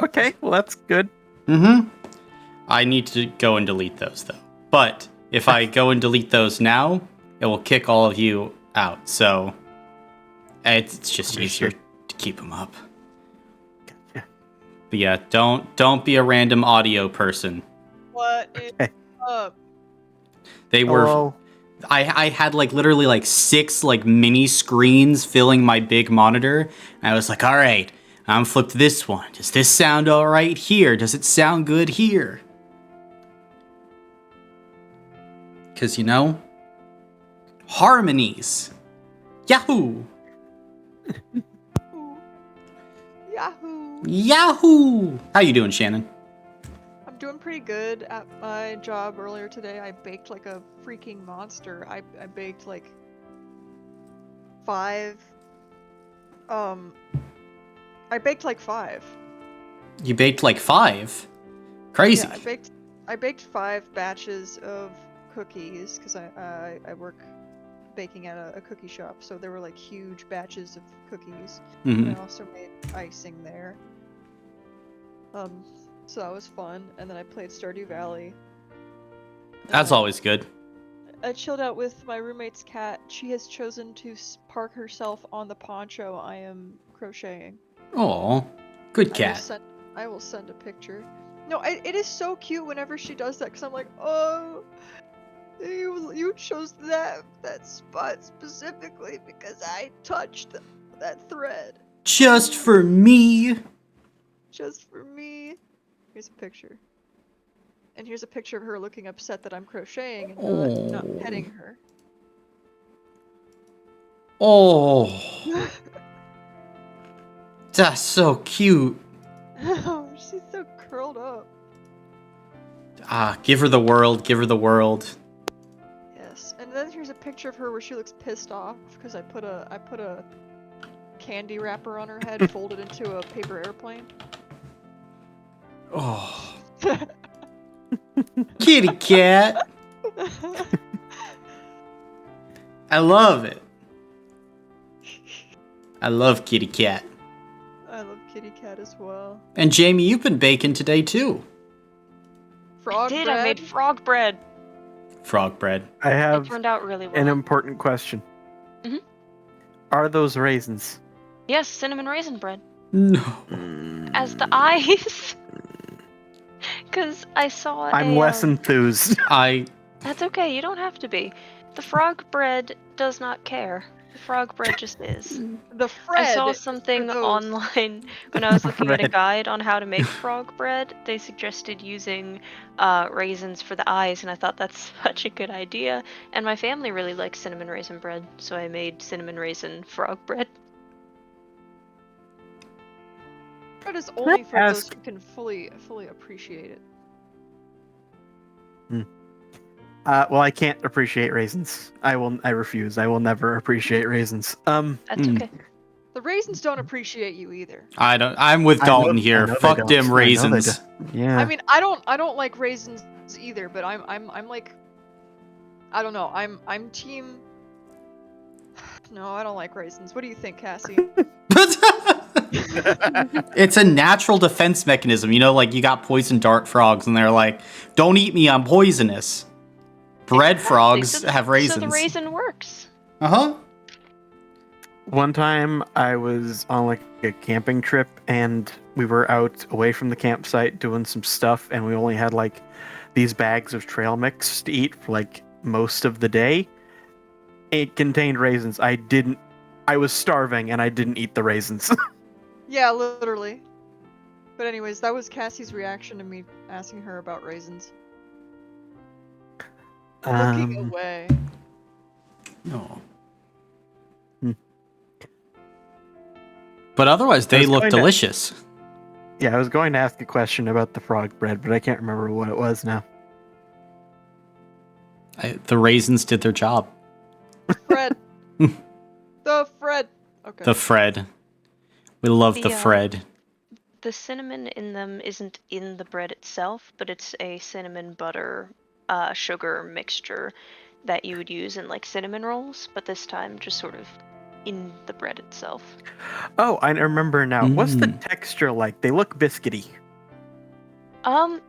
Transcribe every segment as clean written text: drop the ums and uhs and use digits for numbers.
Okay, well that's good. Mm-hmm. I need to go and delete those, though. But if I go and delete those now, it will kick all of you out. So it's just easier to keep them up. Gotcha. But yeah, don't be a random audio person. What is up? They were. Hello. I had like literally like 6 like mini screens filling my big monitor. And I was like, all right, I'm flipped this one. Does this sound all right here? Does it sound good here? Because, harmonies. Yahoo! Yahoo! Yahoo! How you doing, Shannon? I'm doing pretty good at my job. Earlier today, I baked like a freaking monster. I baked like 5. I baked like 5. You baked like 5? Crazy. Yeah, I baked 5 batches of cookies because I work baking at a cookie shop, so there were like huge batches of cookies. Mhm. And I also made icing there. So that was fun, and then I played Stardew Valley. That's always good. I chilled out with my roommate's cat. She has chosen to park herself on the poncho I am crocheting. Oh, good cat. I will send a picture. No, it is so cute whenever she does that, because I'm like, oh, you chose that spot specifically because I touched that thread. Just for me. Just for me. Here's a picture. And here's a picture of her looking upset that I'm crocheting and not petting her. Oh. That's so cute. Oh, she's so curled up. Give her the world, give her the world. Yes, and then here's a picture of her where she looks pissed off because I put a candy wrapper on her head folded into a paper airplane. Oh. Kitty cat. I love it. I love kitty cat. I love kitty cat as well. And Jamie, you've been baking today too. Frog I did. bread? I made frog bread. Frog bread. I It have turned out really well. an important question. Mhm. Are those raisins? Yes, cinnamon raisin bread. No. As the eyes. Because I saw I'm less enthused. That's okay, you don't have to be. The frog bread does not care. The frog bread just is. The Fred. I saw something online when I was looking at a guide on how to make frog bread. They suggested using raisins for the eyes, and I thought that's such a good idea. And my family really likes cinnamon raisin bread, so I made cinnamon raisin frog bread. Bread is only for those who can fully appreciate it. Well, I can't appreciate raisins. I refuse. I will never appreciate raisins. That's okay. The raisins don't appreciate you either. I'm with Dalton here. Fuck them raisins. Yeah. I mean, I don't like raisins either, but I'm like, I don't know. I'm team. No, I don't like raisins. What do you think, Cassie? It's a natural defense mechanism. Like you got poison dart frogs and they're like, don't eat me, I'm poisonous. Bread frogs have raisins. So the raisin works. Uh-huh. One time I was on like a camping trip and we were out away from the campsite doing some stuff and we only had like these bags of trail mix to eat for like most of the day. It contained raisins. I was starving and I didn't eat the raisins. Yeah, literally. But anyways, that was Cassie's reaction to me asking her about raisins. Looking away. No. But otherwise, they look delicious. Yeah, I was going to ask a question about the frog bread, but I can't remember what it was now. The raisins did their job. Fred. The Fred. Okay. The Fred. We love the Fred. The cinnamon in them isn't in the bread itself, but it's a cinnamon butter sugar mixture that you would use in like cinnamon rolls, but this time just sort of in the bread itself. Oh, I remember now. What's the Mm. texture like? They look biscuity. I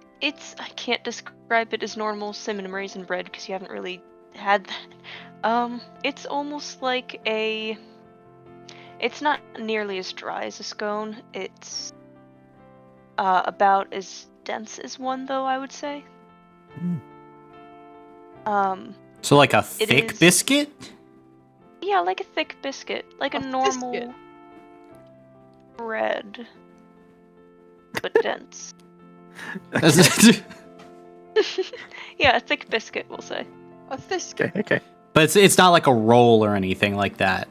can't describe it as normal cinnamon raisin bread because you haven't really had that. It's almost like it's not nearly as dry as a scone. It's about as dense as one, though, I would say. Mm. So like a It thick is- biscuit? Yeah, like a thick biscuit, like a A normal biscuit. bread, but dense. Yeah, a thick biscuit, we'll say. A Thisket. Okay. But it's not like a roll or anything like that.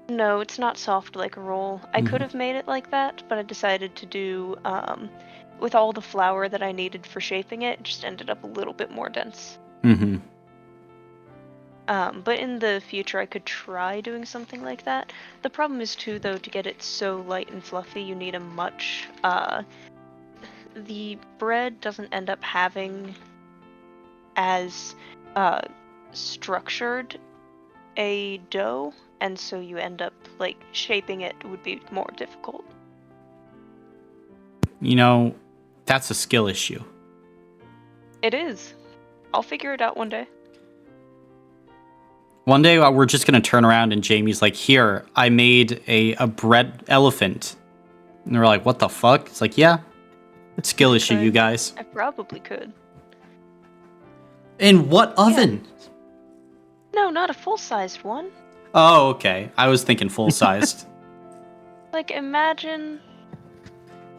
No, it's not soft like a roll. I could Mhm. have made it like that, but I decided to do, with all the flour that I needed for shaping it, it just ended up a little bit more dense. Mm-hmm. But in the future, I could try doing something like that. The problem is, too, though, to get it so light and fluffy, you need a much, the bread doesn't end up having as, structured a dough, and so you end up, like, shaping it would be more difficult. You know, that's a skill issue. It is. I'll figure it out one day. One day we're just gonna turn around and Jamie's like, "Here, I made a bread elephant," and they're like, "What the fuck?" It's like, "Yeah, skill issue, you guys." I probably could. In what oven? No, not a full-sized one. Oh, okay. I was thinking full sized. Like, imagine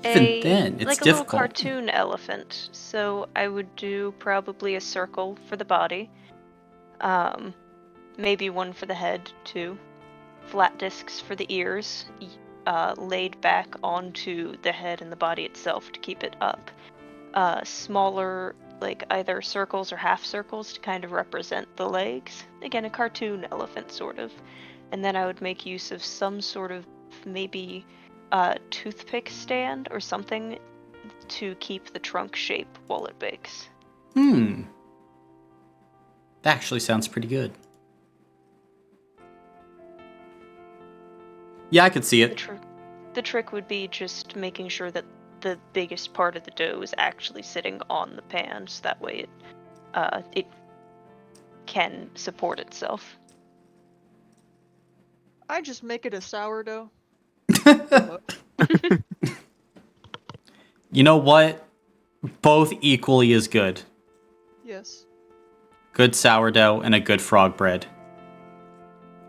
Even then, it's like a difficult. little cartoon elephant. So I would do probably a circle for the body. Maybe one for the head too. Flat discs for the ears, laid back onto the head and the body itself to keep it up. Smaller, like either circles or half circles to kind of represent the legs. Again, a cartoon elephant sort of. And then I would make use of some sort of maybe toothpick stand or something to keep the trunk shape while it bakes. That actually sounds pretty good. Yeah, I could see it. The trick would be just making sure that the biggest part of the dough is actually sitting on the pan, so that way it can support itself. I just make it a sourdough. You know what? Both equally as good. Yes. Good sourdough and a good frog bread.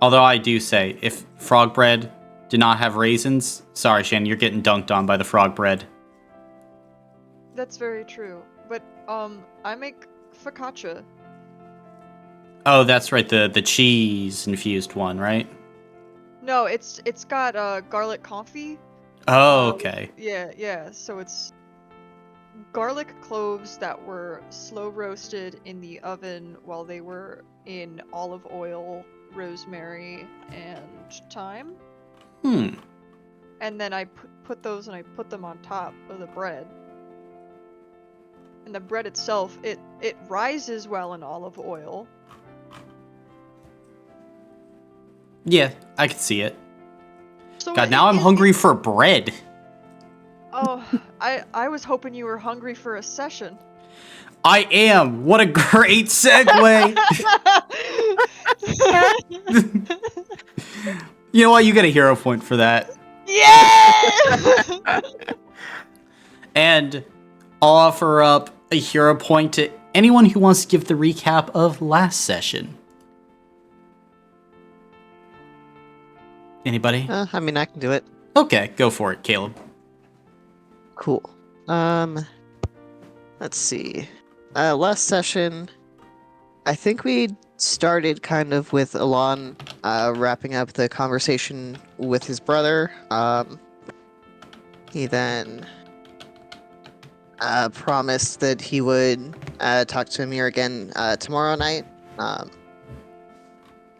Although I do say, if frog bread did not have raisins, sorry, Shannon, you're getting dunked on by the frog bread. That's very true. But I make focaccia. Oh, that's right, the cheese infused one, right? No, it's got garlic confit. Oh, okay. Yeah. So it's garlic cloves that were slow roasted in the oven while they were in olive oil, rosemary, and thyme. And then I put those and I put them on top of the bread. And the bread itself, it rises well in olive oil. Yeah, I can see it. So God, now I'm hungry for bread. Oh, I was hoping you were hungry for a session. I am. What a great segue. You know what? You get a hero point for that. Yeah! And I'll offer up a hero point to anyone who wants to give the recap of last session. Anybody? I mean, I can do it. Okay, go for it, Caleb. Cool. Let's see. Last session, I think we started kind of with Alon wrapping up the conversation with his brother. He then promised that he would talk to Amir again tomorrow night.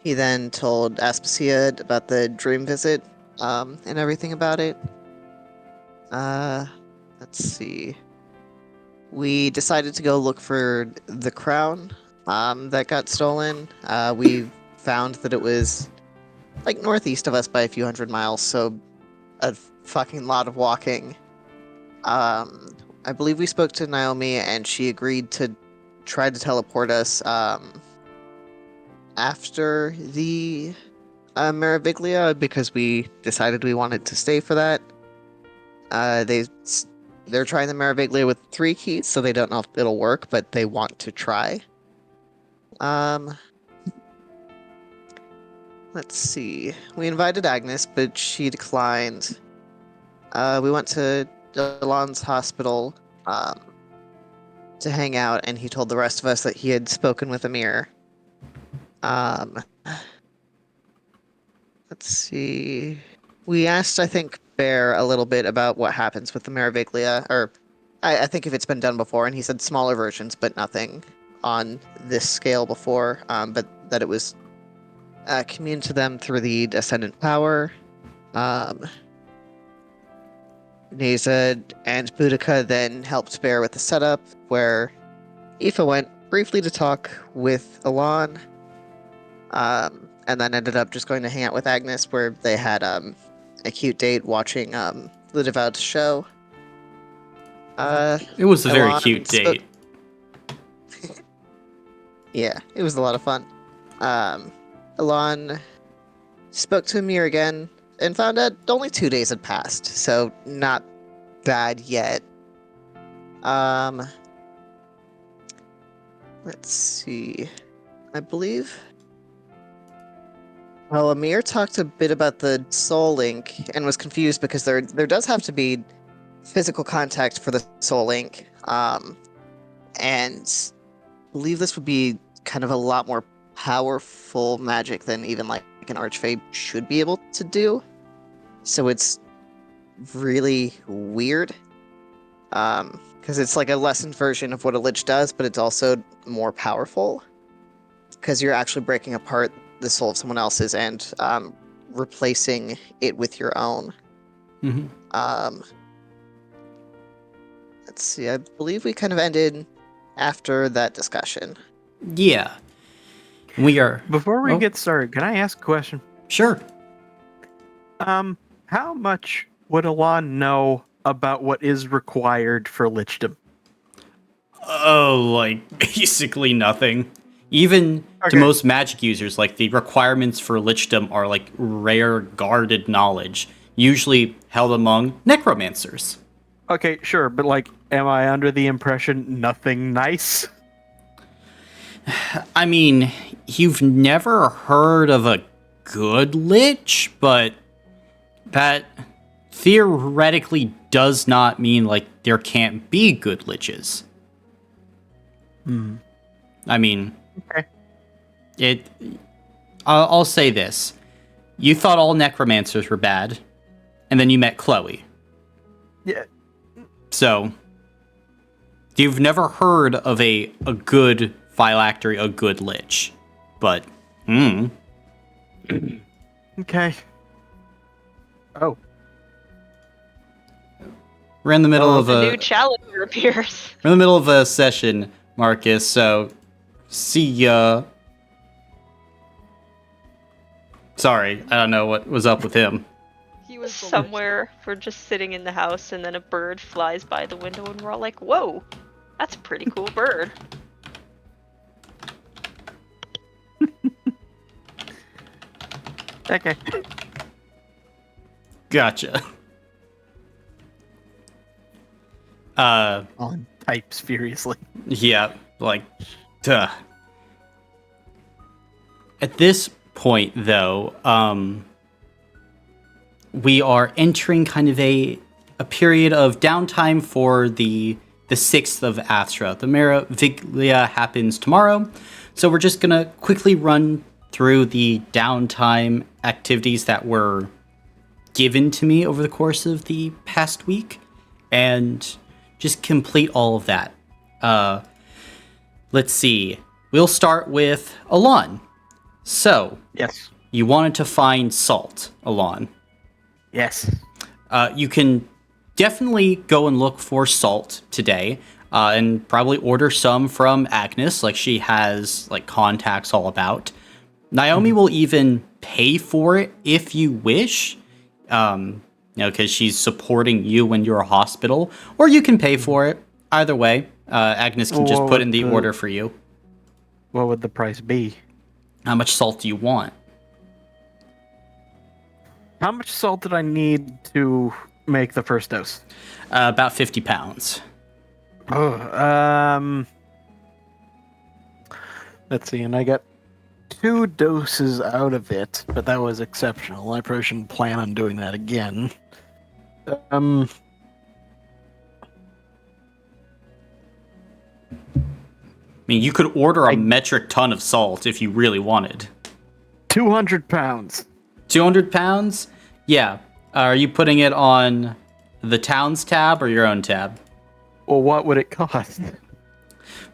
He then told Aspasia about the dream visit and everything about it. Let's see. We decided to go look for the crown that got stolen. We found that it was like northeast of us by a few hundred miles, so a fucking lot of walking. I believe we spoke to Naomi, and she agreed to try to teleport us after the Meroviglia because we decided we wanted to stay for that. They're trying the Meroviglia with 3 keys, so they don't know if it'll work, but they want to try. Let's see. We invited Agnes, but she declined. We went to Delon's hospital to hang out, and he told the rest of us that he had spoken with Amir. Let's see. We asked, I think, Bear a little bit about what happens with the Meroviglia, or I think if it's been done before, and he said smaller versions, but nothing on this scale before, but that it was communed to them through the Ascendant power. Neza and Boudica then helped Bear with the setup, where Aoife went briefly to talk with Alon, and then ended up just going to hang out with Agnes, where they had a cute date watching the Devout show. It was a very Alon cute date. Yeah, it was a lot of fun. Alon spoke to Amir again and found out only 2 days had passed, so not bad yet. Let's see. I believe. Well, Amir talked a bit about the Soul Link and was confused because there does have to be physical contact for the Soul Link, and I believe this would be kind of a lot more powerful magic than even like an Archfey should be able to do. So it's really weird, because it's like a lessened version of what a Lich does, but it's also more powerful because you're actually breaking apart the soul of someone else's and replacing it with your own. Mm-hmm. Let's see. I believe we kind of ended after that discussion. Yeah. We are. Before we Oh. get started, can I ask a question? Sure. How much would Alon know about what is required for lichdom? Oh, like, basically nothing. Even to Okay. most magic users, like, the requirements for lichdom are, like, rare, guarded knowledge, usually held among necromancers. Okay, sure, but like, am I under the impression nothing nice? I mean, you've never heard of a good lich, but that theoretically does not mean, like, there can't be good liches. I mean, Okay. I'll say this. You thought all necromancers were bad, and then you met Chloe. Yeah. So, you've never heard of a good phylactery, a good lich. But, Okay. Oh. we're in the middle of A a new challenger appears. we're in the middle of a session, Marcus. So, see ya. Sorry, I don't know what was up with him. He was the Somewhere we're just sitting in the house and then a bird flies by the window and we're all like, whoa, that's a pretty cool bird. Okay. Gotcha. On types furiously. Yeah, like, duh. At this point, though, we are entering kind of a period of downtime for the 6th of Astra. The Meroviglia happens tomorrow, so we're just gonna quickly run through the downtime activities that were given to me over the course of the past week, and just complete all of that. Let's see. We'll start with Alon. So, Yes. you wanted to find salt, Alon. Yes. You can definitely go and look for salt today, and probably order some from Agnes, like she has like contacts all about. Naomi will even pay for it if you wish, because she's supporting you when you're a hospital, or you can pay for it. Either way, Agnes can just put in the order for you. What would the price be? How much salt do you want? How much salt did I need to make the first dose? About 50 pounds. Oh, let's see, and I got 2 doses out of it, but that was exceptional. I probably shouldn't plan on doing that again. I mean, you could order a metric ton of salt if you really wanted. 200 pounds. 200 pounds? Yeah. Are you putting it on the town's tab or your own tab? Well, what would it cost?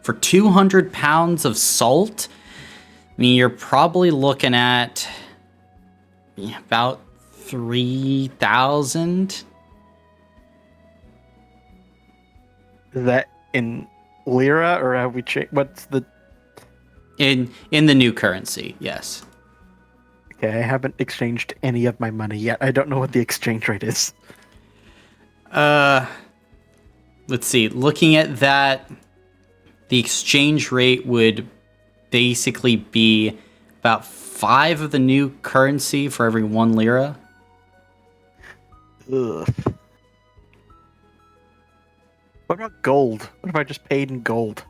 For 200 pounds of salt, I mean, you're probably looking at about 3,000. Is that in lira, or have we changed? What's the... In the new currency, yes. Okay, I haven't exchanged any of my money yet. I don't know what the exchange rate is. Let's see. Looking at that, the exchange rate would basically be about 5 of the new currency for every 1 lira. Ugh. What about gold? What if I just paid in gold?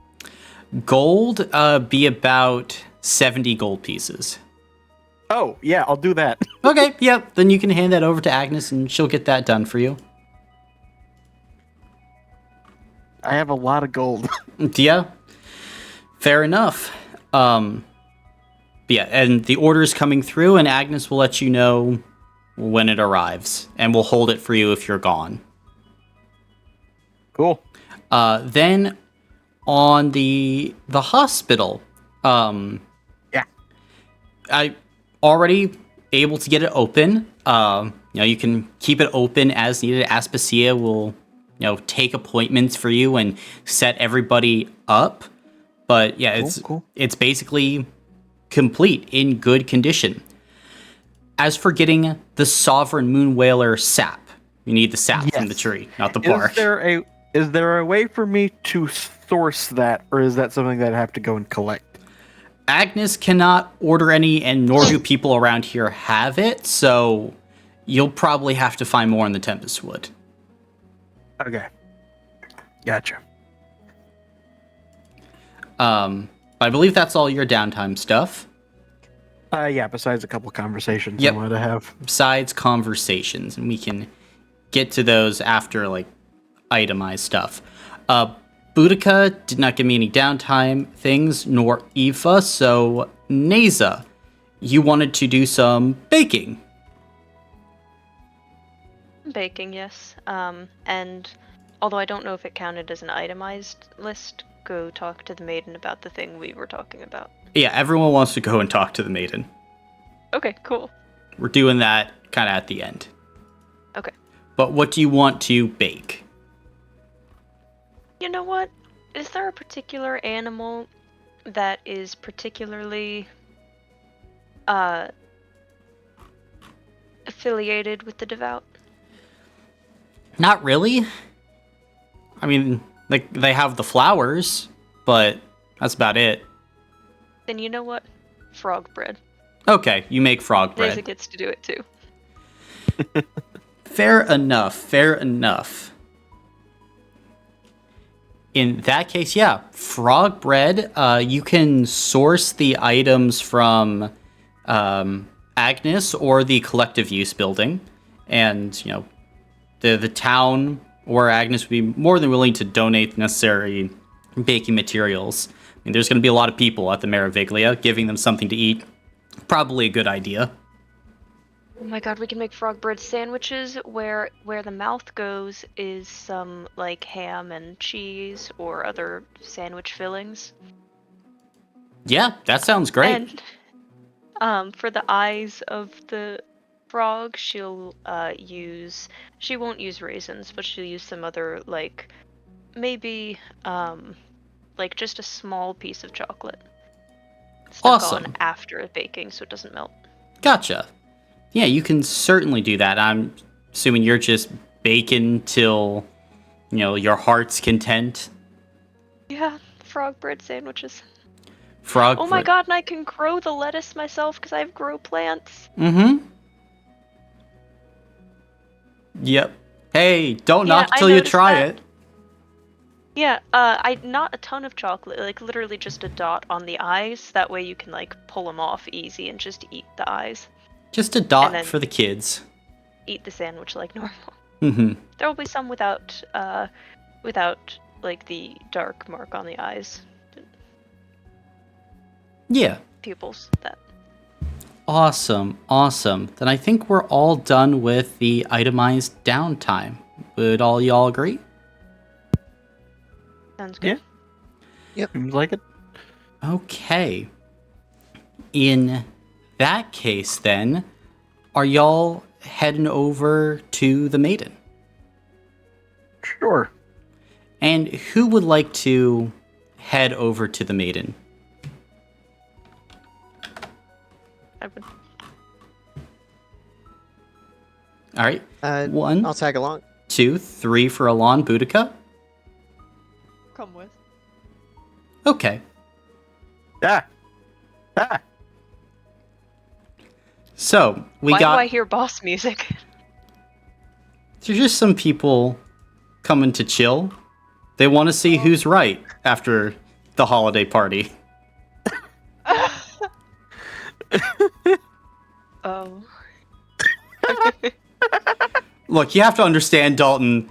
Gold, be about 70 gold pieces. Oh, yeah, I'll do that. Okay, yep. Then you can hand that over to Agnes and she'll get that done for you. I have a lot of gold. Yeah, fair enough. Yeah, and the order is coming through, and Agnes will let you know when it arrives, and we'll hold it for you if you're gone. Cool. Then on the hospital, Yeah. I already able to get it open. You can keep it open as needed. Aspasia will take appointments for you and set everybody up. But yeah, Cool. it's basically complete in good condition. As for getting the Sovereign Moon Whaler sap, you need the sap from the tree, not the bark. Is there a way for me to source that, or is that something that I have to go and collect? Agnes cannot order any, and nor do people around here have it, so you'll probably have to find more in the Tempest Wood. Okay. Gotcha. I believe that's all your downtime stuff. Yeah, besides a couple conversations Yep. I wanted to have. Besides conversations, and we can get to those after, itemized stuff. Boudica did not give me any downtime things, nor Aoife, so Neza, you wanted to do some baking. Baking, yes. And although I don't know if it counted as an itemized list, go talk to the maiden about the thing we were talking about. Yeah, everyone wants to go and talk to the maiden. Okay, cool. We're doing that kind of at the end. Okay. But what do you want to bake? You know what? Is there a particular animal that is particularly affiliated with the Devout? Not really. I mean, they have the flowers, but that's about it. Then you know what? Frog bread. Okay, you make frog bread. Neza gets to do it too. Fair enough. In that case, yeah, frog bread. You can source the items from Agnes or the collective use building, and the town or Agnes would be more than willing to donate the necessary baking materials. I mean, there's going to be a lot of people at the Meroviglia. Giving them something to eat, probably a good idea. Oh my god, we can make frog bread sandwiches where the mouth goes is some ham and cheese or other sandwich fillings. Yeah, that sounds great. And for the eyes of the frog, she won't use raisins, but she'll use some other maybe just a small piece of chocolate. stuck Awesome. on after baking so it doesn't melt. Gotcha. Yeah, you can certainly do that. I'm assuming you're just baking till, your heart's content. Yeah, frog bread sandwiches. Frog. Oh my god, and I can grow the lettuce myself because I have grow plants. Mm-hmm. Yep. Hey, don't Yeah, knock I till you noticed try that. it. Yeah, I not a ton of chocolate, like literally just a dot on the eyes. That way you can like pull them off easy and just eat the eyes. Just a dot then- for the kids. Eat the sandwich like normal. Mm-hmm. There will be some without like the dark mark on the eyes, Yeah. pupils. That. Awesome. Then I think we're all done with the itemized downtime. Would all y'all agree? Sounds good. Seems like it. Okay. In that case, then, are y'all heading over to the Maiden? Sure. And who would like to head over to the Maiden? I would. All right. 1, I'll tag along. 2, 3 for Alon Boudica. Come with. Okay. Ah. So we Why got. do I hear boss music? There's just some people coming to chill. They want to see who's right after the holiday party. Oh. Look, you have to understand, Dalton.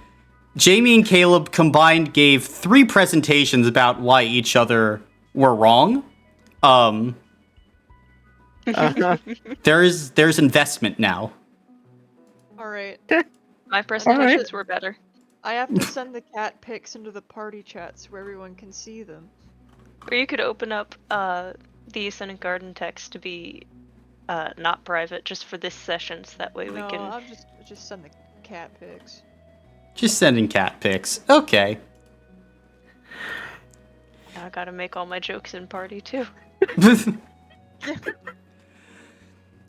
Jamie and Caleb combined gave 3 presentations about why each other were wrong. There's investment now. Alright. My presentations were better. I have to send the cat pics into the party chats where everyone can see them. Or you could open up the Ascendant Garden text to be not private, just for this session, so that way we No, can. I'll just send the cat pics. Just sending cat pics. Okay. I gotta make all my jokes in party too.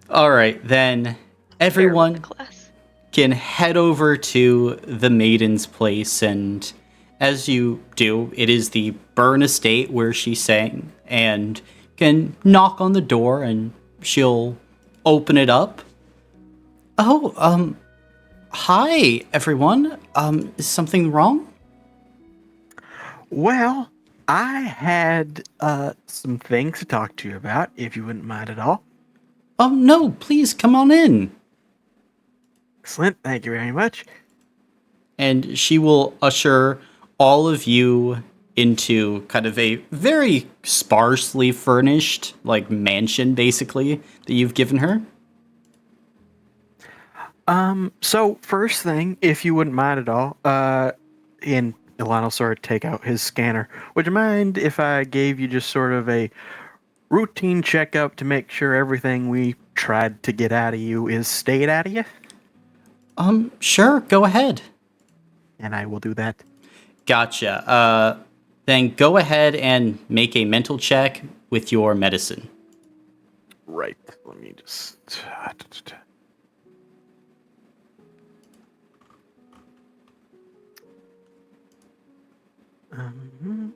All right, then everyone The class. can head over to the Maiden's place, and as you do, it is the Burn Estate where she's staying, and can knock on the door and she'll open it up. Oh, hi everyone. Is something wrong? Well, I had some things to talk to you about, if you wouldn't mind at all. Oh no, please come on in. Excellent, thank you very much. And she will usher all of you into kind of a very sparsely furnished, like, mansion, basically, that you've given her. So first thing, if you wouldn't mind at all, and Elon will sort of take out his scanner. Would you mind if I gave you just sort of a routine checkup to make sure everything we tried to get out of you is stayed out of you? Sure, go ahead. And I will do that. Gotcha. Then go ahead and make a mental check with your medicine. Right. Let me just. Um,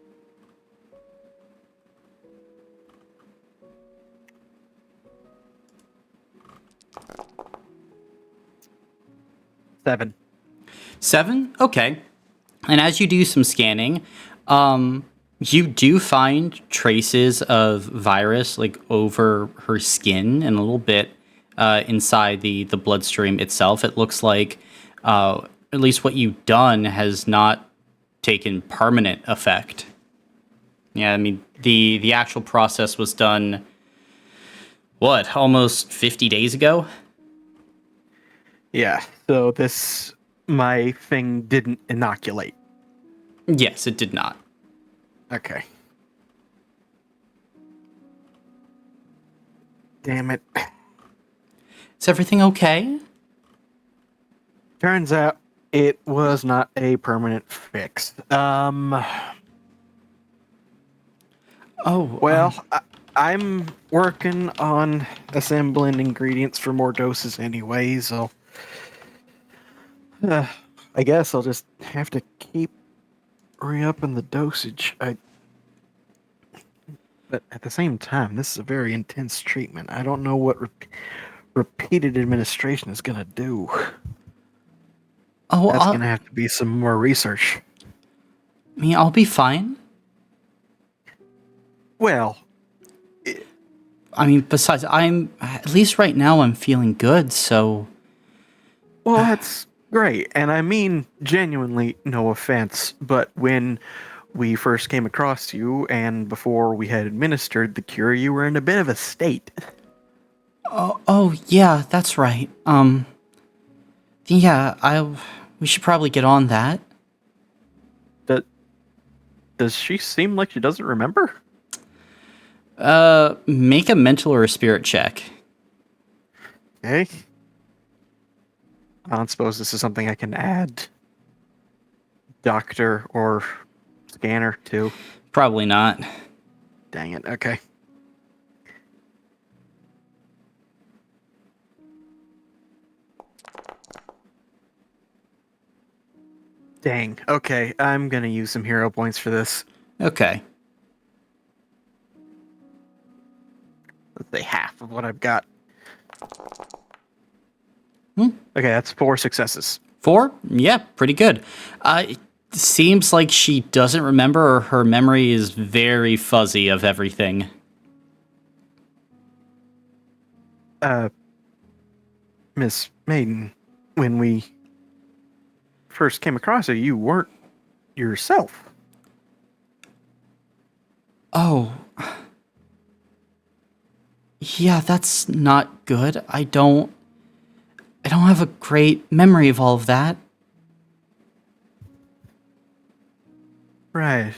7. 7? Okay. And as you do some scanning, you do find traces of virus, like, over her skin and a little bit inside the bloodstream itself. It looks like at least what you've done has not taken permanent effect. Yeah, I mean, the actual process was done, what, almost 50 days ago? Yeah. So my thing didn't inoculate. Yes, it did not. Okay. Damn it. Is everything okay? Turns out it was not a permanent fix. Oh, Well, I'm working on assembling ingredients for more doses anyway, so I guess I'll just have to keep re-upping the dosage. But at the same time, this is a very intense treatment. I don't know what repeated administration is gonna do. Oh, That's gonna have to be some more research. I mean, I'll be fine. Well, I mean, besides, at least right now, I'm feeling good, so. that's great. And I mean, genuinely, no offense, but when we first came across you and before we had administered the cure, you were in a bit of a state. Oh, yeah, that's right. Yeah, we should probably get on that. Does she seem like she doesn't remember? Make a mental or a spirit check. Okay. I don't suppose this is something I can add doctor or scanner to. Probably not. Dang it. Okay. Dang. Okay, I'm gonna use some hero points for this. Okay. Let's say half of what I've got. Hmm. Okay, that's 4 successes. 4? Yeah, pretty good. It seems like she doesn't remember, or her memory is very fuzzy of everything. Miss Maiden, when we first came across her, you weren't yourself. Oh. Yeah, that's not good. I don't have a great memory of all of that. Right.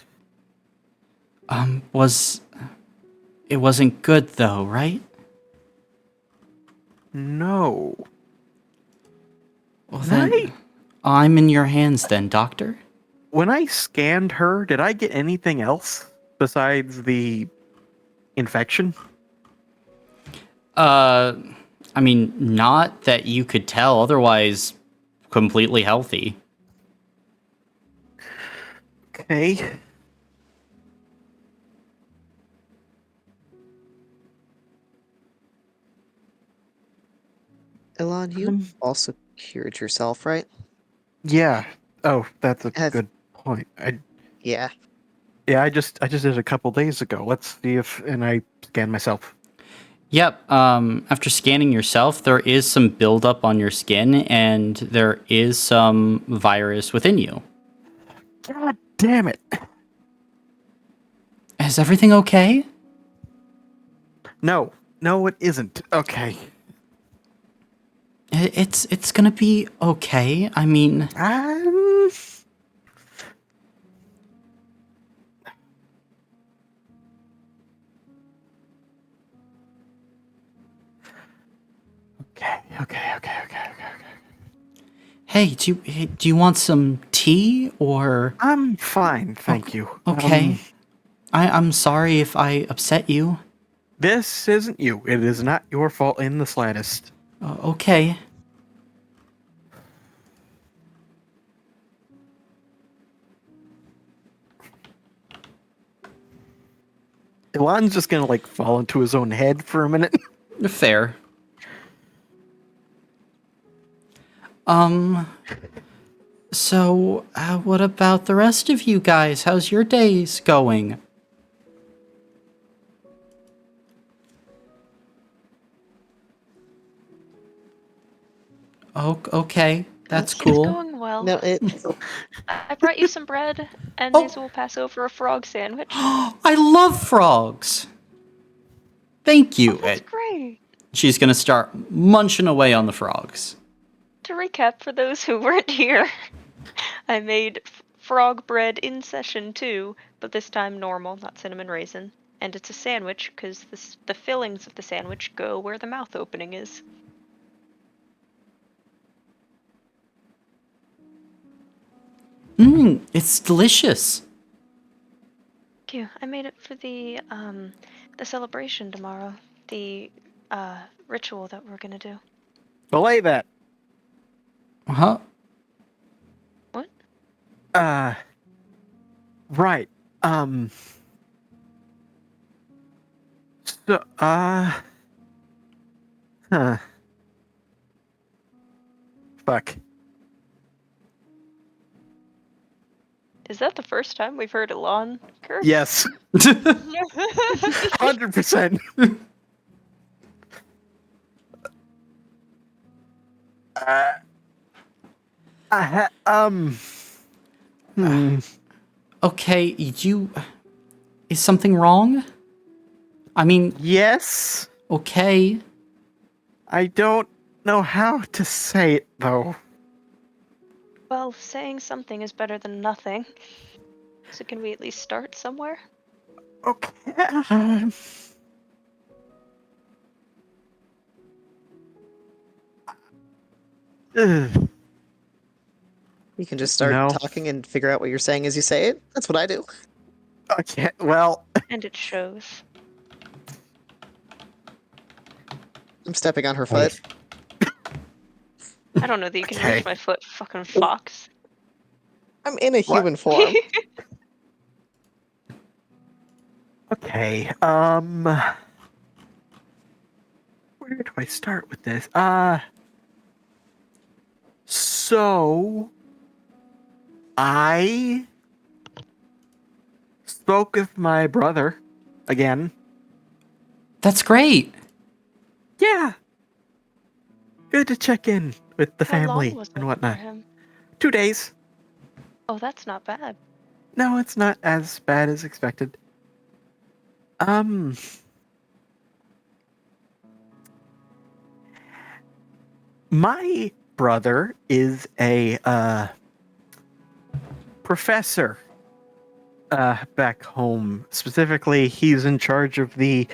It wasn't good though, right? No. Well then, Right. I'm in your hands then, Doctor. When I scanned her, did I get anything else besides the infection? I mean, not that you could tell, otherwise completely healthy. Okay. Elon, you also cured yourself, right? Yeah. Oh, that's a Have- good point. Yeah. Yeah, I just did it a couple days ago. Let's see if and I scanned myself. Yep, after scanning yourself, there is some buildup on your skin, and there is some virus within you. God damn it. Is everything okay? No, it isn't. Okay. It's gonna be okay. I mean, Okay. hey, do you want some tea or? I'm fine, thank you. Okay. I'm sorry if I upset you. This isn't you. It is not your fault in the slightest. Okay. Elon's just gonna like fall into his own head for a minute. Fair. So, what about the rest of you guys? How's your days going? Oh, okay. That's It's cool. going well. No, I brought you some bread, and Oh. these will pass over a frog sandwich. I love frogs. Thank you. That's great. She's gonna start munching away on the frogs. To recap, for those who weren't here, I made frog bread in session 2, but this time normal, not cinnamon raisin. And it's a sandwich, because the fillings of the sandwich go where the mouth opening is. It's delicious. Thank you. I made it for the the celebration tomorrow. The ritual that we're gonna do. Belay that. Huh? What? Right. So, huh. Fuck. Is that the first time we've heard Elon curse? Yes. 100%. Hmm. Okay, is something wrong? I mean, Yes. okay. I don't know how to say it, though. Well, saying something is better than nothing. So can we at least start somewhere? Okay. Ugh. You can just start No. talking and figure out what you're saying as you say it. That's what I do. Okay, well, And it shows. I'm stepping on her foot. I don't know that you can Okay. reach my foot, fucking fox. I'm in a What? human form. okay, where do I start with this? So, I spoke with my brother again. That's great. Yeah. Good to check in with the How long family was it and for whatnot. him? 2 days. Oh, that's not bad. No, it's not as bad as expected. My brother is a professor back home. Specifically, he's in charge of the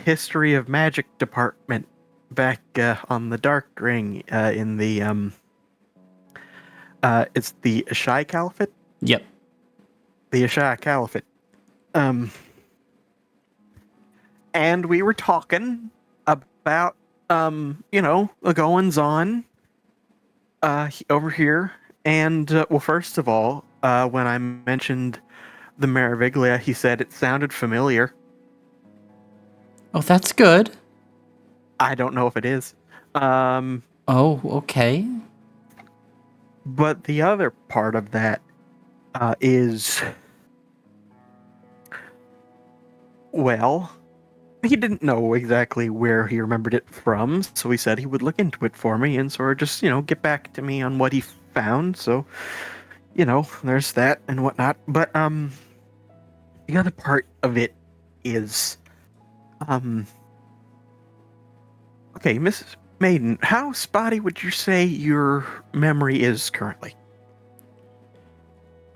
history of magic department back on the Dark Ring in the it's the Ashai Caliphate. Yep. The Ashai Caliphate. And we were talking about the goings on over here. And well, first of all, when I mentioned the Meroviglia, he said it sounded familiar. Oh, that's good. I don't know if it is. Oh, okay. But the other part of that is, well, he didn't know exactly where he remembered it from, so he said he would look into it for me and sort of just, get back to me on what he found. So, there's that and whatnot. But the other part of it is, okay, Mrs. Maiden, how spotty would you say your memory is currently?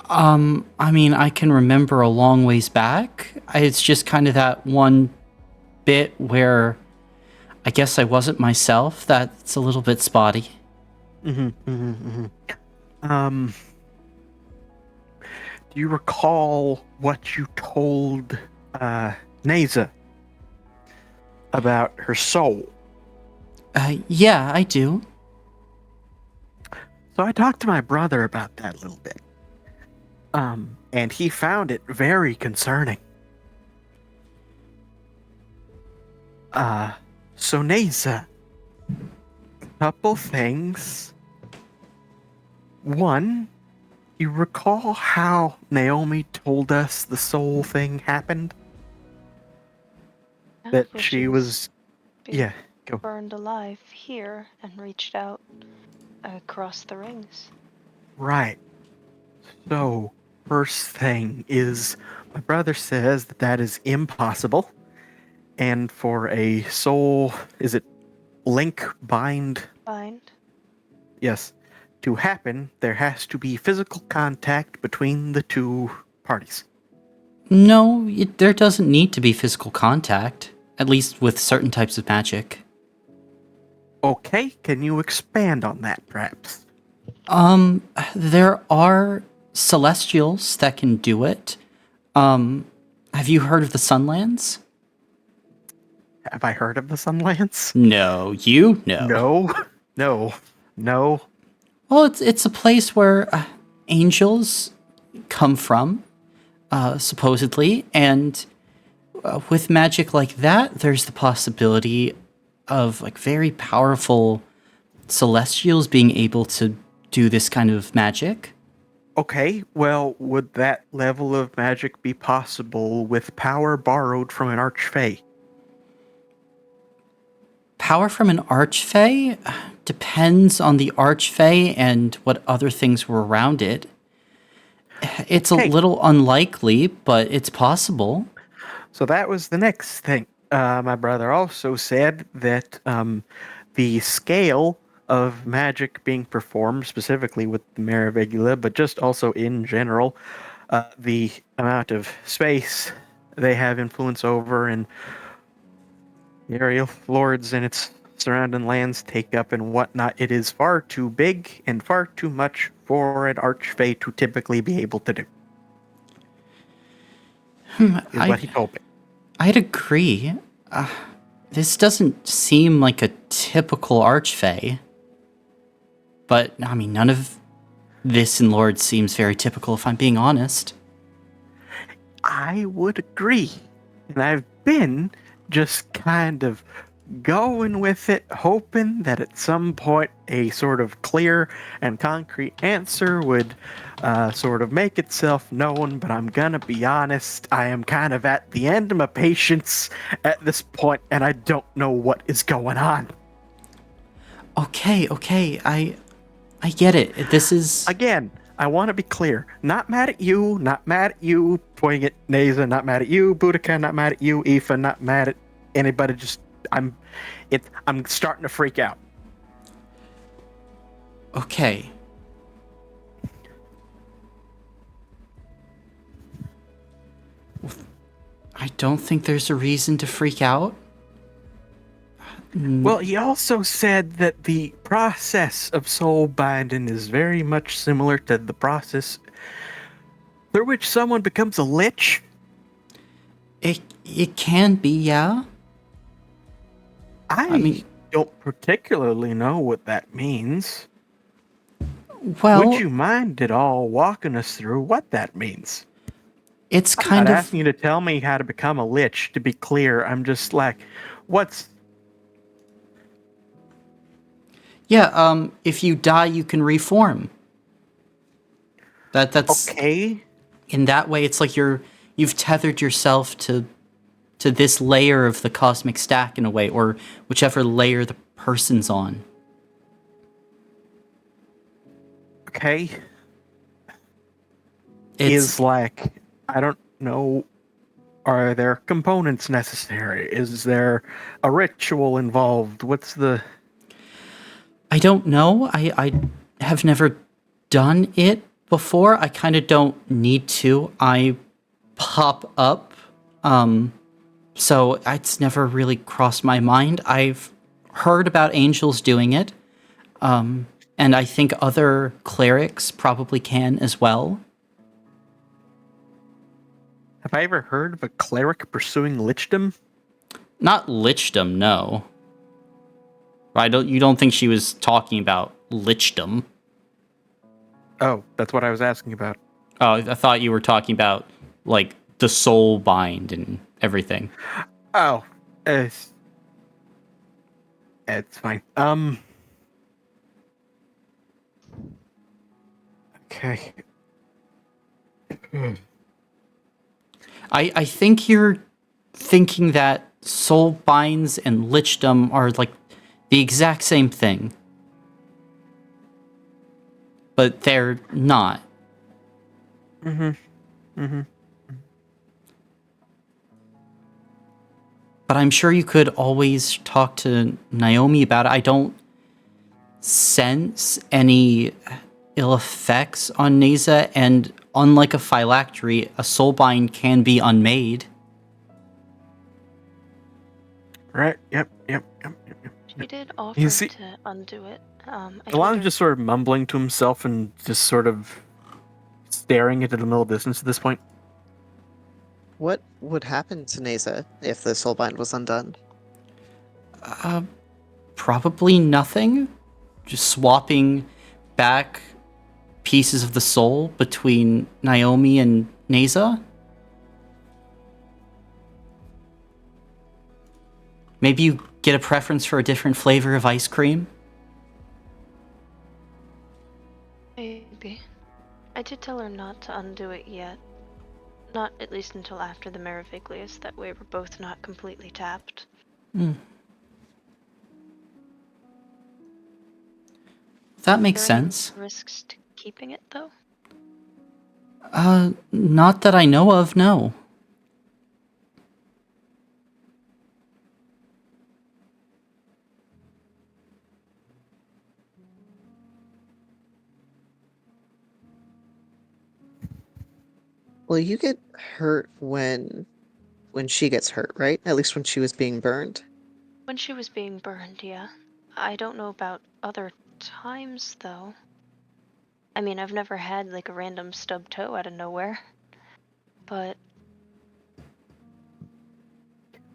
I mean, I can remember a long ways back. It's just kind of that one bit where I guess I wasn't myself. That's a little bit spotty. Do you recall what you told Neza about her soul? Yeah, I do. So I talked to my brother about that a little bit. And he found it very concerning. So Neza, couple things. One, you recall how Naomi told us the soul thing happened? That Well, she was... being Yeah, go. burned alive here and reached out across the rings. Right. So, first thing is, my brother says that is impossible. And for a soul, is it link bind? Bind. Yes. To happen, there has to be physical contact between the two parties. No, there doesn't need to be physical contact, at least with certain types of magic. Okay, can you expand on that, perhaps? There are celestials that can do it. Have you heard of the Sunlands? Have I heard of the Sunlands? No, you? No. No. No. No. Well, it's a place where angels come from, supposedly, and with magic like that, there's the possibility of like very powerful celestials being able to do this kind of magic. Okay, well, would that level of magic be possible with power borrowed from an archfey? Power from an archfey depends on the archfey and what other things were around it. It's a Okay. little unlikely, but it's possible. So that was the next thing. My brother also said that the scale of magic being performed, specifically with the Meroviglia, but just also in general, the amount of space they have influence over and the area lords and its surrounding lands take up and whatnot, it is far too big and far too much for an archfey to typically be able to do. Is what he told me. I'd agree. This doesn't seem like a typical archfey. But, I mean, none of this in Lord seems very typical, if I'm being honest. I would agree. And I've been just kind of going with it, hoping that at some point a sort of clear and concrete answer would sort of make itself known. But I'm gonna be honest, I am kind of at the end of my patience at this point, and I don't know what is going on. Okay, I get it. This is... Again, I want to be clear. Not mad at you, pointing at Neza, not mad at you, Boudica, not mad at you, Aoife, not mad at anybody, just I'm starting to freak out. Okay. I don't think there's a reason to freak out. Well, he also said that the process of soul binding is very much similar to the process through which someone becomes a lich. It can be, yeah. I mean, don't particularly know what that means. Well, would you mind at all walking us through what that means? It's I'm kind not of... asking you to tell me how to become a lich, to be clear. I'm just like, what's... Yeah, if you die, you can reform. That's... Okay. In that way, it's like you've tethered yourself to this layer of the cosmic stack in a way, or whichever layer the person's on. Okay. It's Is like, I don't know, are there components necessary? Is there a ritual involved? What's the... I don't know. I have never done it before. I kind of don't need to. I pop up. So it's never really crossed my mind. I've heard about angels doing it. And I think other clerics probably can as well. Have I ever heard of a cleric pursuing lichdom? Not lichdom, no. You don't think she was talking about lichdom? Oh, that's what I was asking about. Oh, I thought you were talking about, like, the soul bind and everything. Oh, it's fine. Okay. I think you're thinking that soul binds and lichdom are, like, the exact same thing. But they're not. But I'm sure you could always talk to Naomi about it. I don't sense any ill effects on Neza, and unlike a phylactery, a soulbind can be unmade. Right. Yep. She did offer see- to undo it. Alana's just sort of mumbling to himself and just sort of staring into the middle distance at this point. What would happen to Neza if the soulbind was undone? Probably nothing. Just swapping back pieces of the soul between Naomi and Neza. Maybe you get a preference for a different flavor of ice cream? Maybe. I did tell her not to undo it yet. Not at least until after the Meroviglias, that way we're both not completely tapped. That makes Are there any sense. risks to keeping it, though? Not that I know of, no. Well, you get hurt when she gets hurt, right? At least when she was being burned. When she was being burned, yeah. I don't know about other times, though. I mean, I've never had, like, a random stub toe out of nowhere. But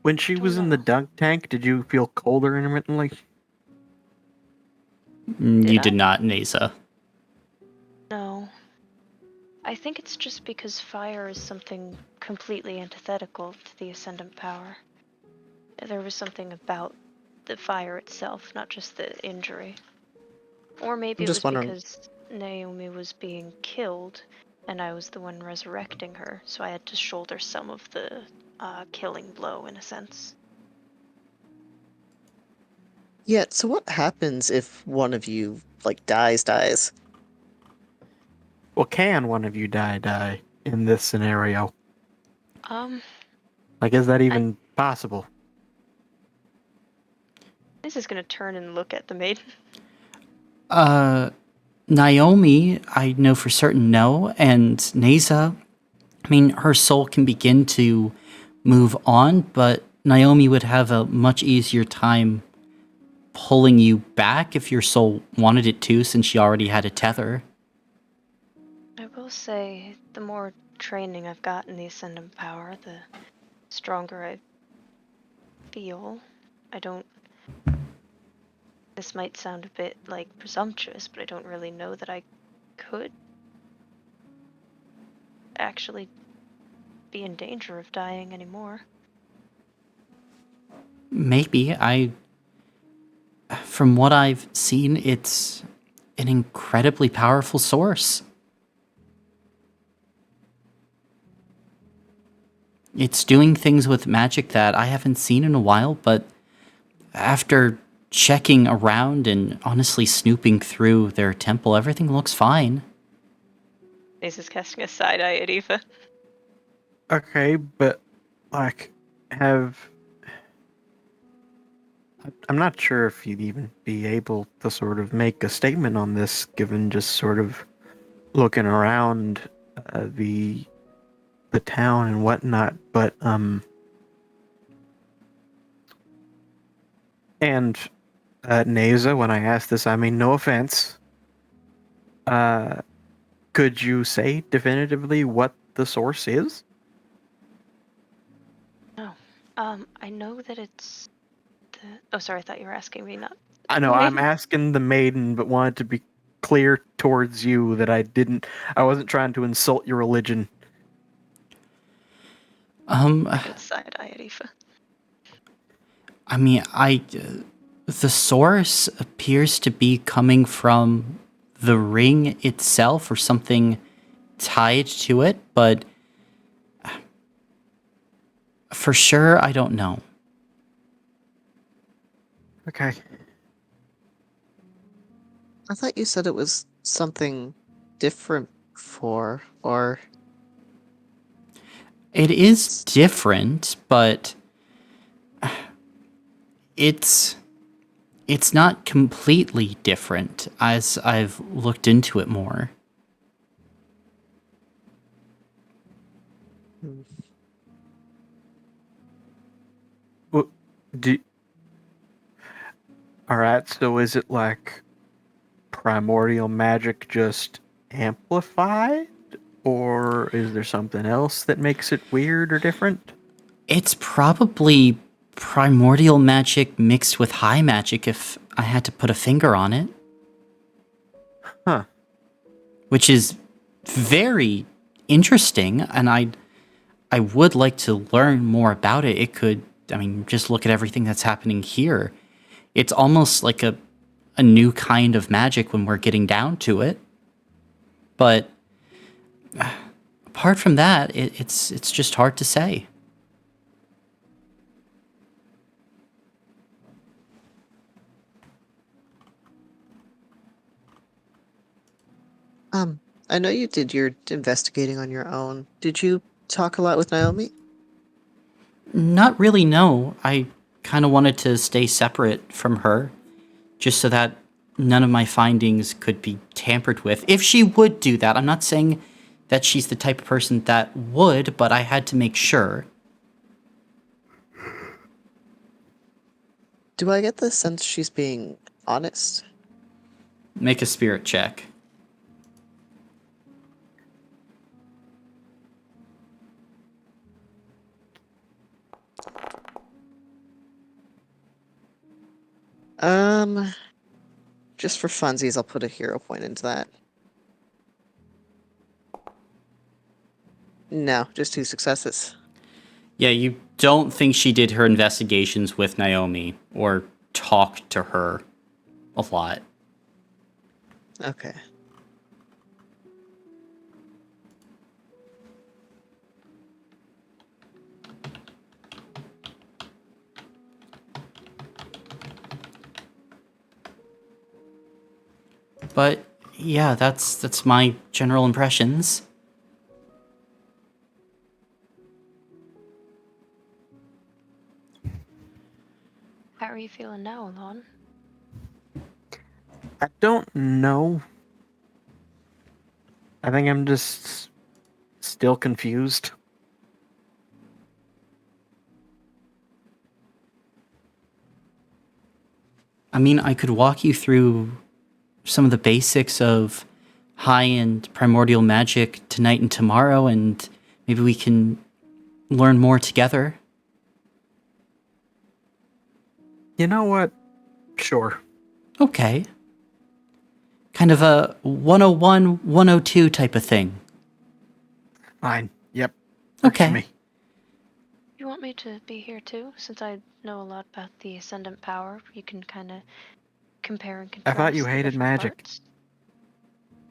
When she don't was in the know. dunk tank, did you feel colder intermittently? You I? did not, Neza. No. I think it's just because fire is something completely antithetical to the Ascendant power. There was something about the fire itself, not just the injury. Or maybe I'm it just was wondering. because Naomi was being killed and I was the one resurrecting her, so I had to shoulder some of the killing blow in a sense. Yeah, so what happens if one of you, like, dies? Well, can one of you die in this scenario? Um, Like, is that I, even possible? this is gonna turn and look at the maiden. Naomi, I know for certain no, and Neza, I mean, her soul can begin to move on, but Naomi would have a much easier time pulling you back if your soul wanted it to, since she already had a tether. I will say, the more training I've got in the Ascendant power, the stronger I feel. I don't. This might sound a bit like presumptuous, but I don't really know that I could actually be in danger of dying anymore. Maybe. From what I've seen, it's an incredibly powerful source. It's doing things with magic that I haven't seen in a while, but after checking around and honestly snooping through their temple, everything looks fine. Ace is casting a side eye at Eva. Okay, but like, I'm not sure if you'd even be able to sort of make a statement on this, given just sort of looking around the town and whatnot. But and Neza, when I asked this, I mean no offense. Could you say definitively what the source is? No. I know that it's the. Oh, sorry, I thought you were asking me, not. I know I'm asking the maiden, but wanted to be clear towards you that I wasn't trying to insult your religion. Good side eye at Eva. I mean, the source appears to be coming from the ring itself or something tied to it, but for sure, I don't know. Okay. I thought you said it was something different or It is different, but it's not completely different as I've looked into it more. Well, do, all right. So is it like primordial magic just amplified, or is there something else that makes it weird or different? It's probably primordial magic mixed with high magic if I had to put a finger on it. Huh. Which is very interesting, and I would like to learn more about it. It could, I mean, just look at everything that's happening here. It's almost like a new kind of magic when we're getting down to it. But apart from that, it's just hard to say. I know you did your investigating on your own. Did you talk a lot with Naomi? Not really, no. I kind of wanted to stay separate from her, just so that none of my findings could be tampered with. If she would do that, I'm not saying that she's the type of person that would, but I had to make sure. Do I get the sense she's being honest? Make a spirit check. Just for funsies, I'll put a hero point into that. No, just 2 successes. Yeah, you don't think she did her investigations with Naomi or talked to her a lot. Okay. But yeah, that's my general impressions. How are you feeling now, Alon? I don't know. I think I'm just still confused. I mean, I could walk you through some of the basics of high-end primordial magic tonight and tomorrow, and maybe we can learn more together. You know what? Sure. Okay. Kind of a 101, 102 type of thing. Fine. Yep. Works for Okay. me. You want me to be here too? Since I know a lot about the Ascendant power, you can kind of compare and I contrast. thought you the hated different magic. parts.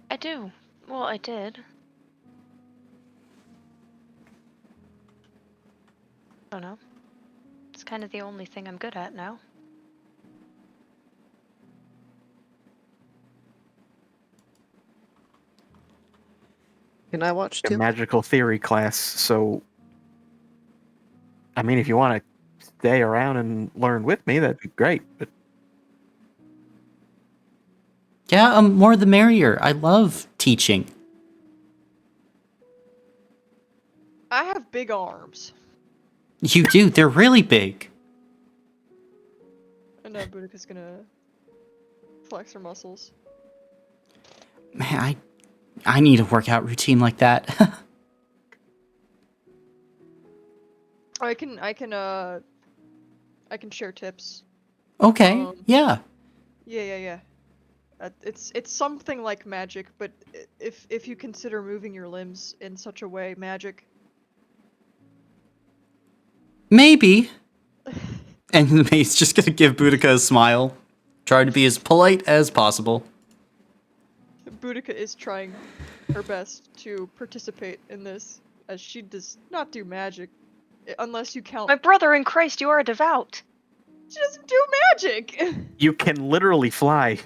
I do. Well, I did. I don't know. It's kind of the only thing I'm good at now. Can I watch A too? magical theory class, so I mean if you want to stay around and learn with me, that'd be great. But Yeah, more the merrier. I love teaching. I have big arms. You do. They're really big. I know Boudica's gonna flex her muscles. Man, I need a workout routine like that. I can share tips. Okay. Yeah. Yeah. It's something like magic, but if you consider moving your limbs in such a way magic. Maybe. And the mate's just gonna give Boudica a smile. Try to be as polite as possible. Boudica is trying her best to participate in this, as she does not do magic, unless you count. My brother in Christ, you are a devout. She doesn't do magic! you can literally fly.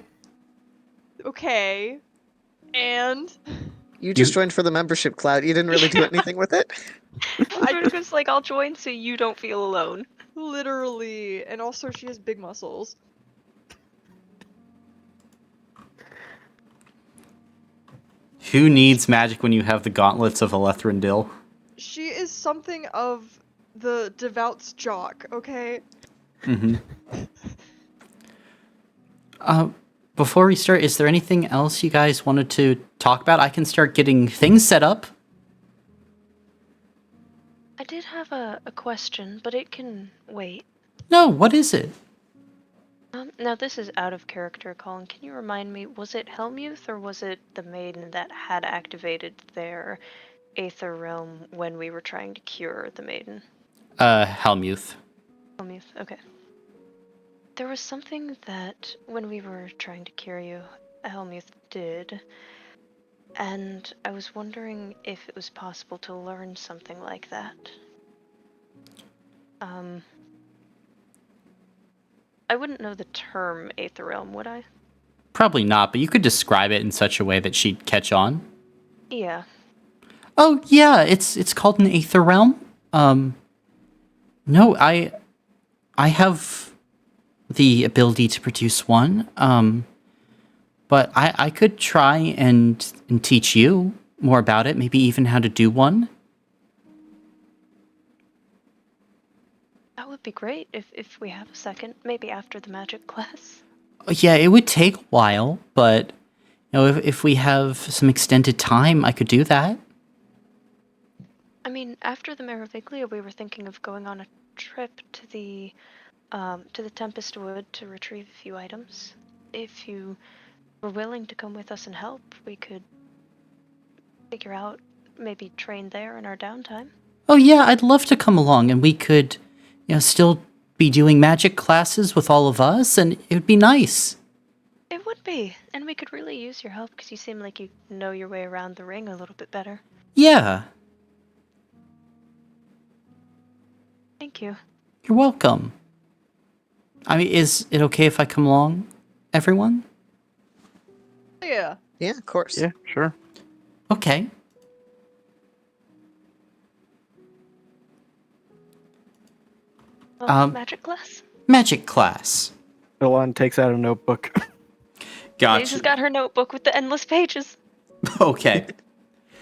Okay. And? You just joined for the membership, Cloud. You didn't really do anything with it? Boudica's like, I'll join so you don't feel alone. Literally. And also she has big muscles. Who needs magic when you have the gauntlets of Elethrindil? She is something of the Devout's jock, okay? Mm-hmm. Before we start, is there anything else you guys wanted to talk about? I can start getting things set up. I did have a question, but it can wait. No, what is it? Now this is out of character, Colin. Can you remind me, was it Helmuth or was it the maiden that had activated their Aether realm when we were trying to cure the maiden? Helmuth. Helmuth, okay. There was something that, when we were trying to cure you, Helmuth did, and I was wondering if it was possible to learn something like that. I wouldn't know the term Aether realm, would I? Probably not, but you could describe it in such a way that she'd catch on. Yeah. Oh yeah, it's called an Aether realm. No, I have the ability to produce one. But I could try and teach you more about it, maybe even how to do one. That would be great if we have a second, maybe after the magic class. Yeah, it would take a while, but if we have some extended time, I could do that. I mean, after the Meroviglia, we were thinking of going on a trip to the Tempest Wood to retrieve a few items. If you were willing to come with us and help, we could figure out, maybe train there in our downtime. Oh yeah, I'd love to come along, and we could, still be doing magic classes with all of us, and it would be nice. It would be, and we could really use your help because you seem like you know your way around the ring a little bit better. Yeah, Thank you. you're welcome. I mean, is it okay if I come along, everyone? Yeah. Yeah, of course. Yeah, sure. Okay. Well, magic class? Magic class. Elon takes out a notebook. She's just got her notebook with the endless pages. Okay.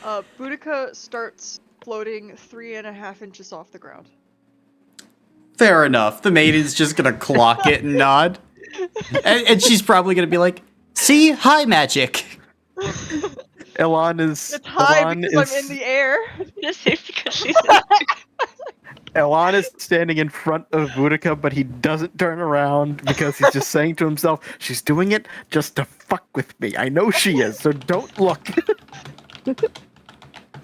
Boudica starts floating 3.5 inches off the ground. Fair enough. The maiden's just gonna clock it and nod. And she's probably gonna be like, see? High magic. Elon is. It's high Elon because is, I'm in the air. Just because she's in Elon is standing in front of Boudica, but he doesn't turn around because he's just saying to himself, she's doing it just to fuck with me. I know she is, so don't look.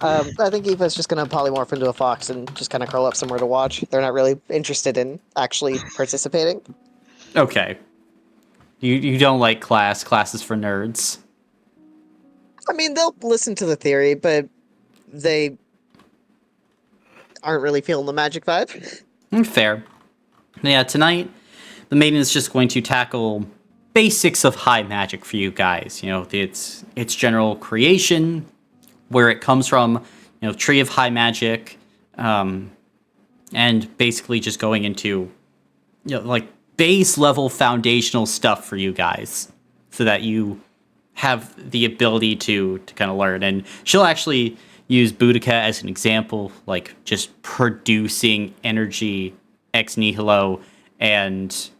I think Eva's just gonna polymorph into a fox and just kind of curl up somewhere to watch. They're not really interested in actually participating. Okay. You don't like class. Class is for nerds. I mean, they'll listen to the theory, but they aren't really feeling the magic vibe. Fair. Yeah, tonight, the maiden is just going to tackle basics of high magic for you guys. Its general creation, where it comes from, tree of high magic, and basically just going into, like base level foundational stuff for you guys, so that you have the ability to kind of learn. And she'll actually use Boudica as an example, like just producing energy ex nihilo, and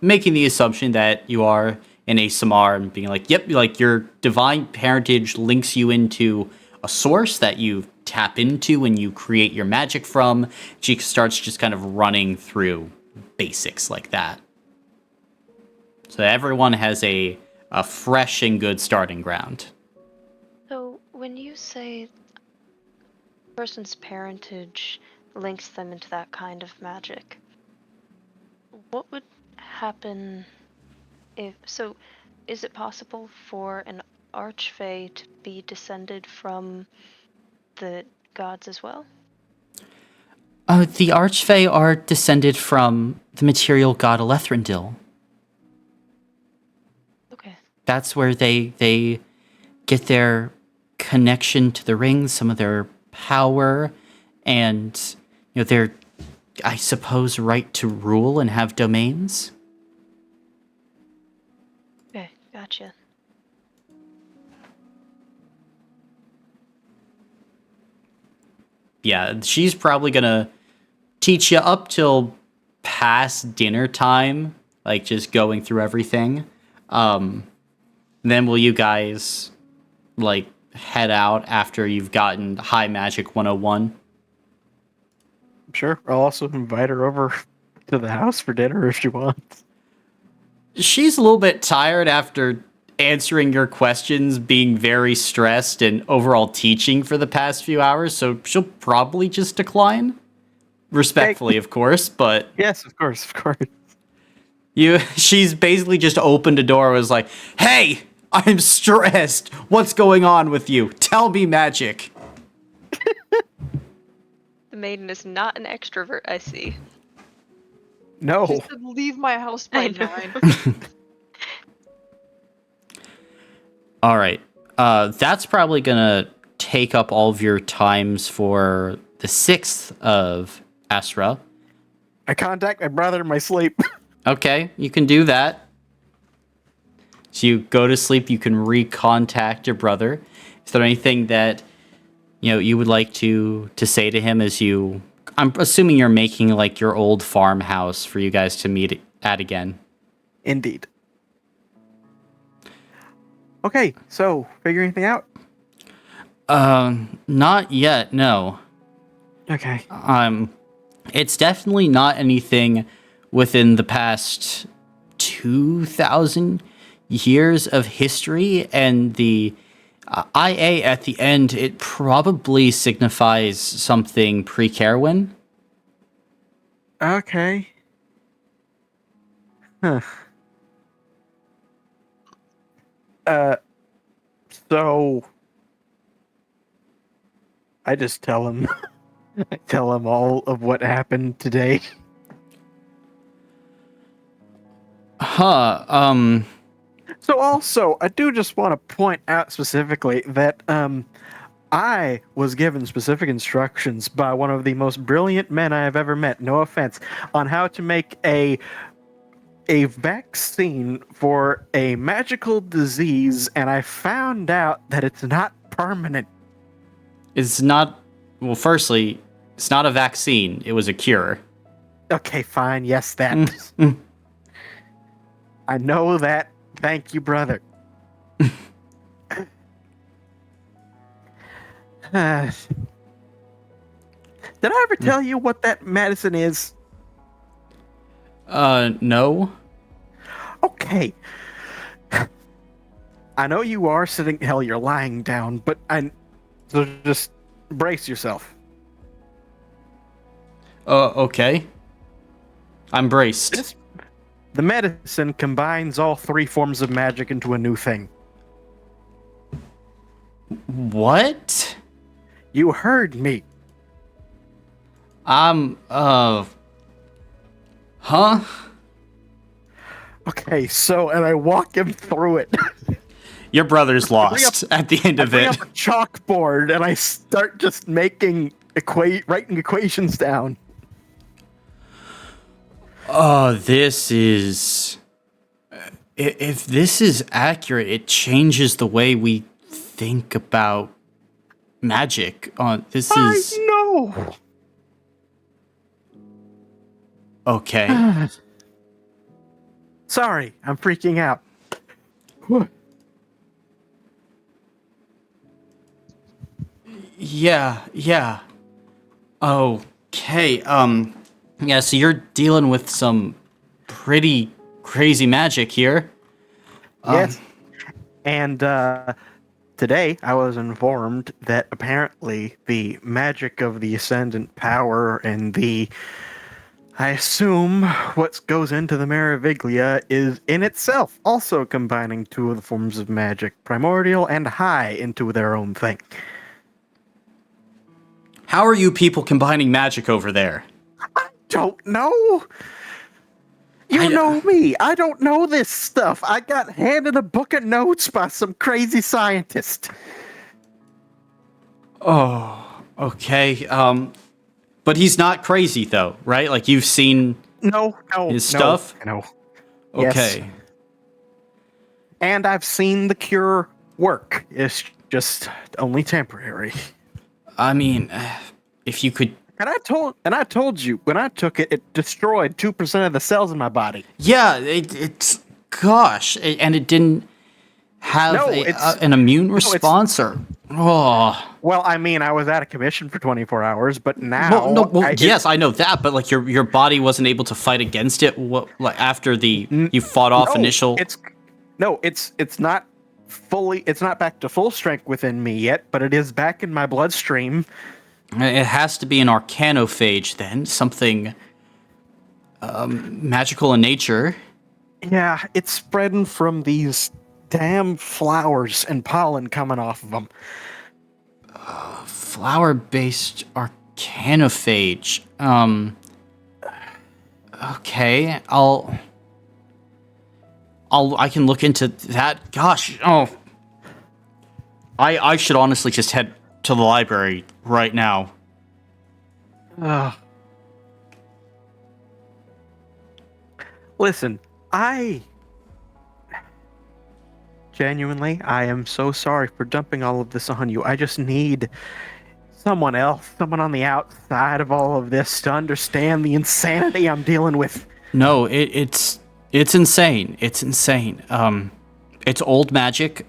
making the assumption that you are in a Samar, and being like, yep, like your divine parentage links you into a source that you tap into when you create your magic from. She starts just kind of running through basics like that, so everyone has a fresh and good starting ground. So, when you say a person's parentage links them into that kind of magic, what would happen if... So, is it possible for an archfey to be descended from the gods as well? The Archfey are descended from the material god Elethrindil. Okay. That's where they get their connection to the ring, some of their power, and their, I suppose, right to rule and have domains. Okay, gotcha. Yeah, she's probably gonna teach you up till past dinner time, like just going through everything. Then will you guys like head out after you've gotten High Magic 101? Sure. I'll also invite her over to the house for dinner if she wants. She's a little bit tired after answering your questions, being very stressed, and overall teaching for the past few hours, so she'll probably just decline. Respectfully, of course, but Yes, of course. she's basically just opened a door and was like, "Hey, I'm stressed. What's going on with you? Tell me magic." The maiden is not an extrovert, I see. No. She said, leave my house by I know. 9. All right. That's probably gonna take up all of your times for the 6th of Astra. I contact my brother in my sleep. Okay, you can do that. So you go to sleep, you can recontact your brother. Is there anything that you would like to say to him as you, I'm assuming you're making like your old farmhouse for you guys to meet at again. Indeed. Okay, so figure anything out? Not yet, no. Okay. It's definitely not anything within the past 2,000 years of history, and the IA at the end, it probably signifies something pre-Carowin. Okay. Huh. So I just tell him I tell him all of what happened today. So also, I do just want to point out specifically that I was given specific instructions by one of the most brilliant men I have ever met, no offense, on how to make a vaccine for a magical disease, and I found out that it's not permanent. It's not, well, firstly, it's not a vaccine. It was a cure. Okay, fine. Yes, that. I know that. Thank you, brother. Did I ever tell you what that medicine is? No. Okay. I know you are sitting. Hell, you're lying down, but so just brace yourself. Okay. I'm braced. The medicine combines all 3 forms of magic into a new thing. What? You heard me. Huh? Okay, so, and I walk him through it. Your brother's lost at the end of I bring it. up a chalkboard and I start just writing equations down. Oh, this is... If this is accurate, it changes the way we think about magic. This is... I know. Okay. Sorry, I'm freaking out. Yeah. Okay, yeah, so you're dealing with some pretty crazy magic here. Yes. And today I was informed that apparently the magic of the Ascendant power and I assume what goes into the Meroviglia is in itself also combining 2 of the forms of magic, primordial and high, into their own thing. How are you people combining magic over there? Don't know. You know me. I don't know this stuff. I got handed a book of notes by some crazy scientist. Oh, okay. But he's not crazy though, right? Like you've seen his stuff? No. Okay. Yes. And I've seen the cure work. It's just only temporary. I mean, if you could... And I told you, when I took it, it destroyed 2% of the cells in my body. Yeah, it's... Gosh, and it didn't... have No, it's- an immune it's- response or Well, I mean, I was out of commission for 24 hours, but now. well, no, well, yes, I know that, but like your body wasn't able to fight against it. What, like after you fought off initial? It's not fully. It's not back to full strength within me yet, but it is back in my bloodstream. It has to be an arcanophage then, something magical in nature. Yeah, it's spreading from these damn flowers and pollen coming off of them. Flower-based arcanophage. Okay, I can look into that. Gosh, I should honestly just head to the library right now. Listen, genuinely, I am so sorry for dumping all of this on you. I just need someone else, someone on the outside of all of this to understand the insanity I'm dealing with. No, it's insane. It's insane. It's old magic,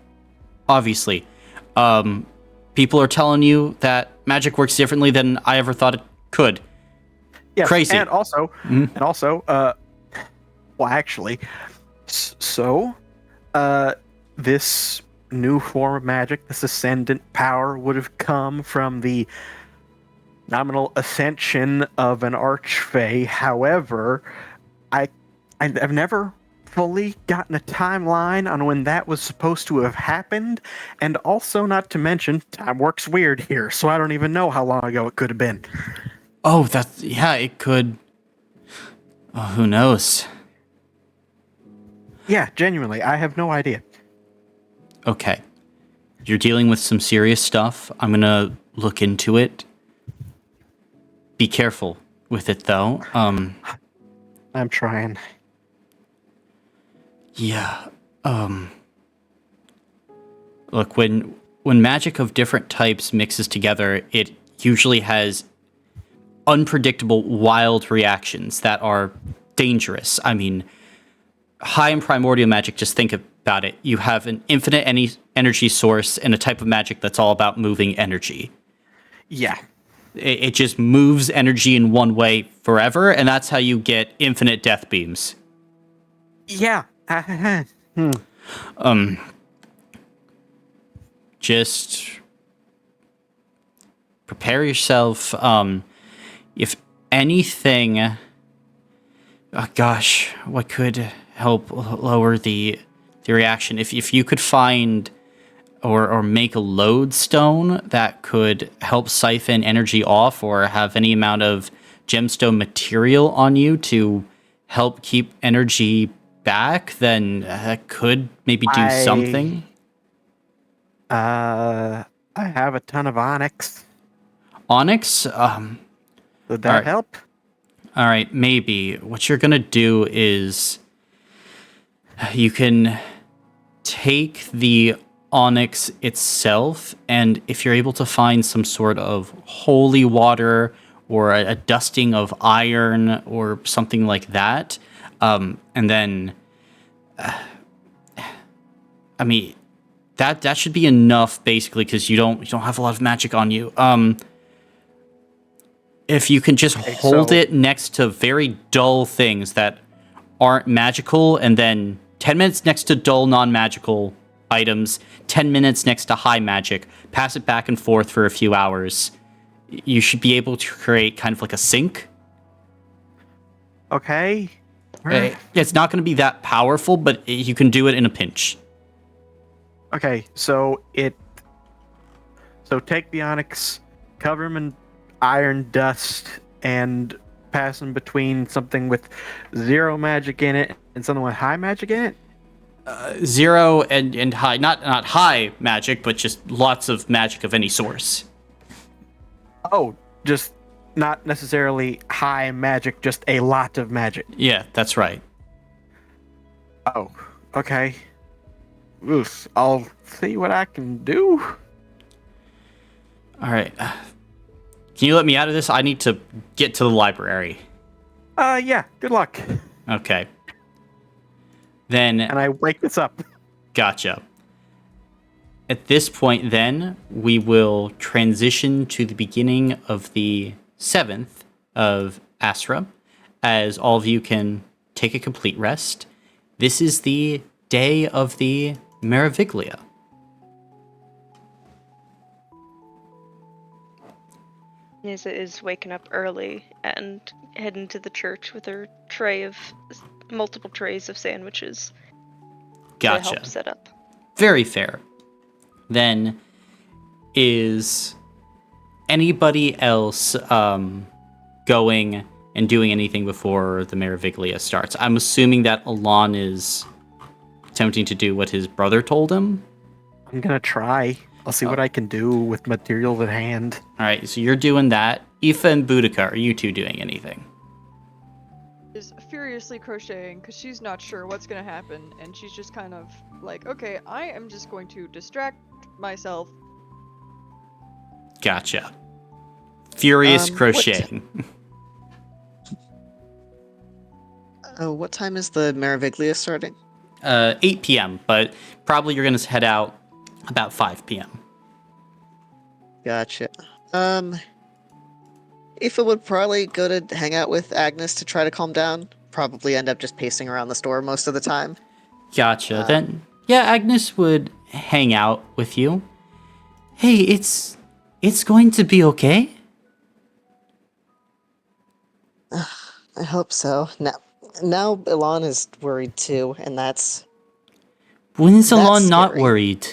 obviously. People are telling you that magic works differently than I ever thought it could. Yes, Crazy. And also, well, actually, this new form of magic, this ascendant power, would have come from the nominal ascension of an archfey. However, I've never fully gotten a timeline on when that was supposed to have happened, and also, not to mention, time works weird here, so I don't even know how long ago it could have been. Oh, it could. Oh, who knows? Yeah, genuinely, I have no idea. Okay. You're dealing with some serious stuff. I'm gonna look into it. Be careful with it, though. I'm trying. Yeah. Look, when magic of different types mixes together, it usually has unpredictable, wild reactions that are dangerous. I mean, high and primordial magic, just think about it. You have an infinite energy source and a type of magic that's all about moving energy. Yeah. It just moves energy in one way forever, and that's how you get infinite death beams. Yeah. Just prepare yourself. If anything, gosh, what could help lower the reaction? If you could find or make a lodestone that could help siphon energy off, or have any amount of gemstone material on you to help keep energy back, then that could maybe do something. I have a ton of onyx. Onyx? Would that help? All right, maybe. What you're going to do is you can take the onyx itself, and if you're able to find some sort of holy water or a dusting of iron or something like that, and then I mean that should be enough, basically, because you don't have a lot of magic on you. If you can just hold it next to very dull things that aren't magical, and then 10 minutes next to dull non-magical items, 10 minutes next to high magic, pass it back and forth for a few hours, you should be able to create kind of like a sink. Okay. It's not going to be that powerful, but you can do it in a pinch. Okay, so take the onyx, cover them in iron dust, and pass them between something with 0 magic in it and something with high magic in it? 0 and high. Not high magic, but just lots of magic of any source. Oh, just not necessarily high magic, just a lot of magic. Yeah, that's right. Oh, okay. Oof, I'll see what I can do. All right. Can you let me out of this? I need to get to the library. Yeah, good luck. Okay. Then... And I wake this up. Gotcha. at this point, then, we will transition to the beginning of the 7th of Asra, as all of you can take a complete rest. This is the day of the Meroviglia. Nisa is waking up early and heading to the church with her multiple trays of sandwiches to Gotcha. help set up. Very fair. Then, is anybody else going and doing anything before the Meroviglia starts? I'm assuming that Alon is attempting to do what his brother told him. I'm gonna try. I'll see what I can do with material at hand. All right, so you're doing that. Aoife and Boudica, are you two doing anything? Is furiously crocheting because she's not sure what's gonna happen, and she's just kind of like, okay, I am just going to distract myself. Gotcha. Furious What crocheting. What time is the Meroviglia starting? 8 p.m., but probably you're going to head out about 5 p.m. Gotcha. Aoife would probably go to hang out with Agnes to try to calm down. Probably end up just pacing around the store most of the time. Gotcha. Then, yeah, Agnes would hang out with you. Hey, it's going to be okay. I hope so. Now Elon is worried too, and that's... When is Alon not scary. worried?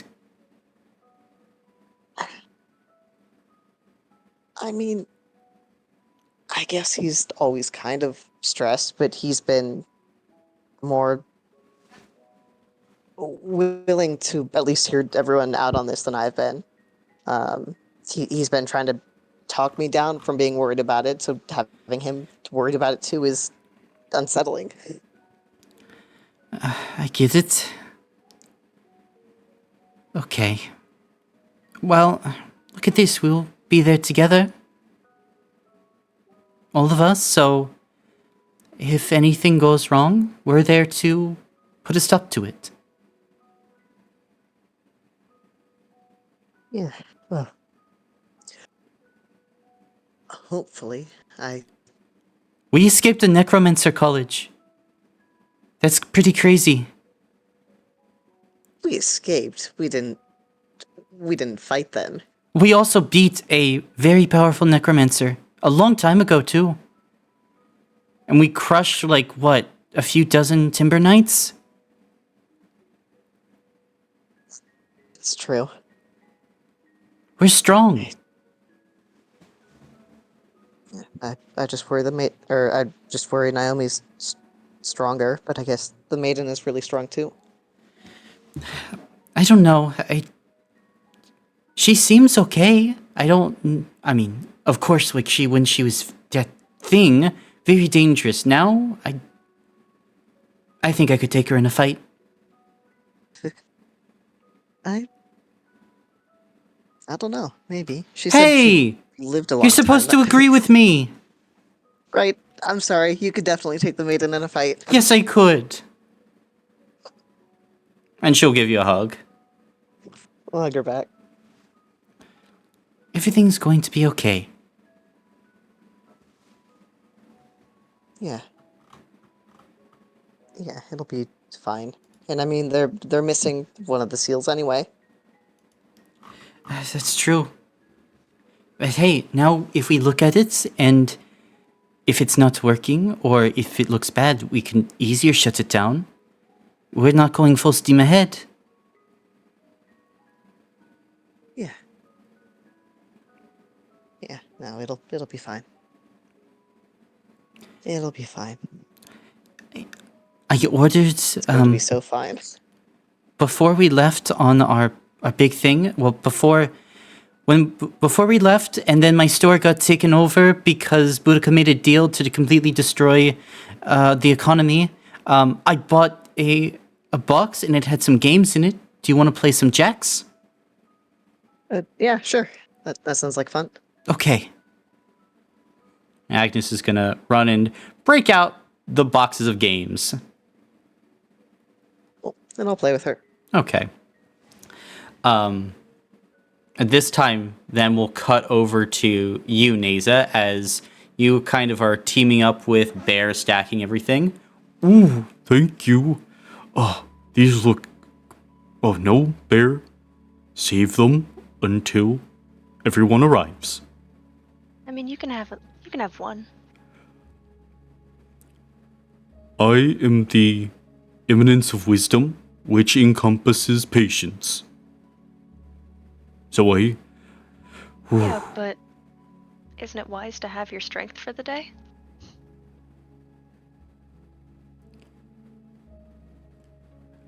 I mean, I guess he's always kind of stressed, but he's been more willing to at least hear everyone out on this than I've been. He's been trying to talk me down from being worried about it, so having him worried about it too is unsettling. I get it. Okay. Well, look at this. We'll be there together. All of us, so if anything goes wrong, we're there to put a stop to it. Yeah, well, hopefully, We escaped a necromancer college. That's pretty crazy. we escaped. We didn't fight them. We also beat a very powerful necromancer a long time ago, too. And we crushed, like, what, a few dozen Timber Knights? It's true. We're strong. I just worry I just worry Naomi's stronger, but I guess the maiden is really strong too. I don't know. She seems okay. I mean, of course, like when she was that thing, very dangerous. Now, I think I could take her in a fight. I don't know. Maybe she said she lived a long You're supposed time. to agree with me. Right. I'm sorry. You could definitely take the maiden in a fight. Yes, I could. And she'll give you a hug. I'll hug her back. Everything's going to be okay. Yeah. Yeah, it'll be fine. And I mean, they're missing one of the seals anyway. That's true. But hey, now if we look at it and if it's not working or if it looks bad, we can easier shut it down. We're not going full steam ahead. Yeah. Yeah, no, it'll be fine. It'll be fine. I ordered It's going to be so fine. before we left on our big thing. Well, before we left, and then my store got taken over because Boudica made a deal to completely destroy the economy. I bought a box and it had some games in it. Do you want to play some jacks? Yeah, sure. That sounds like fun. Okay. Agnes is gonna run and break out the boxes of games. Well, then I'll play with her. Okay. At this time, then we'll cut over to you, Neza, as you kind of are teaming up with Bear, stacking everything. Ooh, thank you. Oh, these look... Oh, no, Bear. Save them until everyone arrives. I mean, you can have one. I am the eminence of wisdom, which encompasses patience. So Yeah, but isn't it wise to have your strength for the day?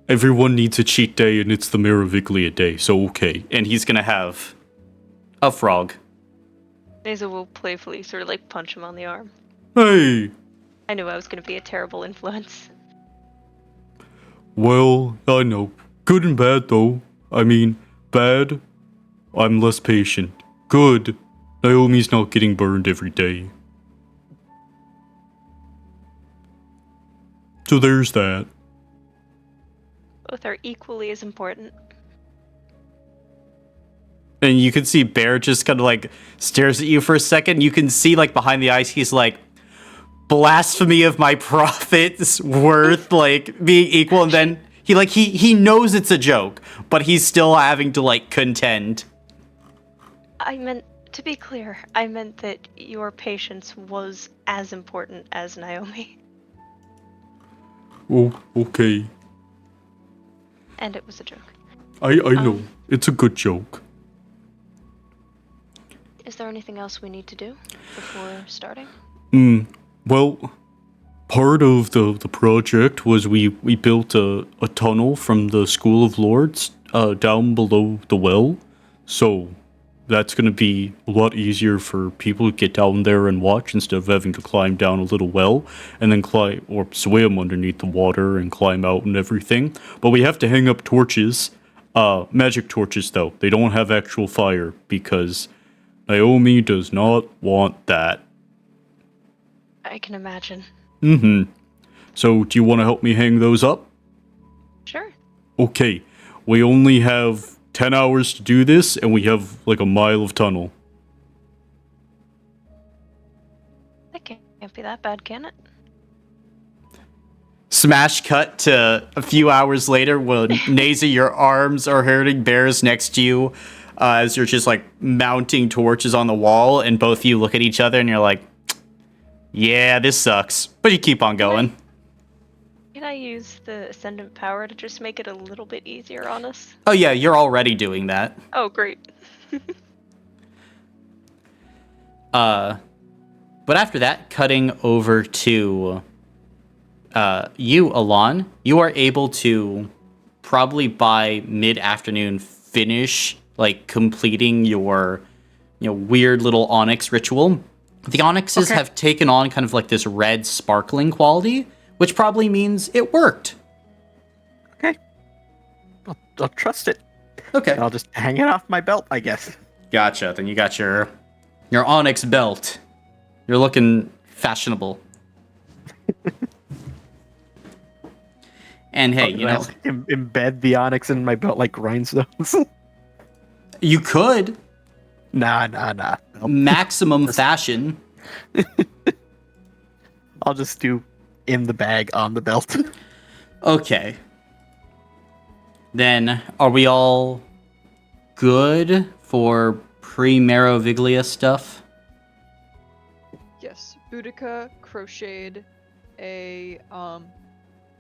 Everyone needs a cheat day, and it's the Meroviglia day, so okay. And he's gonna have a frog. Neza will playfully sort of like punch him on the arm. Hey! I knew I was going to be a terrible influence. Well, I know. Good and bad, though. I mean, bad, I'm less patient. Good, Naomi's not getting burned every day. So there's that. Both are equally as important. And you can see Bear just kind of like stares at you for a second. You can see like behind the eyes, he's like, blasphemy of my prophet's worth like being equal. And then he knows it's a joke, but he's still having to like contend. I meant, to be clear, I meant that your patience was as important as Naomi. Oh, okay. And it was a joke. I know. It's a good joke. Is there anything else we need to do before starting? Well, part of the project was we built a tunnel from the School of Lords down below the well. So that's going to be a lot easier for people to get down there and watch instead of having to climb down a little well and then climb or swim underneath the water and climb out and everything. But we have to hang up torches, magic torches though. They don't have actual fire because Naomi does not want that. I can imagine. So, do you want to help me hang those up? Sure. Okay, we only have 10 hours to do this, and we have like a mile of tunnel. That can't be that bad, can it? Smash cut to a few hours later when Neza, your arms are hurting, Bear's next to you as you're just like mounting torches on the wall, and both of you look at each other and you're like, yeah, this sucks. But you keep on going. Can I use the Ascendant power to just make it a little bit easier on us? Oh yeah, you're already doing that. Oh, great. But after that, cutting over to you, Alon, you are able to probably by mid-afternoon finish like completing your weird little onyx ritual. The onyxes have taken on kind of like this red sparkling quality, which probably means it worked. Okay. I'll trust it. Okay. I'll just hang it off my belt, I guess. Gotcha. Then you got your onyx belt. You're looking fashionable. And hey, embed the onyx in my belt like rhinestones. You could. Nah. Nope. Maximum fashion. I'll just do in the bag on the belt. Okay. Then, are we all good for pre-Meroviglia stuff? Yes, Boudica crocheted a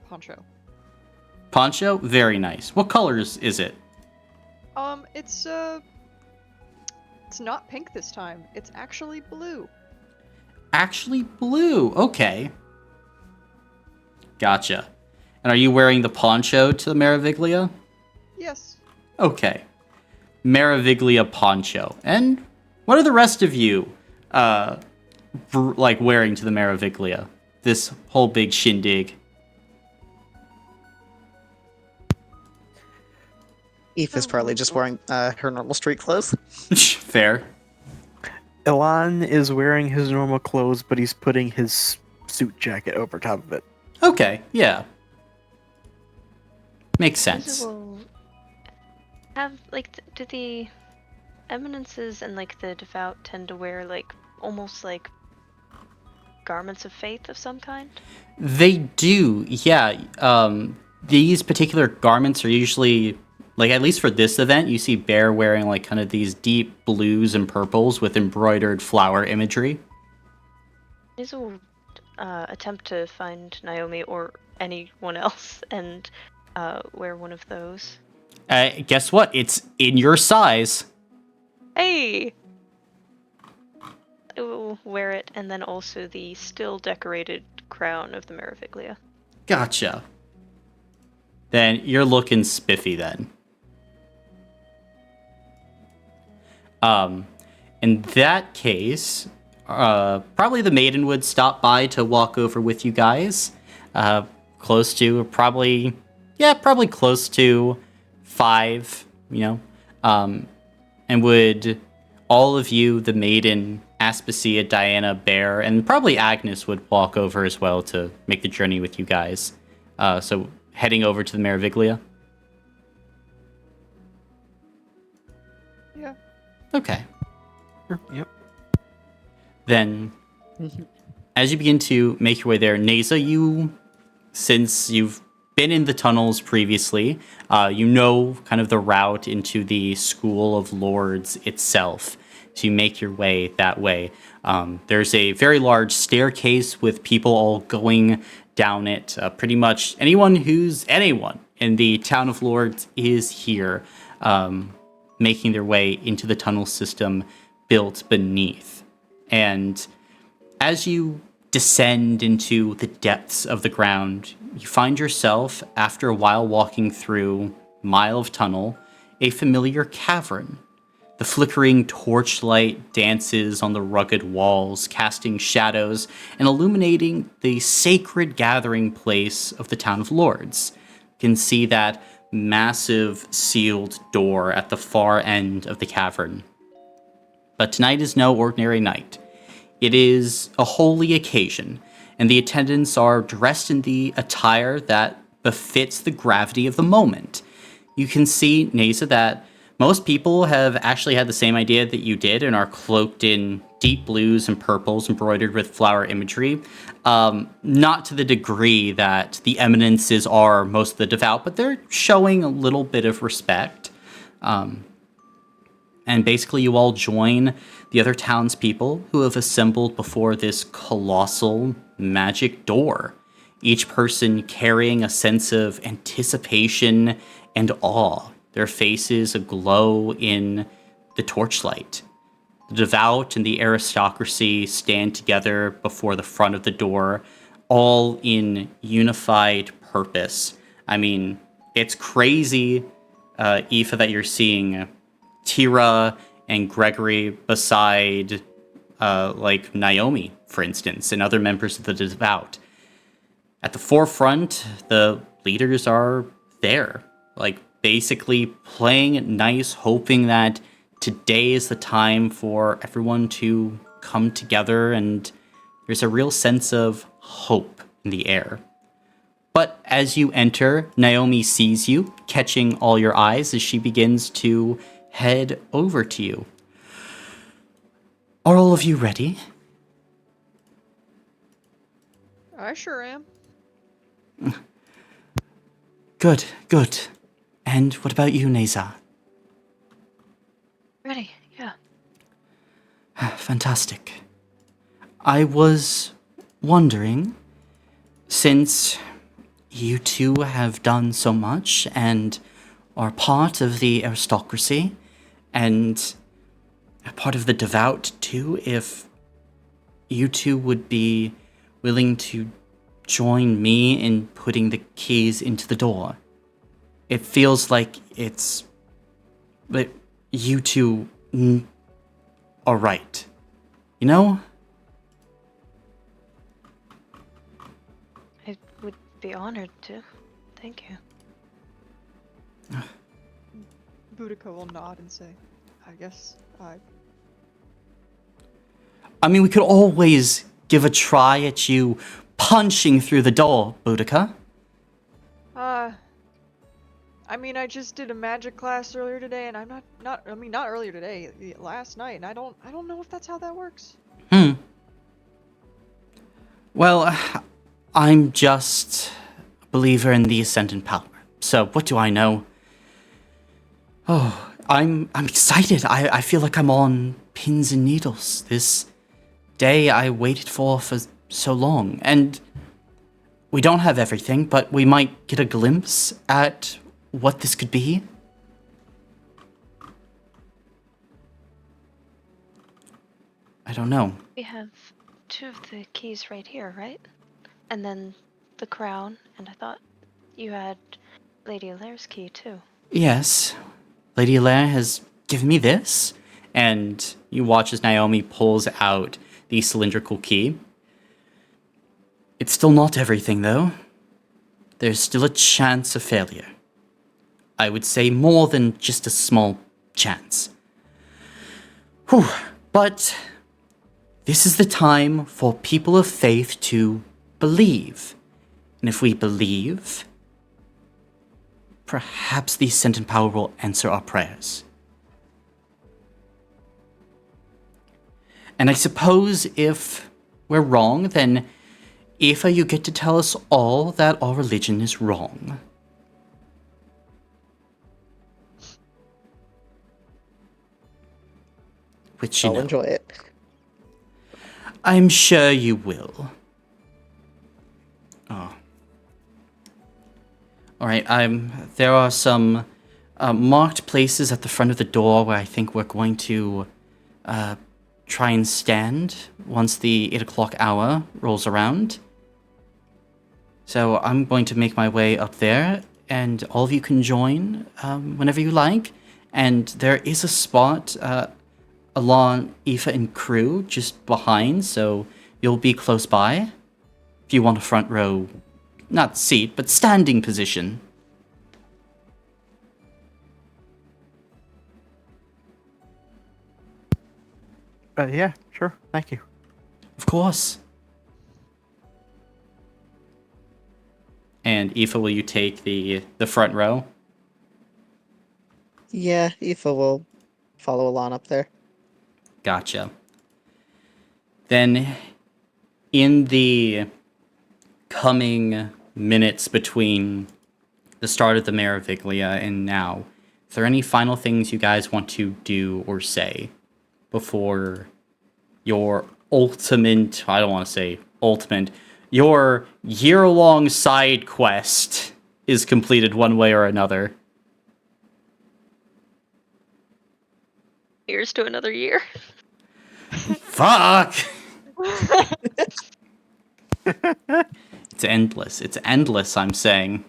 poncho. Poncho? Very nice. What colors is it? It's not pink this time. It's actually blue. Actually blue. Okay. Gotcha. And are you wearing the poncho to the Meroviglia? Yes. Okay. Meroviglia poncho. And what are the rest of you like wearing to the Meroviglia? This whole big shindig. Eve is probably just wearing her normal street clothes. Fair. Elan is wearing his normal clothes, but he's putting his suit jacket over top of it. Okay, yeah. Makes sense. Have do the eminences and the devout tend to wear almost like garments of faith of some kind? They do, yeah. These particular garments are usually, at least for this event, you see Bear wearing kind of these deep blues and purples with embroidered flower imagery. These will attempt to find Naomi or anyone else and wear one of those. Guess what? It's in your size. Hey! I will wear it, and then also the still decorated crown of the Meroviglia. Gotcha. Then you're looking spiffy then. In that case, probably the maiden would stop by to walk over with you guys. Close to probably close to 5, and would all of you, the maiden, Aspasia, Diana, Bear, and probably Agnes would walk over as well to make the journey with you guys. So heading over to the Meroviglia. Yeah. Okay. Yep. Then, as you begin to make your way there, Neza, since you've been in the tunnels previously, you know kind of the route into the School of Lords itself. So you make your way that way. There's a very large staircase with people all going down it. Pretty much anyone in the Town of Lords is here, making their way into the tunnel system built beneath. And as you descend into the depths of the ground, you find yourself, after a while walking through a mile of tunnel, a familiar cavern. The flickering torchlight dances on the rugged walls, casting shadows and illuminating the sacred gathering place of the Town of Lords. You can see that massive sealed door at the far end of the cavern. But tonight is no ordinary night. It is a holy occasion, and the attendants are dressed in the attire that befits the gravity of the moment. You can see, Neza, that most people have actually had the same idea that you did and are cloaked in deep blues and purples embroidered with flower imagery. Not to the degree that the eminences are most of the devout, but they're showing a little bit of respect. And basically you all join the other townspeople who have assembled before this colossal magic door, each person carrying a sense of anticipation and awe, their faces aglow in the torchlight. The devout and the aristocracy stand together before the front of the door, all in unified purpose. I mean, it's crazy, Aoife, that you're seeing Tira and Gregory beside, Naomi, for instance, and other members of the Devout. At the forefront, the leaders are there, basically playing nice, hoping that today is the time for everyone to come together, and there's a real sense of hope in the air. But as you enter, Naomi sees you, catching all your eyes as she begins to head over to you. Are all of you ready? I sure am. Good, good. And what about you, Neza? Ready, yeah. Fantastic. I was wondering, since you two have done so much and are part of the aristocracy and a part of the devout too, if you two would be willing to join me in putting the keys into the door. It feels like you two are right. You know? I would be honored to. Thank you. Boudica will nod and say, I guess I mean, we could always give a try at you punching through the door, Boudica. I mean, I just did a magic class earlier today, and I'm not earlier today, last night, and I don't know if that's how that works. Well, I'm just a believer in the Ascendant power. So what do I know? Oh, I'm excited. I feel like I'm on pins and needles. This day I waited for so long, and we don't have everything, but we might get a glimpse at what this could be. I don't know. We have 2 of the keys right here, right? And then the crown, and I thought you had Lady Alaire's key too. Yes, Lady Alaire has given me this, and you watch as Naomi pulls out the cylindrical key. It's still not everything, though. There's still a chance of failure. I would say more than just a small chance. Whew. But this is the time for people of faith to believe. And if we believe, perhaps the Ascendant power will answer our prayers. And I suppose if we're wrong, then Aoife, you get to tell us all that our religion is wrong. Which, you I'll know, enjoy it. I'm sure you will. Oh. Alright, there are some marked places at the front of the door where I think we're going to try and stand once the 8 o'clock hour rolls around. So I'm going to make my way up there, and all of you can join whenever you like. And there is a spot along Aoife and crew just behind, so you'll be close by if you want a front row, not seat, but standing position. Yeah, sure. Thank you. Of course. And Aoife, will you take the front row? Yeah, Aoife will follow along up there. Gotcha. Then, in the coming minutes between the start of the Meroviglia and now, is there any final things you guys want to do or say before your ultimate, I don't want to say ultimate, your year-long side quest is completed one way or another? Here's to another year. Fuck! It's endless. It's endless, I'm saying.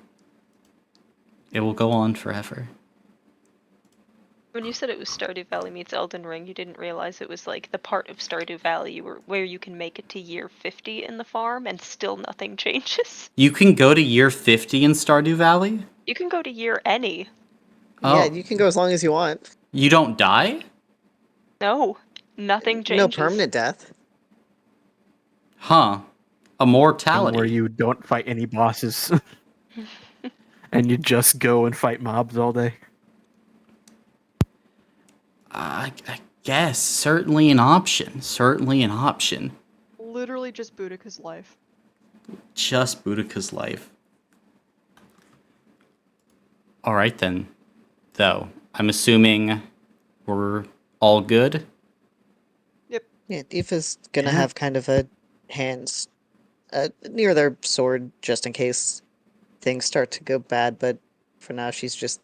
It will go on forever. When you said it was Stardew Valley meets Elden Ring, you didn't realize it was like the part of Stardew Valley where you can make it to year 50 in the farm and still nothing changes. You can go to year 50 in Stardew Valley? You can go to year any. Oh. Yeah, you can go as long as you want. You don't die? No, nothing changes. No permanent death. Huh. Immortality. Where you don't fight any bosses. And you just go and fight mobs all day. I guess. Certainly an option. Certainly an option. Literally just Boudica's life. Just Boudica's life. Alright then. Though, I'm assuming we're all good? Yep. Yeah, Aoife's gonna have kind of a hands near their sword just in case things start to go bad, but for now she's just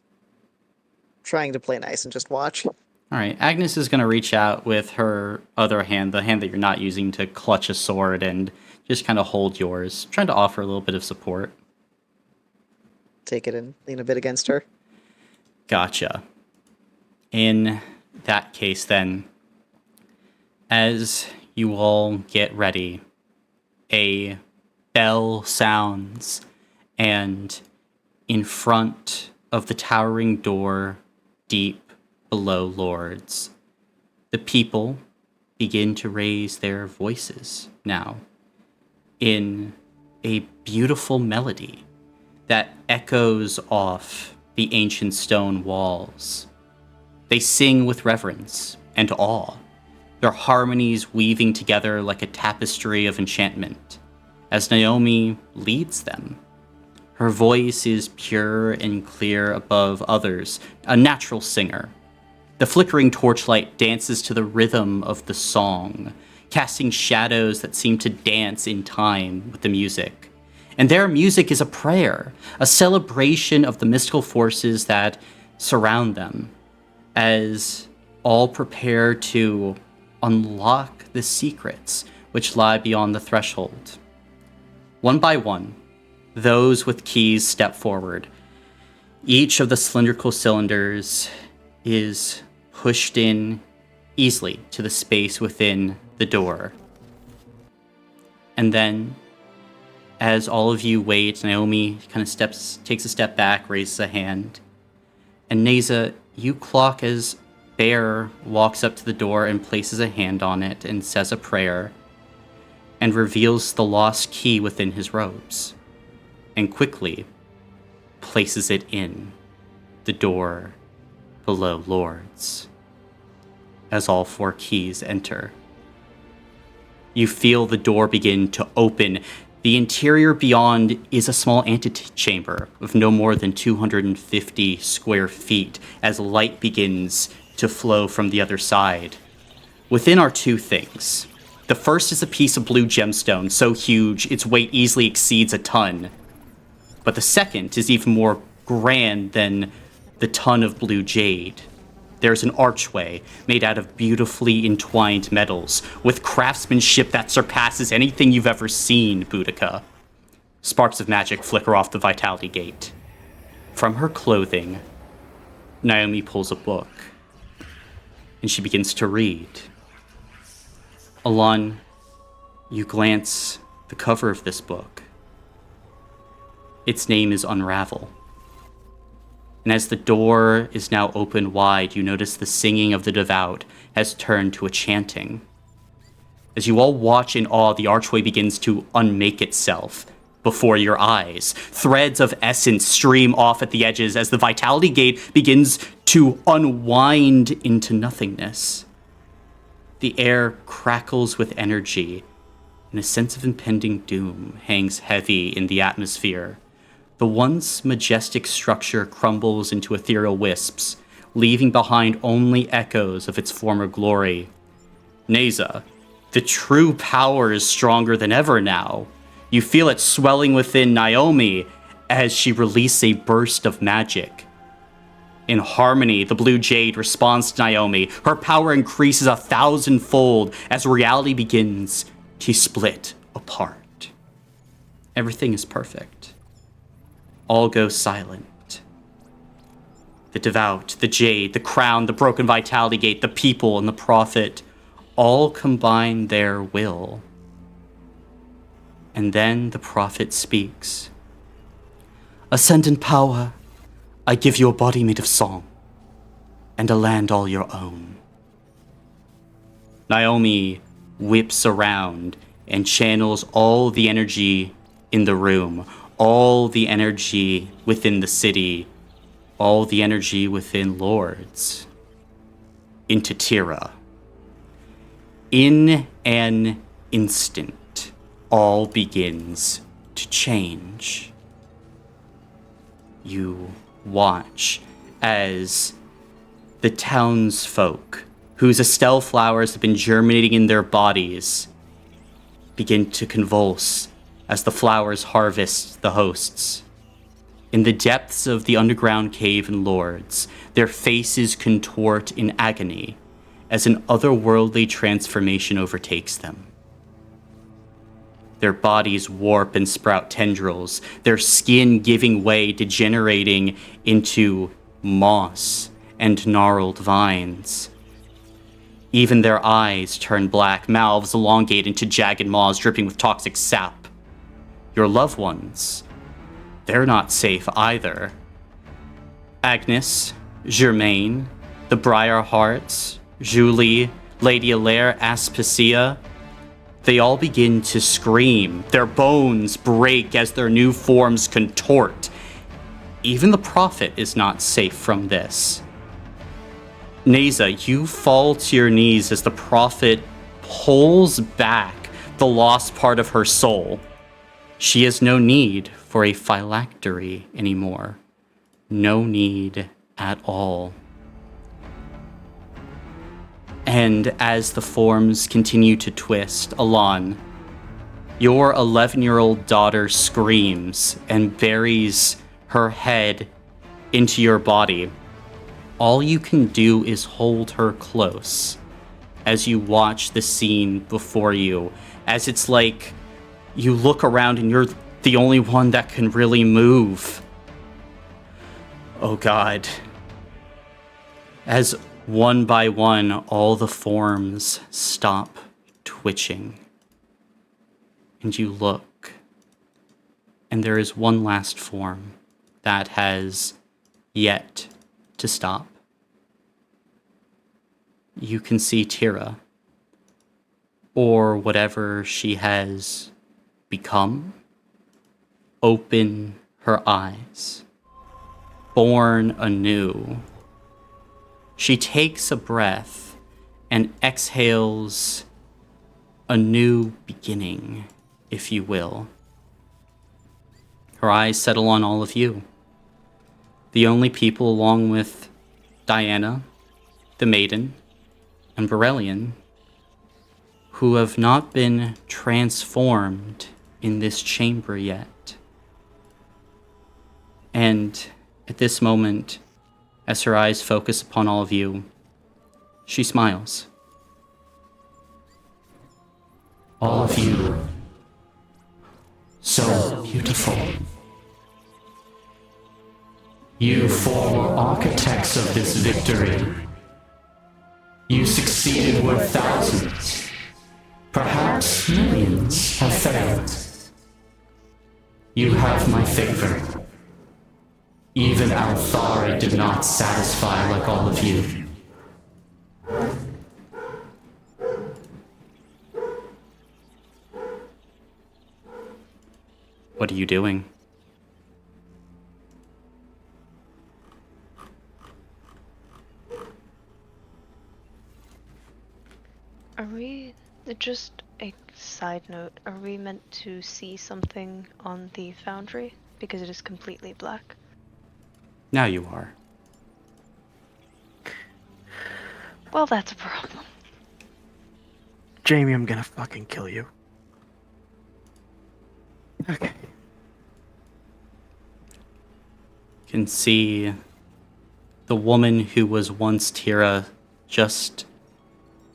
trying to play nice and just watch. Alright, Agnes is going to reach out with her other hand, the hand that you're not using, to clutch a sword and just kind of hold yours, trying to offer a little bit of support. Take it and lean a bit against her. Gotcha. In that case, then, as you all get ready, a bell sounds, and in front of the towering door, deep below Lords, the people begin to raise their voices now in a beautiful melody that echoes off the ancient stone walls. They sing with reverence and awe, their harmonies weaving together like a tapestry of enchantment, as Naomi leads them. Her voice is pure and clear above others, a natural singer. The flickering torchlight dances to the rhythm of the song, casting shadows that seem to dance in time with the music. And their music is a prayer, a celebration of the mystical forces that surround them, as all prepare to unlock the secrets which lie beyond the threshold. One by one, those with keys step forward. Each of the cylindrical cylinders is pushed in easily to the space within the door. And then, as all of you wait, Naomi kind of takes a step back, raises a hand. And Neza, you clock as Bear walks up to the door and places a hand on it and says a prayer and reveals the lost key within his robes and quickly places it in the door below Lord's. As all 4 keys enter, you feel the door begin to open. The interior beyond is a small antechamber of no more than 250 square feet as light begins to flow from the other side. Within are 2 things. The first is a piece of blue gemstone, so huge its weight easily exceeds a ton. But the second is even more grand than the ton of blue jade. There's an archway made out of beautifully entwined metals, with craftsmanship that surpasses anything you've ever seen, Boudica. Sparks of magic flicker off the vitality gate. From her clothing, Naomi pulls a book, and she begins to read. Alon, you glance the cover of this book. Its name is Unravel. And as the door is now open wide, you notice the singing of the Devout has turned to a chanting. As you all watch in awe, the archway begins to unmake itself before your eyes. Threads of essence stream off at the edges as the vitality gate begins to unwind into nothingness. The air crackles with energy, and a sense of impending doom hangs heavy in the atmosphere. The once majestic structure crumbles into ethereal wisps, leaving behind only echoes of its former glory. Neza, the true power is stronger than ever now. You feel it swelling within Naomi as she releases a burst of magic. In harmony, the blue jade responds to Naomi. Her power increases 1,000-fold as reality begins to split apart. Everything is perfect. All goes silent. The Devout, the Jade, the Crown, the broken Vitality Gate, the people, and the Prophet all combine their will. And then the Prophet speaks. Ascendant power, I give you a body made of song, and a land all your own. Naomi whips around and channels all the energy in the room, all the energy within the city, all the energy within Lords, into Tira. In an instant, all begins to change. You watch as the townsfolk, whose Estelle flowers have been germinating in their bodies, begin to convulse as the flowers harvest the hosts. In the depths of the underground cave in Lords, their faces contort in agony as an otherworldly transformation overtakes them. Their bodies warp and sprout tendrils, their skin giving way, degenerating into moss and gnarled vines. Even their eyes turn black, mouths elongate into jagged maws dripping with toxic sap. Your loved ones, they're not safe either. Agnes, Germaine, the Briar Hearts, Julie, Lady Alaire, Aspasia, they all begin to scream. Their bones break as their new forms contort. even the prophet is not safe from this. Neza, you fall to your knees as the prophet pulls back the lost part of her soul. She has no need for a phylactery anymore. No need at all. And as the forms continue to twist, Alon, your 11-year-old daughter screams and buries her head into your body. All you can do is hold her close as you watch the scene before you, as it's like you look around and you're the only one that can really move. Oh God. As one by one, all the forms stop twitching. And you look, and there is one last form that has yet to stop. You can see Tira, or whatever she has become, open her eyes, born anew. She takes a breath and exhales a new beginning, if you will. Her eyes settle on all of you. The only people, along with Diana, the maiden, and Borellian, who have not been transformed in this chamber yet. And at this moment, as her eyes focus upon all of you, she smiles. All of you, so beautiful. You four architects of this victory. You succeeded where thousands, perhaps millions, have failed. You have my favor. Even Althari did not satisfy like all of you. What are you doing? Are we, just a side note, are we meant to see something on the foundry? Because it is completely black. Now you are. Well, that's a problem. Jamie, I'm gonna fucking kill you. Okay. You can see the woman who was once Tira just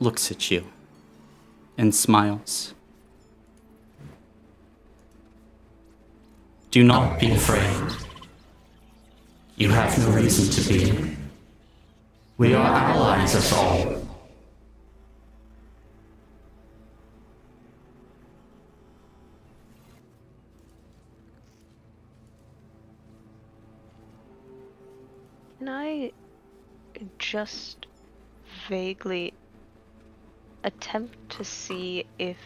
looks at you and smiles. Do not be afraid. You have no reason to be. We are allies of all. Can I just vaguely attempt to see if,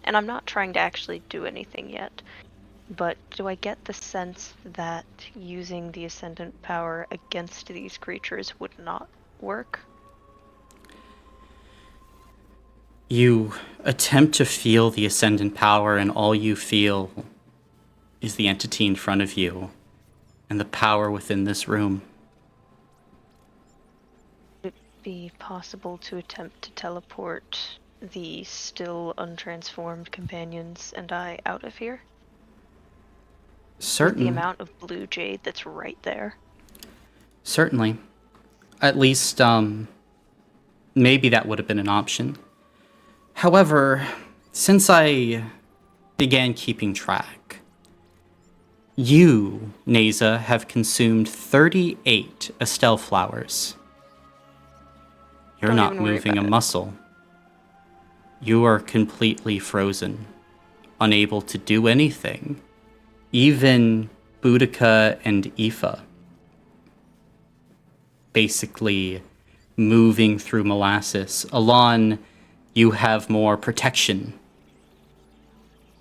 and I'm not trying to actually do anything yet, but do I get the sense that using the Ascendant power against these creatures would not work? You attempt to feel the Ascendant power, and all you feel is the entity in front of you and the power within this room. Would it be possible to attempt to teleport the still untransformed companions and I out of here? With the amount of blue jade that's right there. Certainly. At least, maybe that would have been an option. However, since I began keeping track, you, Neza, have consumed 38 Estelle flowers. You're Don't not even worry moving a about it. muscle. You are completely frozen, unable to do anything. Even Boudica and Aoife, basically moving through molasses. Alon, you have more protection.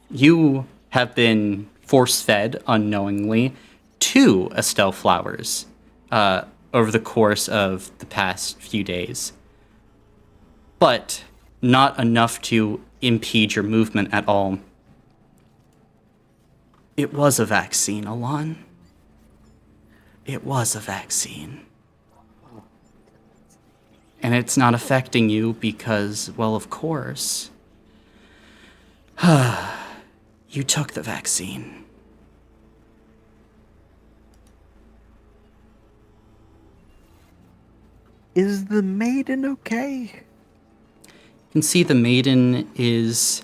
You have been force-fed unknowingly 2 Estelle flowers over the course of the past few days, but not enough to impede your movement at all. It was a vaccine, Alon. It was a vaccine. And it's not affecting you because, well, of course, you took the vaccine. Is the maiden okay? You can see the maiden is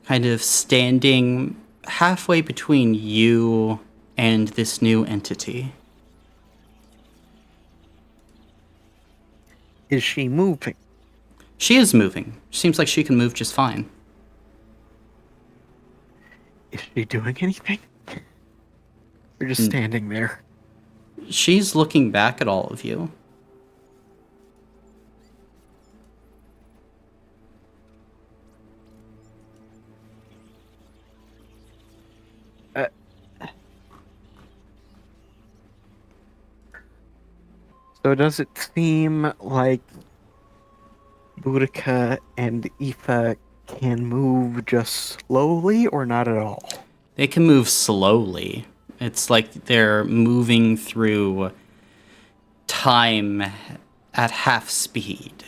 kind of standing halfway between you and this new entity. Is she moving? She is moving. Seems like she can move just fine. Is she doing anything? Or just standing there? She's looking back at all of you. So does it seem like Boudica and Aoife can move just slowly or not at all? They can move slowly. It's like they're moving through time at half speed.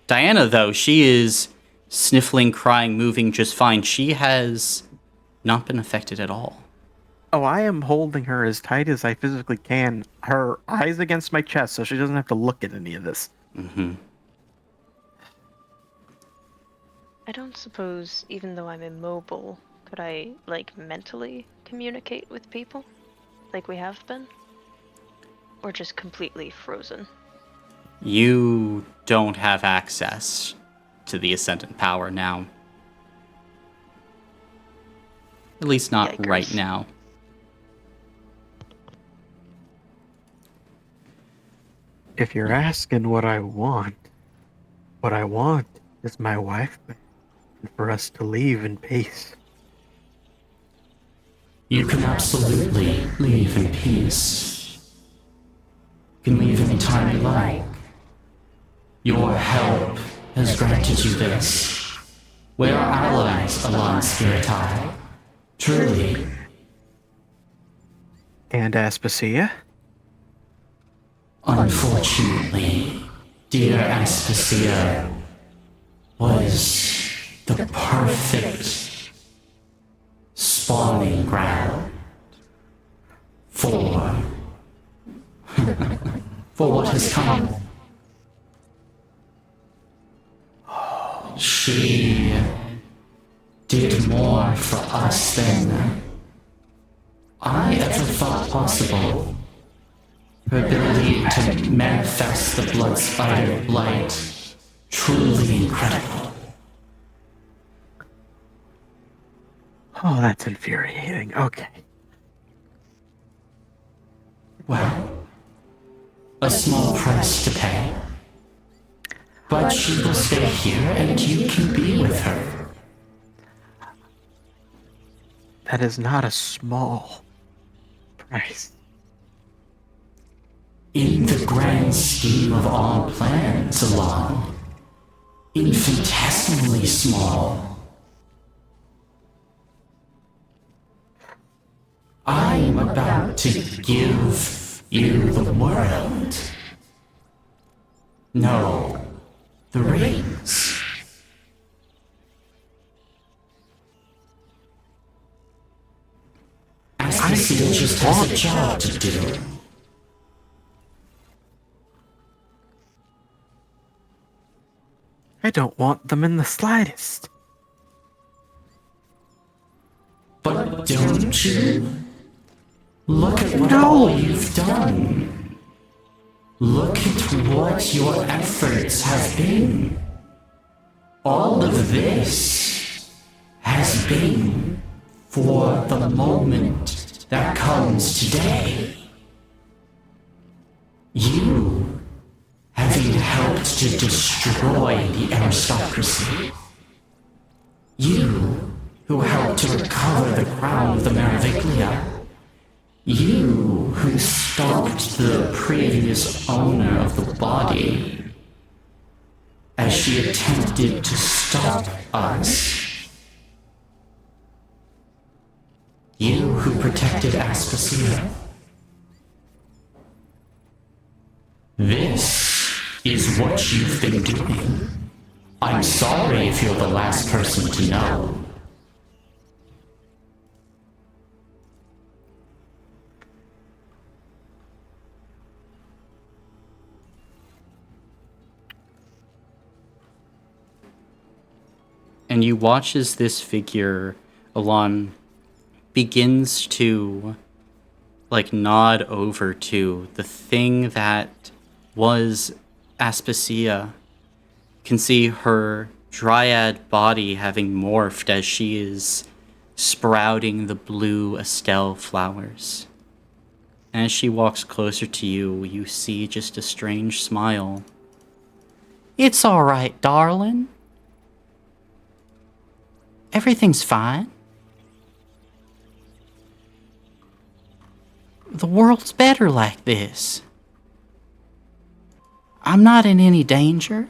Diana, though, she is sniffling, crying, moving just fine. She has not been affected at all. Oh, I am holding her as tight as I physically can. Her eyes against my chest, so she doesn't have to look at any of this. Mm-hmm. I don't suppose, even though I'm immobile, could I, like, mentally communicate with people? Like we have been? Or just completely frozen? You don't have access to the Ascendant power now. At least not Yikers. right now. If you're asking what I want is my wife back and for us to leave in peace. You can absolutely leave in peace. You can leave any time you like. Your help has granted you this. We are allies, Alon Spiritai. Truly. And Aspasia? Unfortunately, dear Aspasia was the perfect spawning ground for what has come. She did more for us than I ever thought possible. Her ability to manifest the blood spider blight, truly incredible. Oh, that's infuriating. Okay. Well, a small price to pay. But she will stay here and you can be with her. That is not a small price. In the grand scheme of all plans, Alon, infinitesimally small. I am about to give you the world. No, the rings. Aspasia just has a job to do. I don't want them in the slightest. But don't you? Look at what all you've done. Look at what your efforts have been. All of this has been for the moment that comes today. You, having helped to destroy the aristocracy. You, who helped to recover the crown of the Meroviglia You who stopped the previous owner of the body as she attempted to stop us. You who protected Ascendant. This is what you've been doing. I'm sorry if you're the last person to know. And you watch as this figure, Alon, begins to nod over to the thing that was Aspasia. Can see her dryad body having morphed as she is sprouting the blue Estelle flowers. As she walks closer to you, you see just a strange smile. It's all right, darling. Everything's fine. The world's better like this. I'm not in any danger.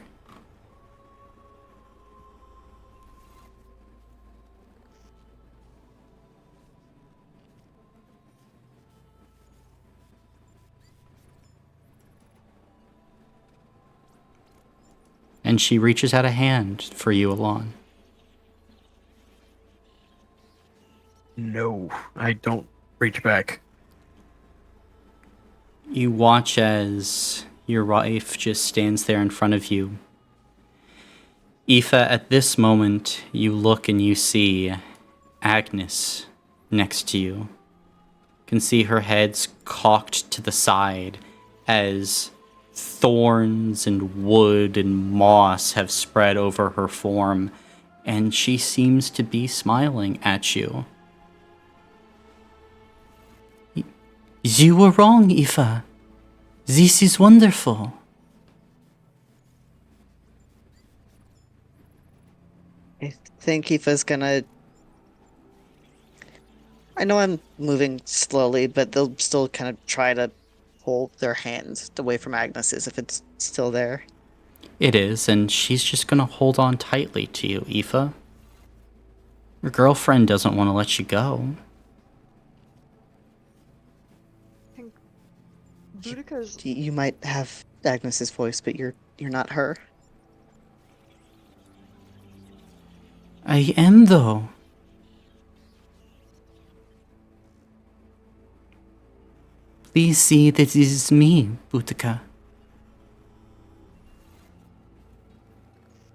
And she reaches out a hand for you, Alon. No, I don't reach back. You watch as your wife just stands there in front of you. Aoife, at this moment, you look and you see Agnes next to you. You can see her head's cocked to the side as thorns and wood and moss have spread over her form, and she seems to be smiling at you. You were wrong, Aoife. This is wonderful. I think Aoife's gonna... I know I'm moving slowly, but they'll still kind of try to pull their hands away from Agnes's if it's still there. It is, and she's just gonna hold on tightly to you, Aoife. Your girlfriend doesn't want to let you go. Boudica's... You might have Agnes's voice, but you're not her. I am, though. Please see that it is me, Boudica.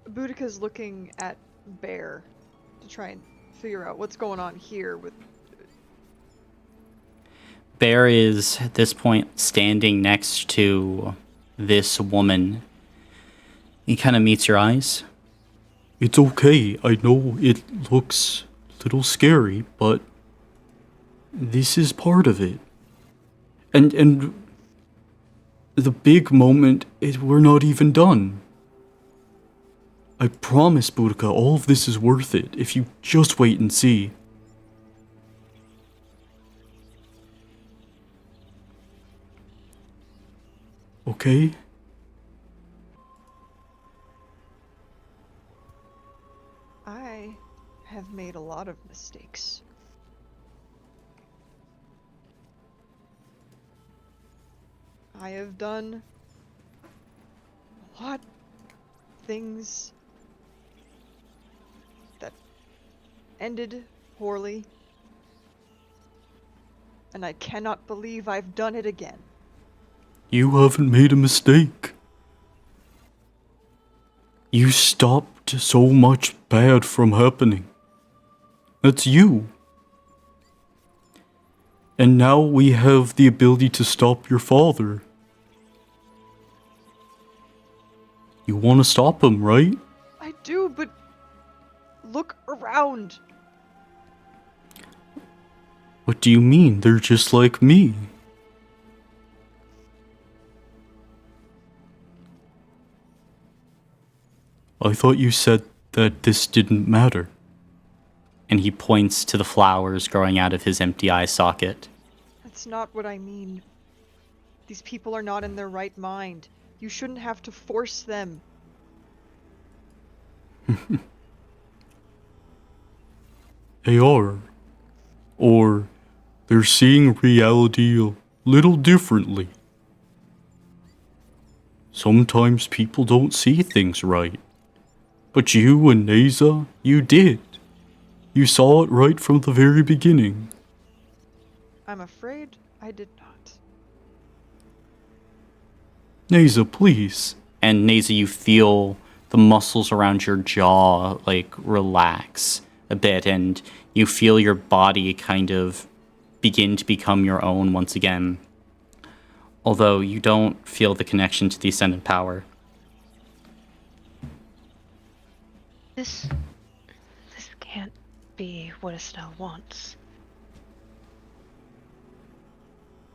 Boudica's looking at Bear to try and figure out what's going on here with... Bear is, at this point, standing next to this woman. He kind of meets your eyes. It's okay. I know it looks a little scary, but this is part of it. And the big moment is we're not even done. I promise, Boudica, all of this is worth it if you just wait and see. Okay? I have made a lot of mistakes. I have done a lot of things that ended poorly, and I cannot believe I've done it again. You haven't made a mistake. You stopped so much bad from happening. That's you. And now we have the ability to stop your father. You want to stop him, right? I do, but look around. What do you mean? They're just like me. I thought you said that this didn't matter. And he points to the flowers growing out of his empty eye socket. That's not what I mean. These people are not in their right mind. You shouldn't have to force them. They are. Or they're seeing reality a little differently. Sometimes people don't see things right. But you and Neza, you did. You saw it right from the very beginning. I'm afraid I did not. Neza, please. And Naza, you feel the muscles around your jaw like relax a bit, and you feel your body kind of begin to become your own once again. Although you don't feel the connection to the Ascendant power. This can't be what Estelle wants.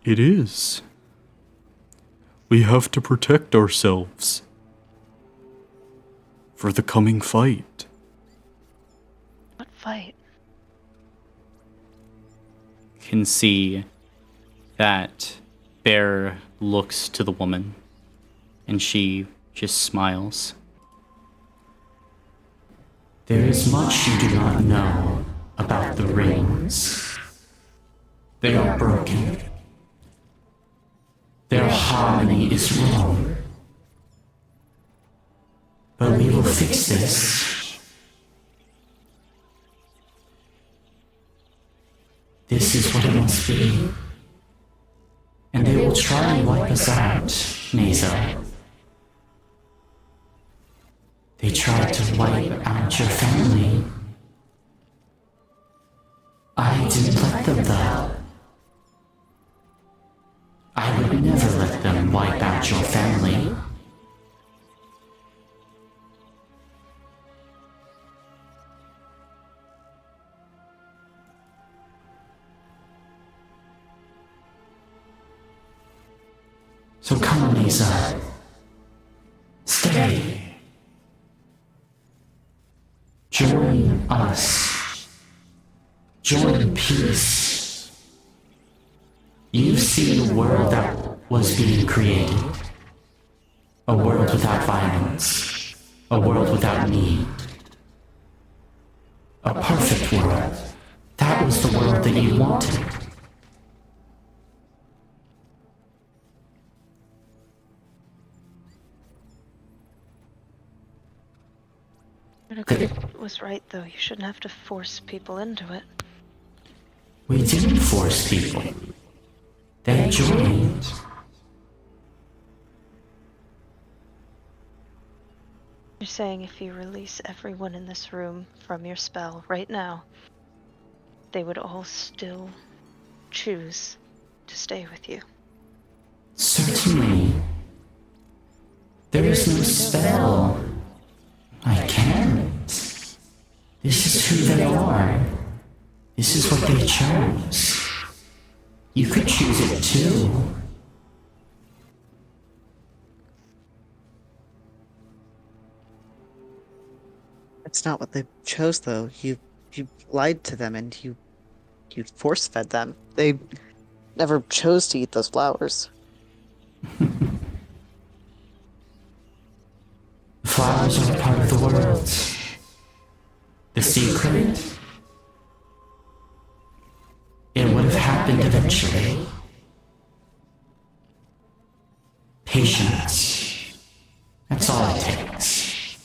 It is. We have to protect ourselves for the coming fight. What fight? Can see that Bear looks to the woman, and she just smiles. There is much you do not know about the rings. They are broken. Their harmony is wrong. But we will fix this. This is what it must be. And they will try and wipe us out, Neza. They tried to wipe out your family. I didn't let them, though. I would never let them wipe out your family. So come on, Lisa. Stay. Join us. Join peace. You see a world that was being created. A world without violence. A world without need. A perfect world. That was the world that you wanted. It was right, though. You shouldn't have to force people into it. We didn't force people. They joined. You're saying if you release everyone in this room from your spell right now, they would all still choose to stay with you. Certainly. There is no spell. I can't. This is who they are. This is what they chose. You could choose it too. That's not what they chose, though. You lied to them and you force-fed them. They never chose to eat those flowers. Flowers are part of the world. The secret? It would have happened eventually. Patience. That's all it takes.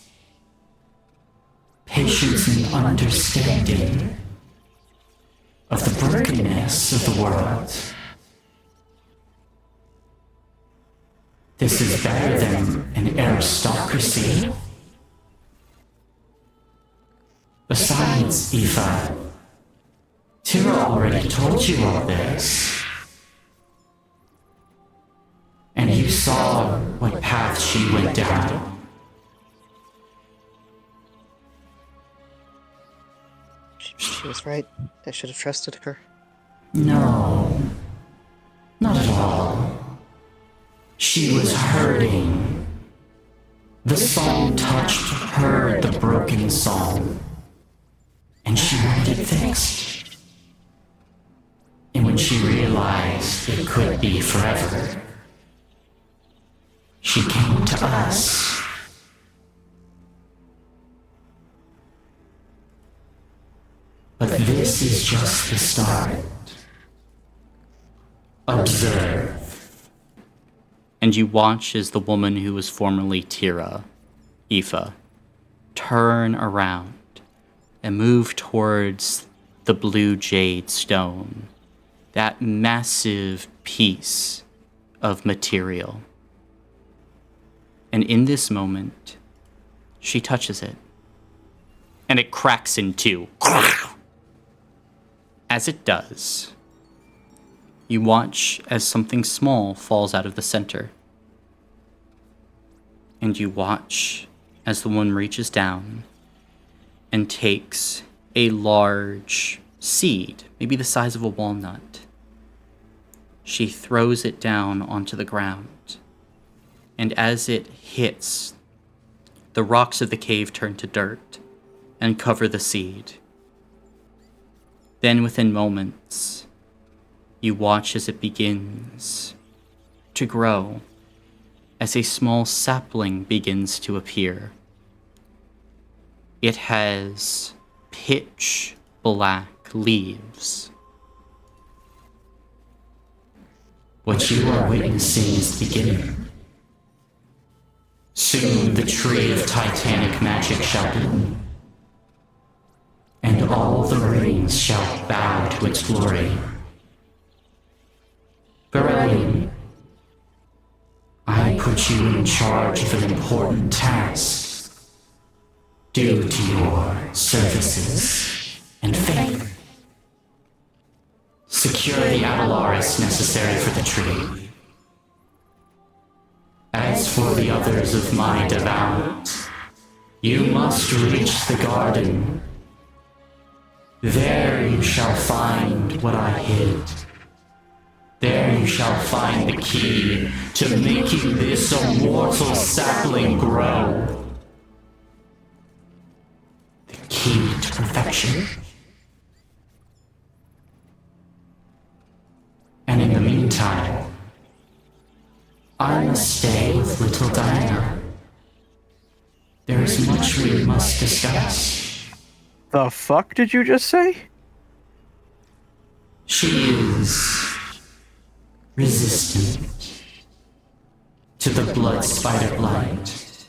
Patience and understanding of the brokenness of the world. This is better than an aristocracy. Besides, Aoife, Tira already told you all this. And you saw what path she went down. She was right. I should have trusted her. No, not at all. She was hurting. The song touched her, the broken song. And she wanted it fixed. And when she realized realized it could be forever. She came to us. But this is just the start. Observe. And you watch as the woman who was formerly Tira, Aoife, turn around and move towards the blue jade stone, that massive piece of material. And in this moment, she touches it, and it cracks in two. As it does, you watch as something small falls out of the center. And you watch as the one reaches down and takes a large seed, maybe the size of a walnut. She throws it down onto the ground. And as it hits, the rocks of the cave turn to dirt and cover the seed. Then within moments, you watch as it begins to grow, as a small sapling begins to appear. It has pitch black leaves. What you are witnessing is the beginning. Soon the tree of titanic magic shall bloom, and all the rings shall bow to its glory. Beryllium, I put you in charge of an important task, due to your services and faith. Secure the Avalaris necessary for the tree. As for the others of my Devout, you must reach the garden. There you shall find what I hid. There you shall find the key to making this immortal sapling grow. The key to perfection. And in the meantime, I must stay with little Diana. There is much we must discuss. The fuck did you just say? She is resistant to the blood spider blight.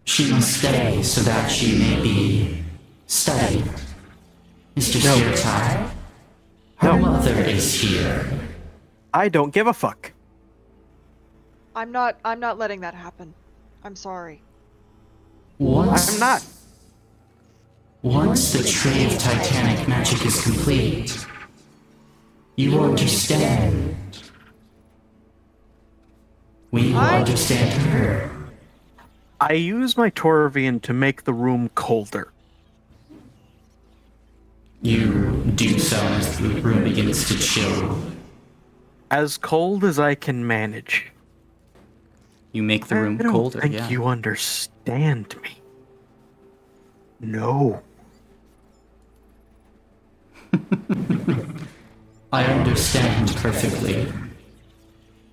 She must stay so that she may be studied. Mr. Sirtai, her mother is here. I don't give a fuck. I'm not letting that happen. I'm sorry. I'm not. Once the tree of titanic magic is complete, you understand. We will understand her. I use my Toravian to make the room colder. You do so as the room begins to chill. As cold as I can manage. You make the room I don't colder, think yeah. you understand me. No. I understand perfectly.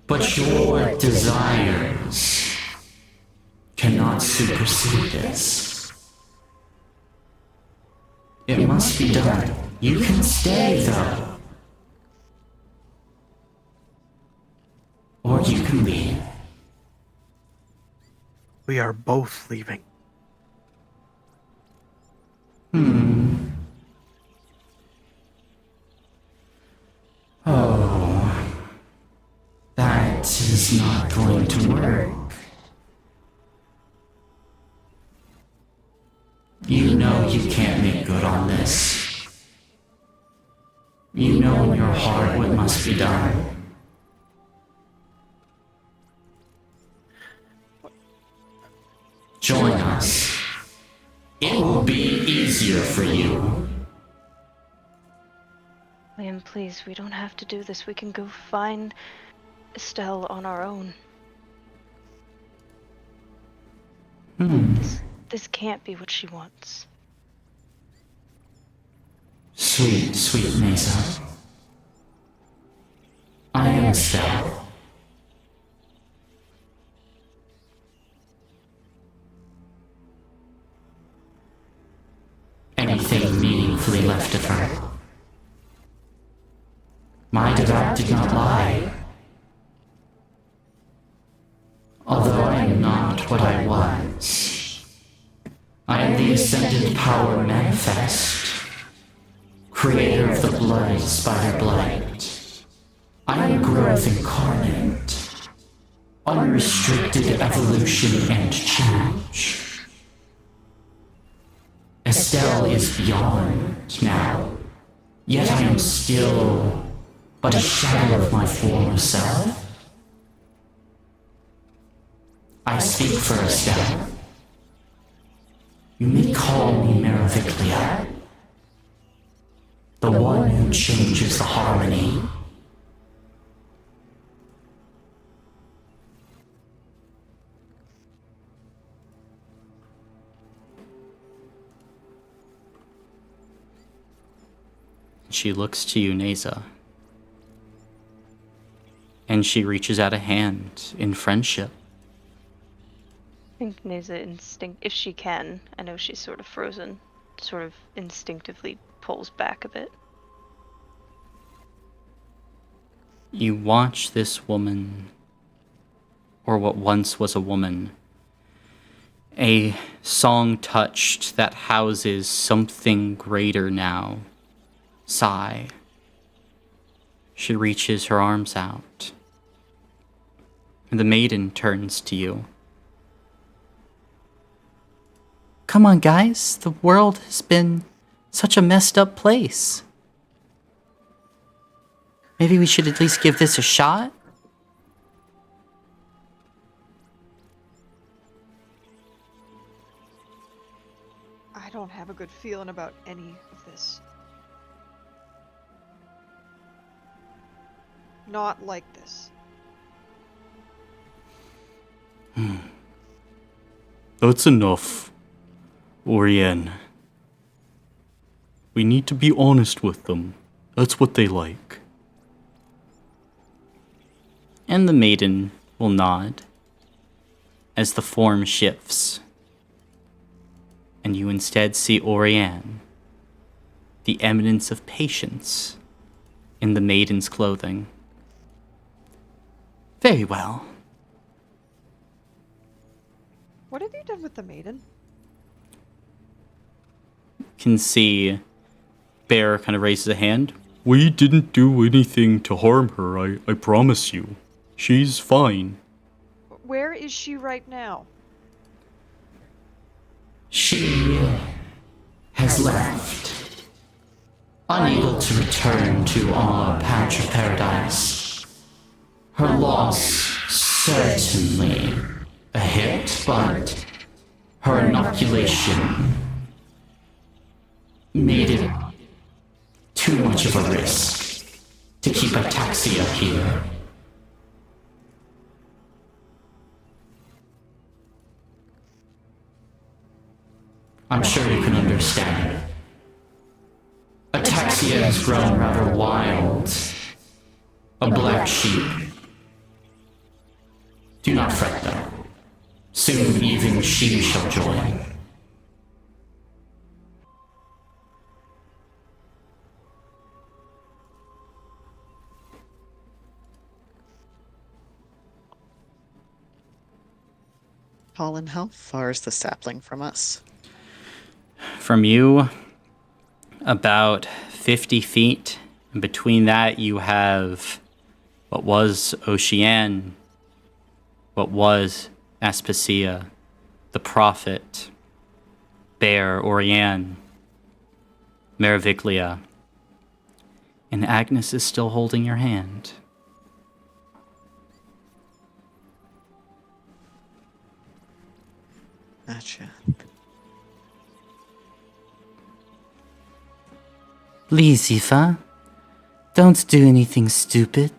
But your desires cannot supersede this. It must be done. You can stay, though. Or you can leave. We are both leaving. Oh, that is not going to work. You know you can't make good on this. You know in your heart what must be done. Join us. It will be easier for you. Liam, please, we don't have to do this. We can go find Estelle on our own. This can't be what she wants. Sweet, sweet Mesa. I am Estelle. Anything meaningfully left of her? My Devout did not lie. Although I am not what I was, I am the Ascendant power manifest, creator of the bloody spider blight. I am growth incarnate, unrestricted evolution and change. Estelle is beyond now, yet I am still but a shadow of my former self. I speak for Estelle. You may call me Meroviglia, the one who changes the harmony. She looks to you, Neza. And she reaches out a hand in friendship. I think Neza if she can, I know she's sort of frozen, sort of instinctively pulls back a bit. You watch this woman, or what once was a woman, a song touched that houses something greater now, sigh. She reaches her arms out. And the maiden turns to you. Come on, guys. The world has been such a messed up place. Maybe we should at least give this a shot? I don't have a good feeling about any of this. Not like this. That's enough, Oriane. We need to be honest with them. That's what they like. And the maiden will nod as the form shifts. And you instead see Oriane, the eminence of patience, in the maiden's clothing. Very well. What have you done with the maiden? Can see Bear kind of raises a hand. We didn't do anything to harm her, I promise you. She's fine. Where is she right now? She has left, unable to return to our patch of paradise. Her loss certainly a hit, but her inoculation made it too much of a risk to keep Ataxia here. I'm sure you can understand. Ataxia has grown rather wild. A black sheep. Do not fret though. Soon even she shall join. Colin, how far is the sapling from us? From you, about 50 feet. And between that, you have what was Ocean, what was Aspasia, the Prophet, Bear, Oriane, Meroviglia. And Agnes is still holding your hand. Gotcha. Please, Aoife, don't do anything stupid.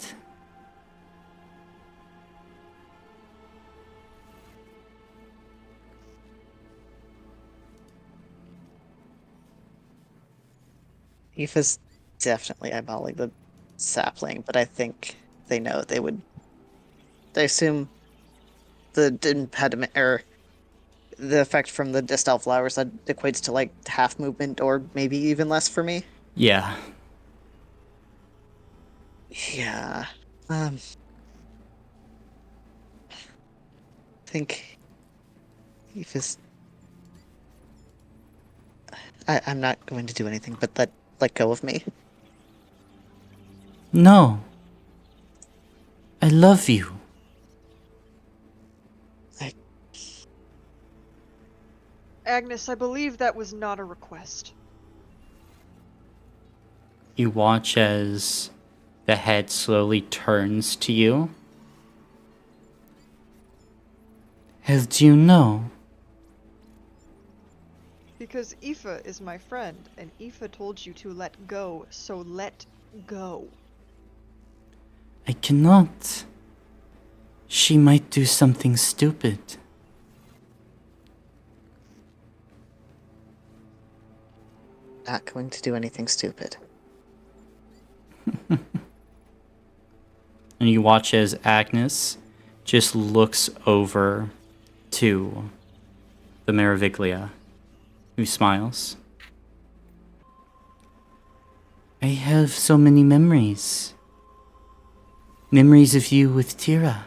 Aoife's definitely eyeballing the sapling, but I think they know they would. I assume the impediment or the effect from the distal flowers that equates to like half movement or maybe even less for me. Yeah. Yeah. I think Aoife's. I'm not going to do anything but let go of me. No. I love you. Agnes, I believe that was not a request. You watch as the head slowly turns to you. How do you know? Because Aoife is my friend, and Aoife told you to let go, so let go. I cannot. She might do something stupid. Not going to do anything stupid. And you watch as Agnes just looks over to the Meroviglia, who smiles. I have so many memories. Memories of you with Tira.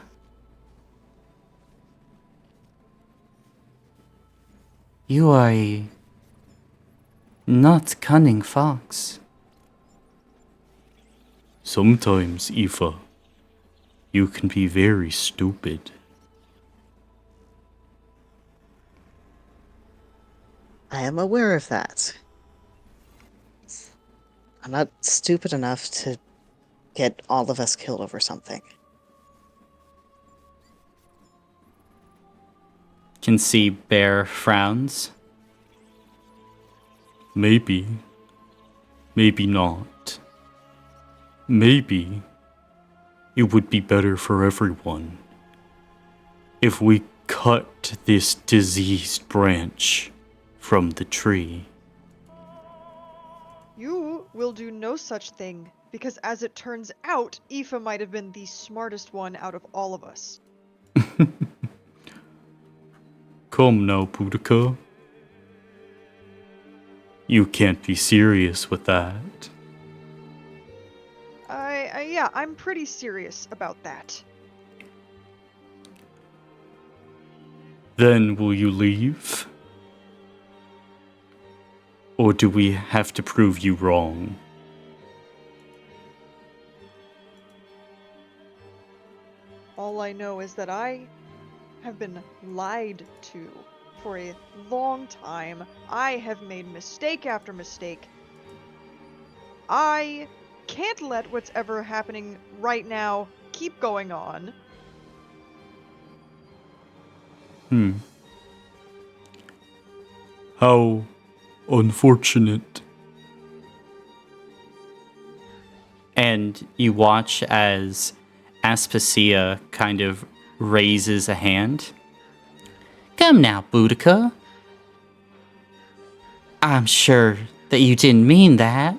You are a not cunning fox. Sometimes, Aoife, you can be very stupid. I am aware of that. I'm not stupid enough to get all of us killed over something. Can see Bear frowns. Maybe. Maybe not. Maybe it would be better for everyone if we cut this diseased branch from the tree. You will do no such thing, because as it turns out, Aoife might have been the smartest one out of all of us. Come now, Boudica. You can't be serious with that. Yeah, I'm pretty serious about that. Then will you leave? Or do we have to prove you wrong? All I know is that I have been lied to for a long time. I have made mistake after mistake. I can't let what's ever happening right now keep going on. How unfortunate. And you watch as Aspasia kind of raises a hand. Come now, Boudica. I'm sure that you didn't mean that.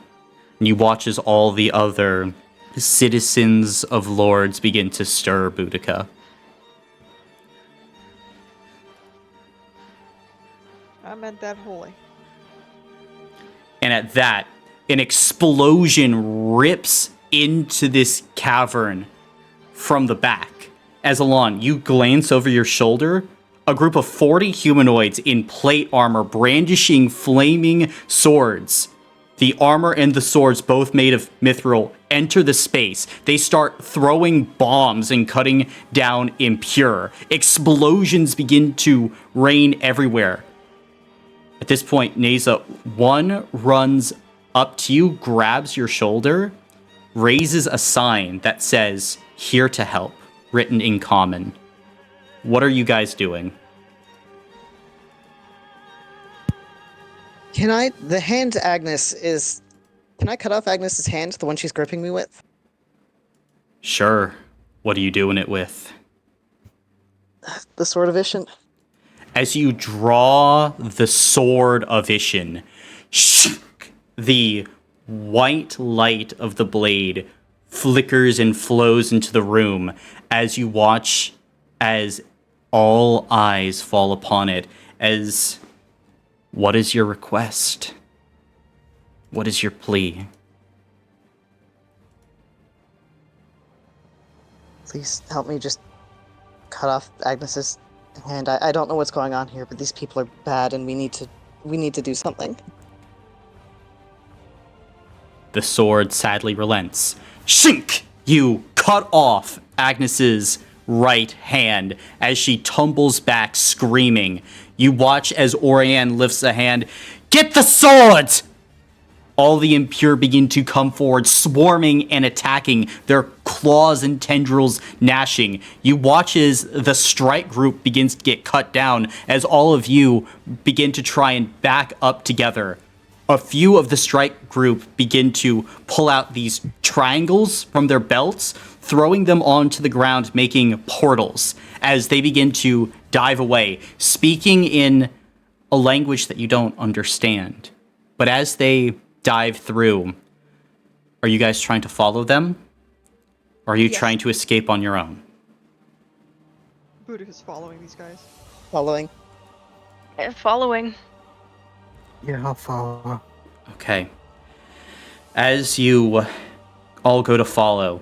And you watch as all the other citizens of lords begin to stir Boudica. I meant that holy. And at that, an explosion rips into this cavern from the back. As Alon, you glance over your shoulder, a group of 40 humanoids in plate armor brandishing flaming swords. The armor and the swords, both made of mithril, enter the space. They start throwing bombs and cutting down impure. Explosions begin to rain everywhere. At this point, Neza, one runs up to you, grabs your shoulder, raises a sign that says, "Here to help," written in common. What are you guys doing? Can I? The hand Agnes is. Can I cut off Agnes's hand, the one she's gripping me with? Sure. What are you doing it with? The Sword of Ishin? As you draw the Sword of Ishin, the white light of the blade flickers and flows into the room as you watch as all eyes fall upon it. As what is your request? What is your plea? Please help me just cut off Agnes's hand. I don't know what's going on here, but these people are bad, and we need to do something. The sword sadly relents. Shink! You cut off Agnes's right hand as she tumbles back screaming. You watch as Orianne lifts a hand. Get the sword! All the impure begin to come forward, swarming and attacking, their claws and tendrils gnashing. You watch as the strike group begins to get cut down, as all of you begin to try and back up together. A few of the strike group begin to pull out these triangles from their belts, throwing them onto the ground, making portals, as they begin to dive away, speaking in a language that you don't understand. But as they dive through, are you guys trying to follow them? Or are you trying to escape on your own? Boudica's following these guys. Following. Following. Yeah, I'll follow. Okay. As you all go to follow,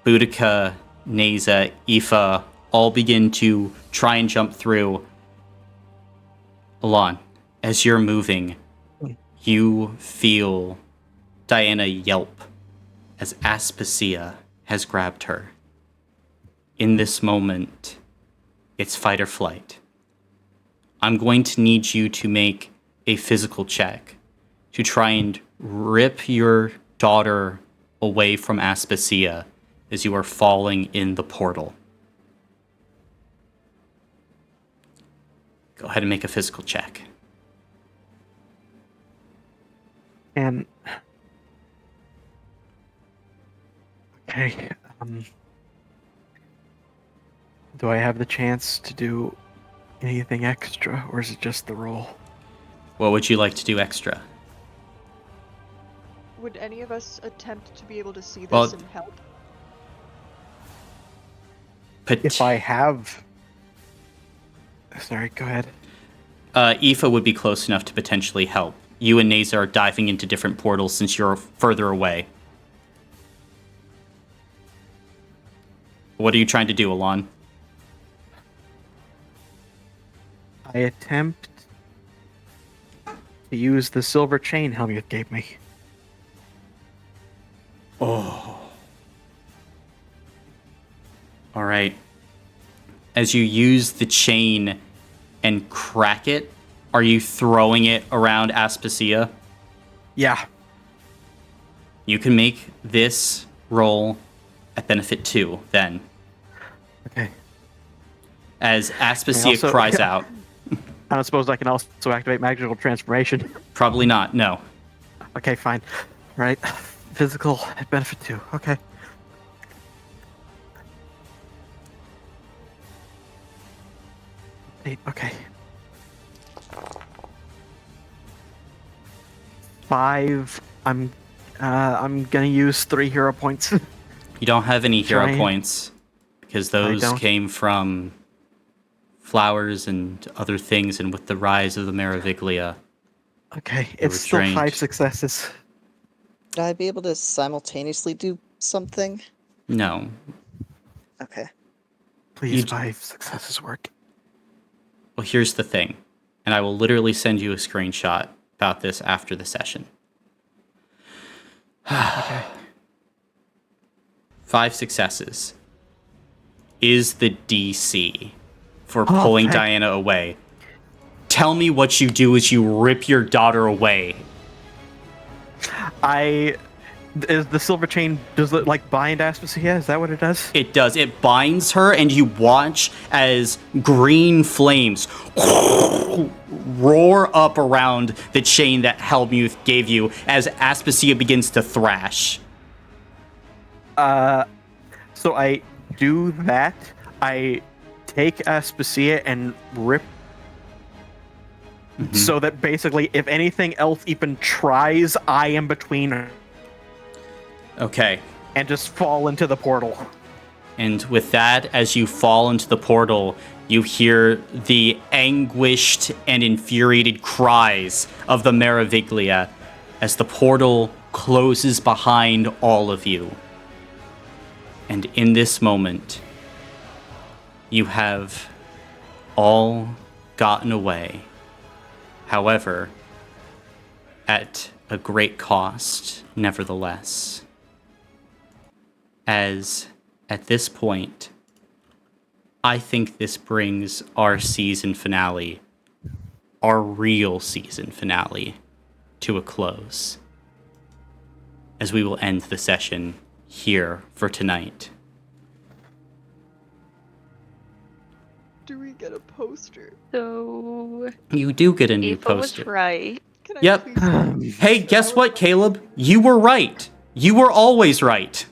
Boudica, Neza, Aoife all begin to try and jump through. Alon, as you're moving, you feel Diana yelp as Aspasia has grabbed her. In this moment, it's fight or flight. I'm going to need you to make a physical check to try and rip your daughter away from Aspasia as you are falling in the portal. Go ahead and make a physical check. And okay, do I have the chance to do anything extra, or is it just the roll? What would you like to do extra? Would any of us attempt to be able to see this Well, and help? If I have, sorry, go ahead. Aoife would be close enough to potentially help. You and Neza are diving into different portals since you're further away. What are you trying to do, Alon? I attempt to use the silver chain Helmuth gave me. Oh. All right. As you use the chain and crack it, are you throwing it around Aspasia? Yeah. You can make this roll at benefit 2, then. Okay. As Aspasia also- cries out. I don't suppose I can also activate magical transformation. Probably not, no. Okay, fine. Right. Physical at benefit 2. Okay. Okay. 5. I'm gonna use 3 hero points. You don't have any hero Trying. points because those don't. came from flowers and other things, and with the rise of the Meroviglia. Okay, were it's still drained. 5 successes. Would I be able to simultaneously do something? No. Okay. Please, You- 5 successes work. Well, here's the thing, and I will literally send you a screenshot about this after the session. Okay. 5 successes is the DC for pulling thank- Diana away. Tell me what you do as you rip your daughter away. Is the silver chain, does it like bind Aspasia? Is that what it does? It does. It binds her, and you watch as green flames roar up around the chain that Helmuth gave you as Aspasia begins to thrash. So I do that. I take Aspasia and rip so that basically, if anything else even tries, I am between her. Okay. And just fall into the portal. And with that, as you fall into the portal, you hear the anguished and infuriated cries of the Meroviglia as the portal closes behind all of you. And in this moment, you have all gotten away. However, at a great cost, nevertheless. As at this point, I think this brings our season finale, our real season finale, to a close. As we will end the session here for tonight. Do we get a poster? So You do get a new Aoife was poster. right. Can I Yep. please Hey, guess what, Caleb? You were right. You were always right.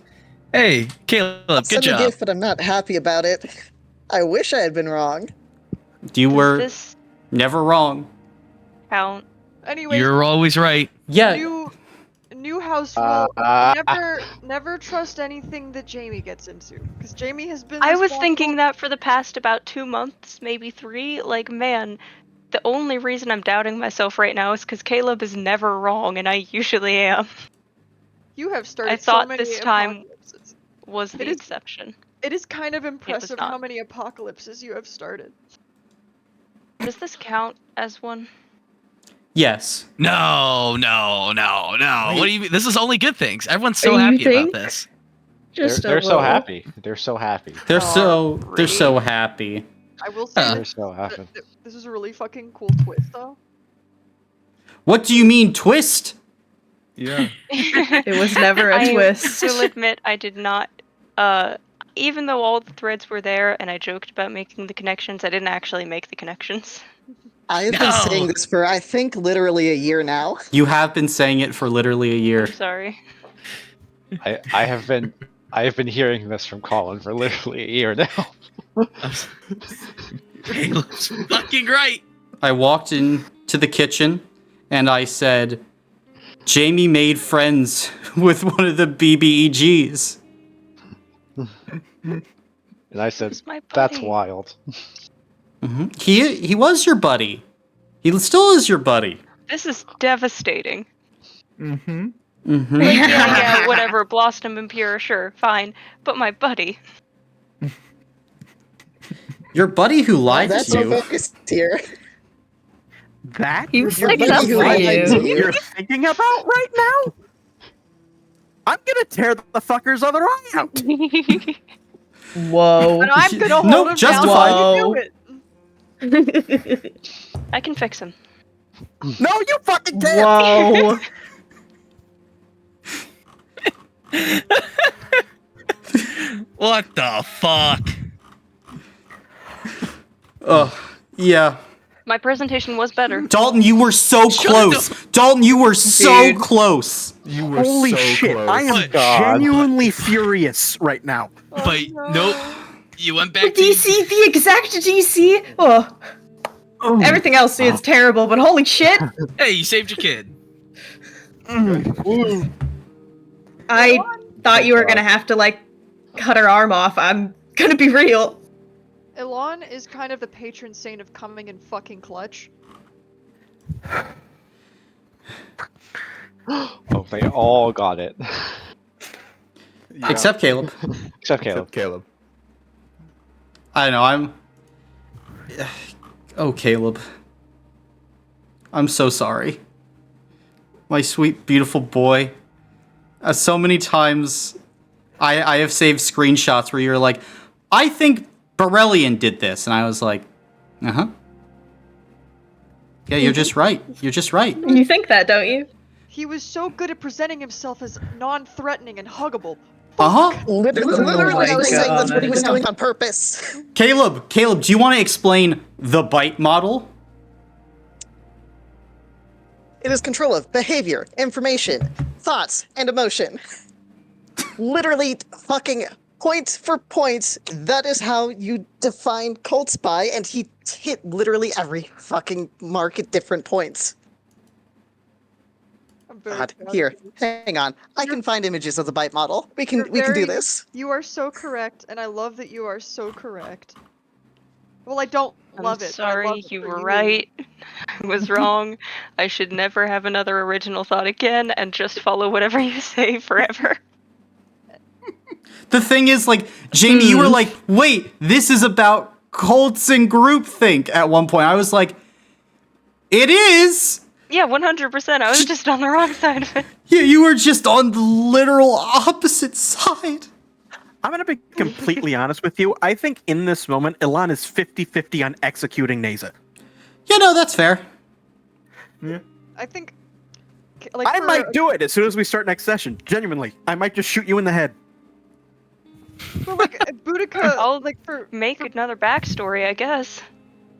Hey, Caleb, good Send a job. gift, but I'm not happy about it. I wish I had been wrong. You Does were this never wrong. count? Anyways, You're always right. Yeah. new house rule. Never trust anything that Jamie gets into, because Jamie has been. I was responsible- thinking that for the past about 2 months, maybe 3. Like, man, the only reason I'm doubting myself right now is because Caleb is never wrong, and I usually am. You have started I thought so many this time apocalypses. Was the It is- exception. It is kind of impressive not. how many apocalypses you have started. Does this count as one? Yes. No. What do you mean? This is only good things. Everyone's so You happy about think? this. Just They're a so little. happy. They're so happy. They're so happy. I will say Huh. They're so happy. this is a really fucking cool twist, though. What do you mean twist? Yeah. It was never a I twist. will admit I did not, even though all the threads were there and I joked about making the connections, I didn't actually make the connections. I've been saying this for, I think, literally a year now. You have been saying it for literally a year. I'm sorry. I have been hearing this from Colin for literally a year now. Caleb's fucking right. I walked into the kitchen and I said, Jamie made friends with one of the BBEGs. And I said, Who's my that's buddy?" wild. He was your buddy. He still is your buddy. This is devastating. Mm-hmm. Like, yeah, whatever, Blossom and Pure, sure, fine. But my buddy. Your buddy who lied That's to so you. focused here. That He was your sticking buddy up who for lied you. to you. you're thinking about right now? I'm gonna tear the fucker's other eye out. Whoa. But I'm gonna hold Nope, him justified. down while you do it. I can fix him. No, you fucking can't. Whoa. What the fuck? Yeah. My presentation was better. Dalton, you were so close. Dalton, you were so Dude. close. You were Holy shit! I am But- genuinely furious right now. But nope. You went back The to DC, the exact DC. Oh, everything else is terrible, but holy shit! Hey, you saved your kid. I thought you were gonna have to like cut her arm off. I'm gonna be real. Elon is kind of the patron saint of coming in fucking clutch. Oh, they all got it. Except Caleb. Except Caleb. Caleb. I know, I'm... Oh, Caleb. I'm so sorry. My sweet, beautiful boy. So many times I have saved screenshots where you're like, I think Borellian did this. And I was like, uh-huh. Yeah, you're just right. You're just right. You think that, don't you? He was so good at presenting himself as non-threatening and huggable. Uh-huh. Literally, I was saying that's what he was God. doing on purpose. Caleb, do you want to explain the bite model? It is control of behavior, information, thoughts, and emotion. Literally fucking point for point, that is how you define cult spy, and he hit literally every fucking mark at different points. I'm very God, proud of here, you. hang on. I can find images of the bite model. We can You're do this. You are so correct, and I love that you are so correct. Well, I don't I'm love it, but I love sorry, it you for were you. right. I was wrong. I should never have another original thought again and just follow whatever you say forever. The thing is, like, Jamie, you were like, wait, this is about cults and groupthink at one point. I was like, it is! Yeah, 100%. I was just on the wrong side of it. Yeah, you were just on the literal opposite side. I'm going to be completely honest with you. I think in this moment, Ilan is 50-50 on executing Neza. You know, that's fair. I think, like, I for- might do it as soon as we start next session. Genuinely. I might just shoot you in the head. for like Boudica, I'll like for make another backstory, I guess.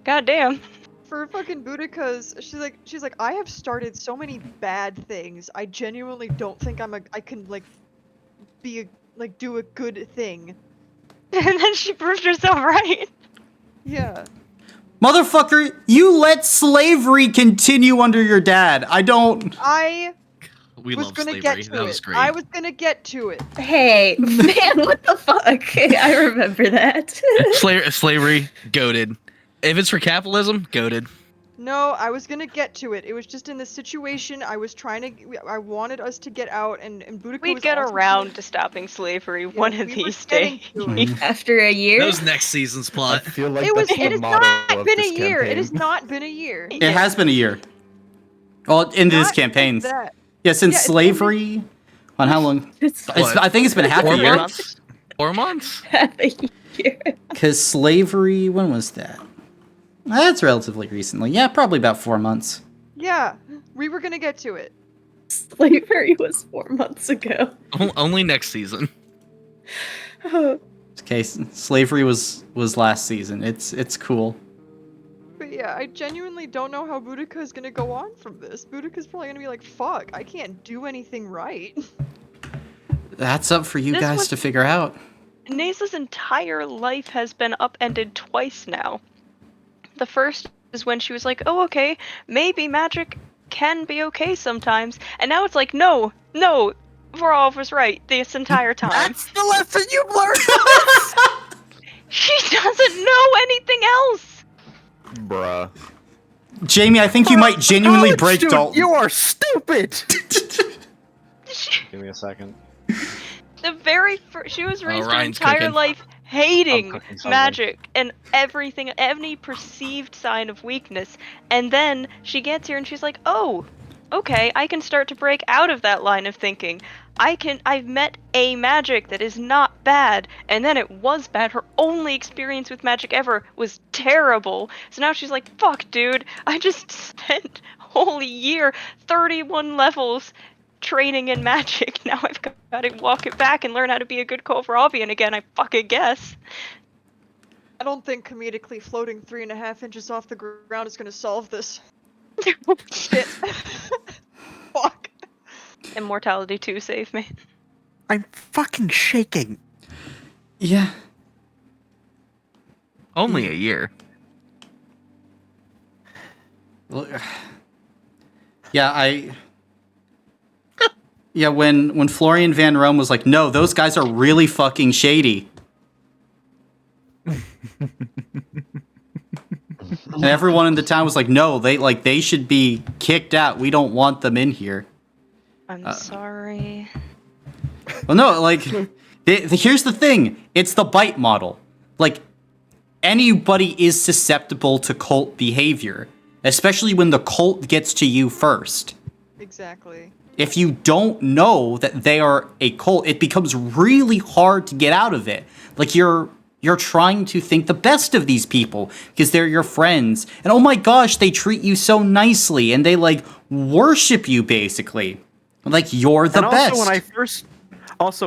God damn. for fucking Boudica's, she's like, I have started so many bad things. I genuinely don't think I can like do a good thing. And then she proved herself right. Yeah. Motherfucker, you let slavery continue under your dad. I don't... We was love gonna slavery. get to That it. was great. I was gonna get to it. Hey, man, what the fuck? I remember that. Slavery, goated. If it's for capitalism, goated. No, I was gonna get to it. It was just in the situation I wanted us to get out, and Boudica We'd was get also around to stopping slavery one of we were these getting days. to it. After a year? That was next season's I plot. feel like It that's the has motto not of been this a year. It campaign. has not been a year. It has been a year. Well, into this Not campaign. that. Yeah, since Yeah, it's slavery... On how long? I think it's been half a 4 year. months? 4 months? Half a year. Because slavery... When was that? That's relatively recently. Yeah, probably about 4 months. Yeah, we were gonna get to it. Slavery was 4 months ago. Only next season. Okay, slavery was last season. It's cool. But yeah, I genuinely don't know how Boudica is gonna go on from this. Boudica's probably gonna be like, fuck, I can't do anything right. That's up for you This guys was- to figure out. Neza's entire life has been upended twice now. The first is when she was like, oh, okay, maybe magic can be okay sometimes. And now it's like, no, Vorov was right this entire time. That's the lesson you've learned! She doesn't know anything else! Bruh. Jamie, I think you might genuinely College break student, Dalton. You are stupid! Give me a second. She was raised her Ryan's entire cooking. life hating cooking something. magic and everything, any perceived sign of weakness. And then she gets here and she's like, oh, okay, I can start to break out of that line of thinking. I've met a magic that is not bad, and then it was bad. Her only experience with magic ever was terrible. So now she's like, fuck, dude, I just spent a whole year, 31 levels, training in magic. Now I've got to walk it back and learn how to be a good Kovrovian again, I fucking guess. I don't think comedically floating 3.5 inches off the ground is gonna solve this. Shit. Fuck. Immortality 2 save me. I'm fucking shaking. Yeah. Only a year. Well, yeah, Yeah, when Florian Van Rome was like, no, those guys are really fucking shady. And everyone in the town was like, no, they should be kicked out. We don't want them in here. I'm sorry. Well, no, like, here's the thing. It's the bite model. Like, anybody is susceptible to cult behavior, especially when the cult gets to you first. Exactly. If you don't know that they are a cult, it becomes really hard to get out of it. Like, you're trying to think the best of these people because they're your friends. And oh my gosh, they treat you so nicely and they, like, worship you, basically. Like, you're the And best.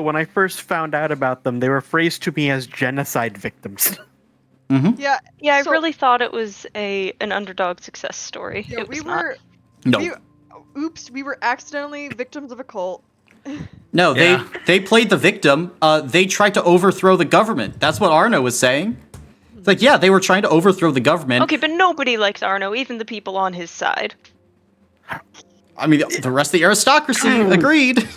when I first found out about them, they were phrased to me as genocide victims. Yeah. Yeah, so- I really thought it was an underdog success story. Yeah, It we was not. were. No. We were accidentally victims of a cult. No, Yeah. they played the victim. They tried to overthrow the government. That's what Arno was saying. It's like, yeah, they were trying to overthrow the government. Okay, but nobody likes Arno, even the people on his side. I mean, the rest of the aristocracy agreed.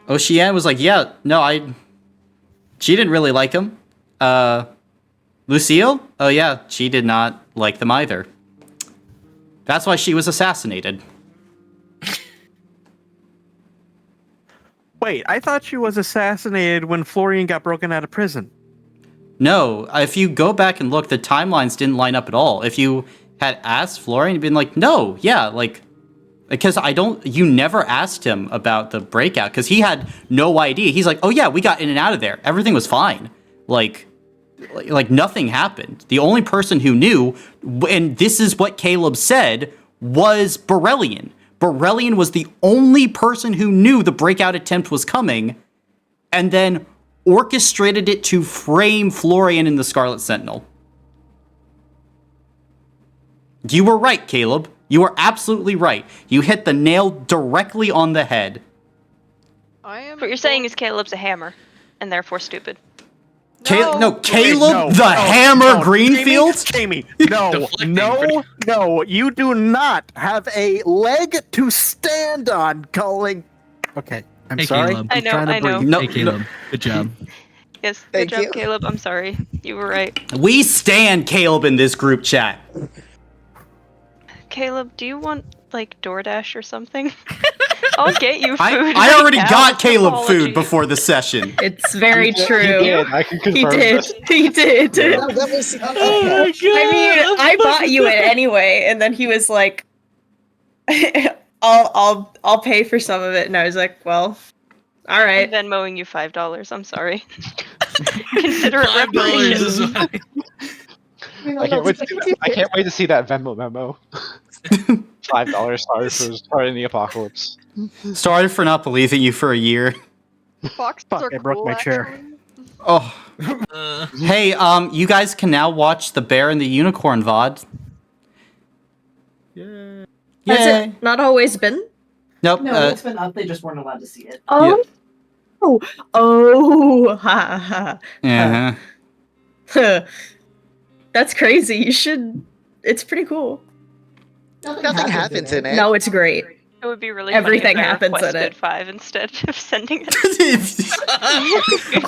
Oceane was like, yeah, no, she didn't really like him. Lucille? Oh yeah, she did not like them either. That's why she was assassinated. Wait, I thought she was assassinated when Florian got broken out of prison. No, if you go back and look, the timelines didn't line up at all. If you had asked Florian, he'd been like, no, yeah, like, because you never asked him about the breakout, because he had no idea. He's like, oh yeah, we got in and out of there. Everything was fine. Like nothing happened. The only person who knew, and this is what Caleb said, was Borellian. Borellian was the only person who knew the breakout attempt was coming, and then orchestrated it to frame Florian in the Scarlet Sentinel. You were right, Caleb. You were absolutely right. You hit the nail directly on the head. What you're saying is Caleb's a hammer, and therefore stupid. Caleb no, Hammer Greenfield? Jamie, no, you do not have a leg to stand on, calling. Okay, I'm Hey, sorry. Caleb. I know. No, Hey, Caleb. Good job. Yes, Thank good job, you. Caleb. I'm sorry. You were right. we stand Caleb in this group chat. Caleb, do you want, like, DoorDash or something? I'll get you food. I already right now. got Caleb Apologies. food before the session. It's very He true. did. I can He confirm did. this. He did. No, that was. I mean, I bought you it anyway, and then he was like, "I'll pay for some of it," and I was like, "Well, all I'm right." Venmoing you $5. I'm sorry. Consider it $5 reparations. is fine. I can't wait to see that Venmo memo. $5 sorry for starting the apocalypse. Sorry for not believing you for a year. Foxes Fuck, are I broke cool, my chair. actually. Oh. Hey, you guys can now watch the Bear and the Unicorn VOD. Has Yay. it not always been? Nope. No, it's been up. They just weren't allowed to see it. Oh, oh, ha ha. Uh-huh. That's crazy. You should. It's pretty cool. Nothing happens in it. No, it's great. It would be really Everything funny if I happens in requested it. 5 instead of sending it.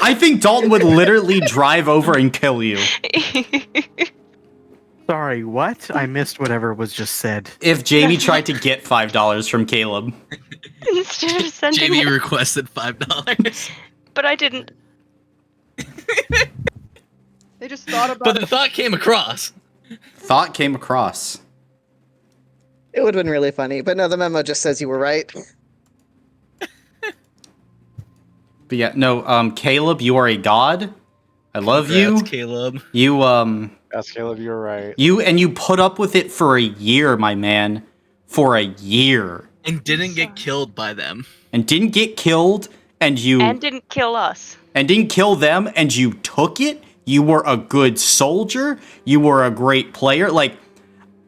I think Dalton would literally drive over and kill you. Sorry, what? I missed whatever was just said. If Jamie tried to get $5 from Caleb. Instead of sending Jamie it. requested $5. But I didn't. They just thought about But the thought came across. Thought came across. It would have been really funny, but no, the memo just says you were right. But yeah, no, Caleb, you are a god. I love Congrats, you. Caleb. You, Yes, Caleb, you're right. you put up with it for a year, my man. For a year. And didn't get killed by them. And didn't get killed, and you... And didn't kill us. And didn't kill them, and you took it. You were a good soldier. You were a great player. Like,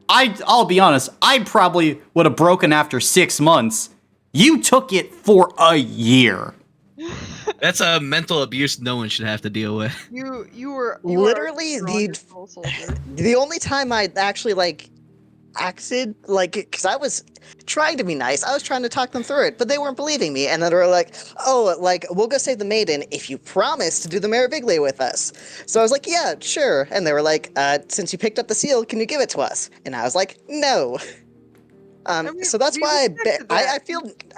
I'll be honest, I probably would have broken after 6 months. You took it for a year. That's a mental abuse no one should have to deal with. you were Literally, a strong soldier. the only time I actually acted because I was trying to be nice. I was trying to talk them through it, but they weren't believing me. And then they were like, "Oh, we'll go save the maiden if you promise to do the Meroviglia with us." So I was like, "Yeah, sure." And they were like, "Since you picked up the seal, can you give it to us?" And I was like, "No." So that's we why respected I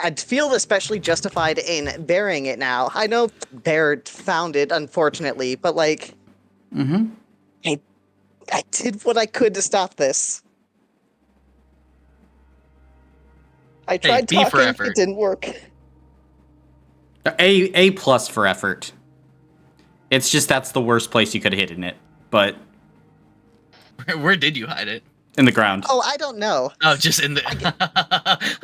that. feel especially justified in burying it now. I know Bear found it, unfortunately, but Mm-hmm. I did what I could to stop this. I tried B for talking, effort. it didn't work. A plus for effort. It's just that's the worst place you could have hidden it. But Where did you hide it? in the ground. Oh, I don't know. Oh, just in the.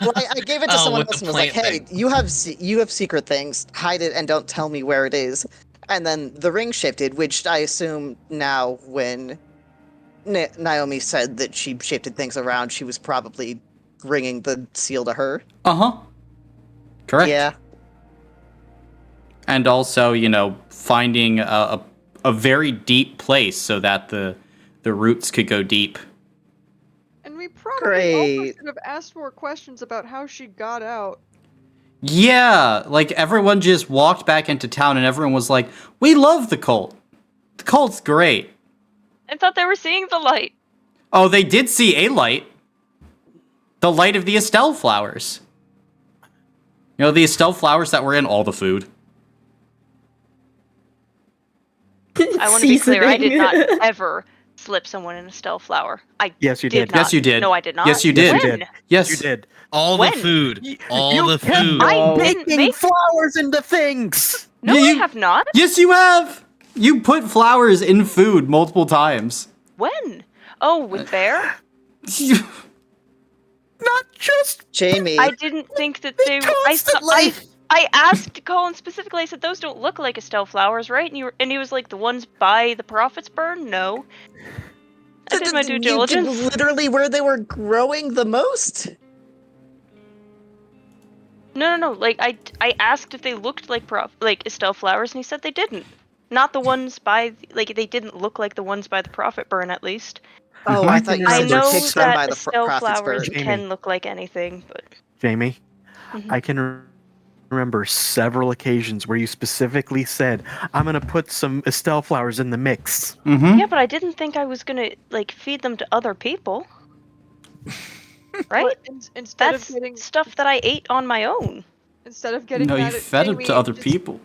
Well, I gave it to Oh, someone with else the and was like, plant "Hey, thing. you have secret things. Hide it and don't tell me where it is." And then the ring shifted, which I assume now when Naomi said that she shifted things around, she was probably bringing the seal to her. Uh-huh. Correct. Yeah. And also, finding a very deep place so that the roots could go deep. And we probably also Great. should have asked more questions about how she got out. Yeah, like everyone just walked back into town and everyone was like, "We love the cult. The cult's great." I thought they were seeing the light. Oh, they did see a light. The light of the Estelle flowers. The Estelle flowers that were in all the food. I want to be clear, I did not ever slip someone in a Estelle flower. Yes, you did. Not. Yes, you did. No, I did not. Yes, you did. When? Yes, You did. All When? the food. All You the kept food. I didn't Making make. flowers into things. No, You- I have not. Yes, you have. You put flowers in food multiple times. When? Oh, with Bear? Not just Jamie. I didn't think that they. constantly. I asked Colin specifically. I said those don't look like Estelle flowers, right? And he was like, the ones by the Prophet's Burn. No. I did my due You did diligence. literally where they were growing the most. No. Like I asked if they looked like Estelle flowers, and he said they didn't. Not the ones by they didn't look like the ones by the Prophet Burn, at least. Oh, I thought you I said they were know picked from by that the Estelle Prophet's flowers Burn. can look like anything, but Jamie, Mhm. I can remember several occasions where you specifically said, "I'm gonna put some Estelle flowers in the mix." Mm-hmm. yeah, but I didn't think I was gonna feed them to other people. Right? But instead That's of getting stuff that I ate on my own. No, you mad at fed them Jamie, to other just- people.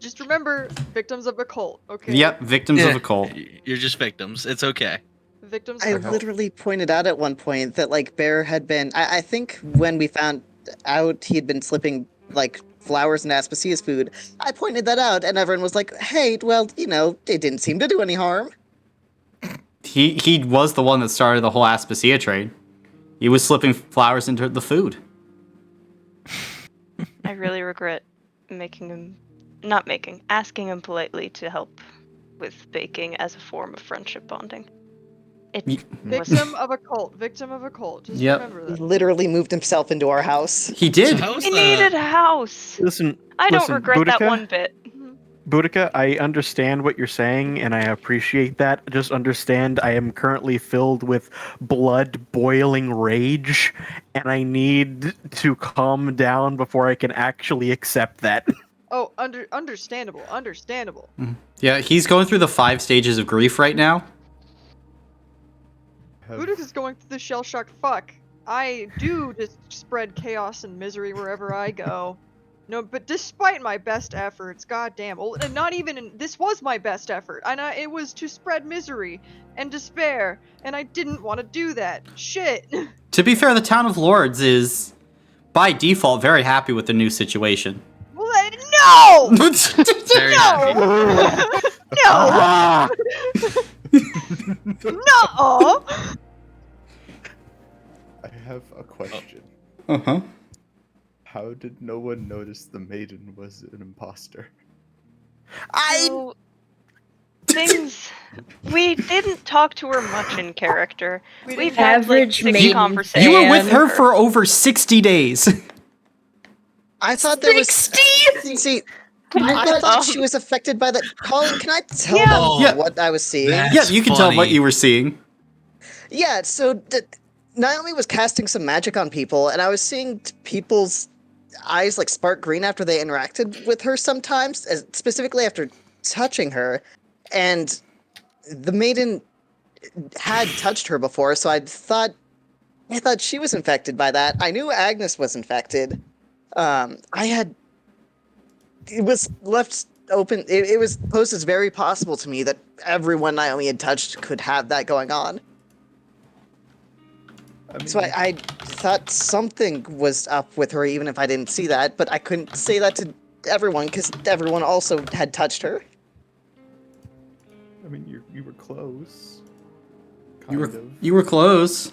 Just remember, victims of a cult. Okay. Yep, victims of a cult. You're just victims. It's okay. Victims I of a cult. literally pointed out at one point that Bear had been. I think when we found out he had been slipping flowers in Aspasia's food, I pointed that out, and everyone was like, "Hey, well, it didn't seem to do any harm." He was the one that started the whole Aspasia trade. He was slipping flowers into the food. I really regret asking him politely to help with baking as a form of friendship bonding. It was Victim of a cult. Victim of a cult. Just Yep. remember He that. literally moved himself into our house. He did. How's I needed a house. Listen, I don't listen, regret that Boudica? one bit. Boudica, I understand what you're saying, and I appreciate that. Just understand I am currently filled with blood-boiling rage, and I need to calm down before I can actually accept that. Oh, understandable. Understandable. Yeah, he's going through the 5 stages of grief right now. Buddha is going through the shell shock. Fuck. I do just spread chaos and misery wherever I go. No, but despite my best efforts, goddamn, not even this was my best effort, and it was to spread misery and despair, and I didn't want to do that. Shit. To be fair, the Town of Lords is, by default, very happy with the new situation. Well, no. Very happy. No. No. I have a question. Uh-huh. How did no one notice the maiden was an imposter? So, things. We didn't talk to her much in character. We've had Average 6 maiden conversations. You were with fan. her for over 60 days. I thought there was 60? See, I thought she was affected by that. Colin, can I tell Yeah. them Yeah. what I was seeing? That's Yeah, you can tell what funny. you were seeing. Yeah, so Naomi was casting some magic on people, and I was seeing people's eyes spark green after they interacted with her sometimes, specifically after touching her. And the maiden had touched her before, so I thought she was infected by that. I knew Agnes was infected. It was left open. It was posed as very possible to me that everyone Naomi had touched could have that going on. So I thought something was up with her, even if I didn't see that, but I couldn't say that to everyone because everyone also had touched her. I mean, you were close. You were close.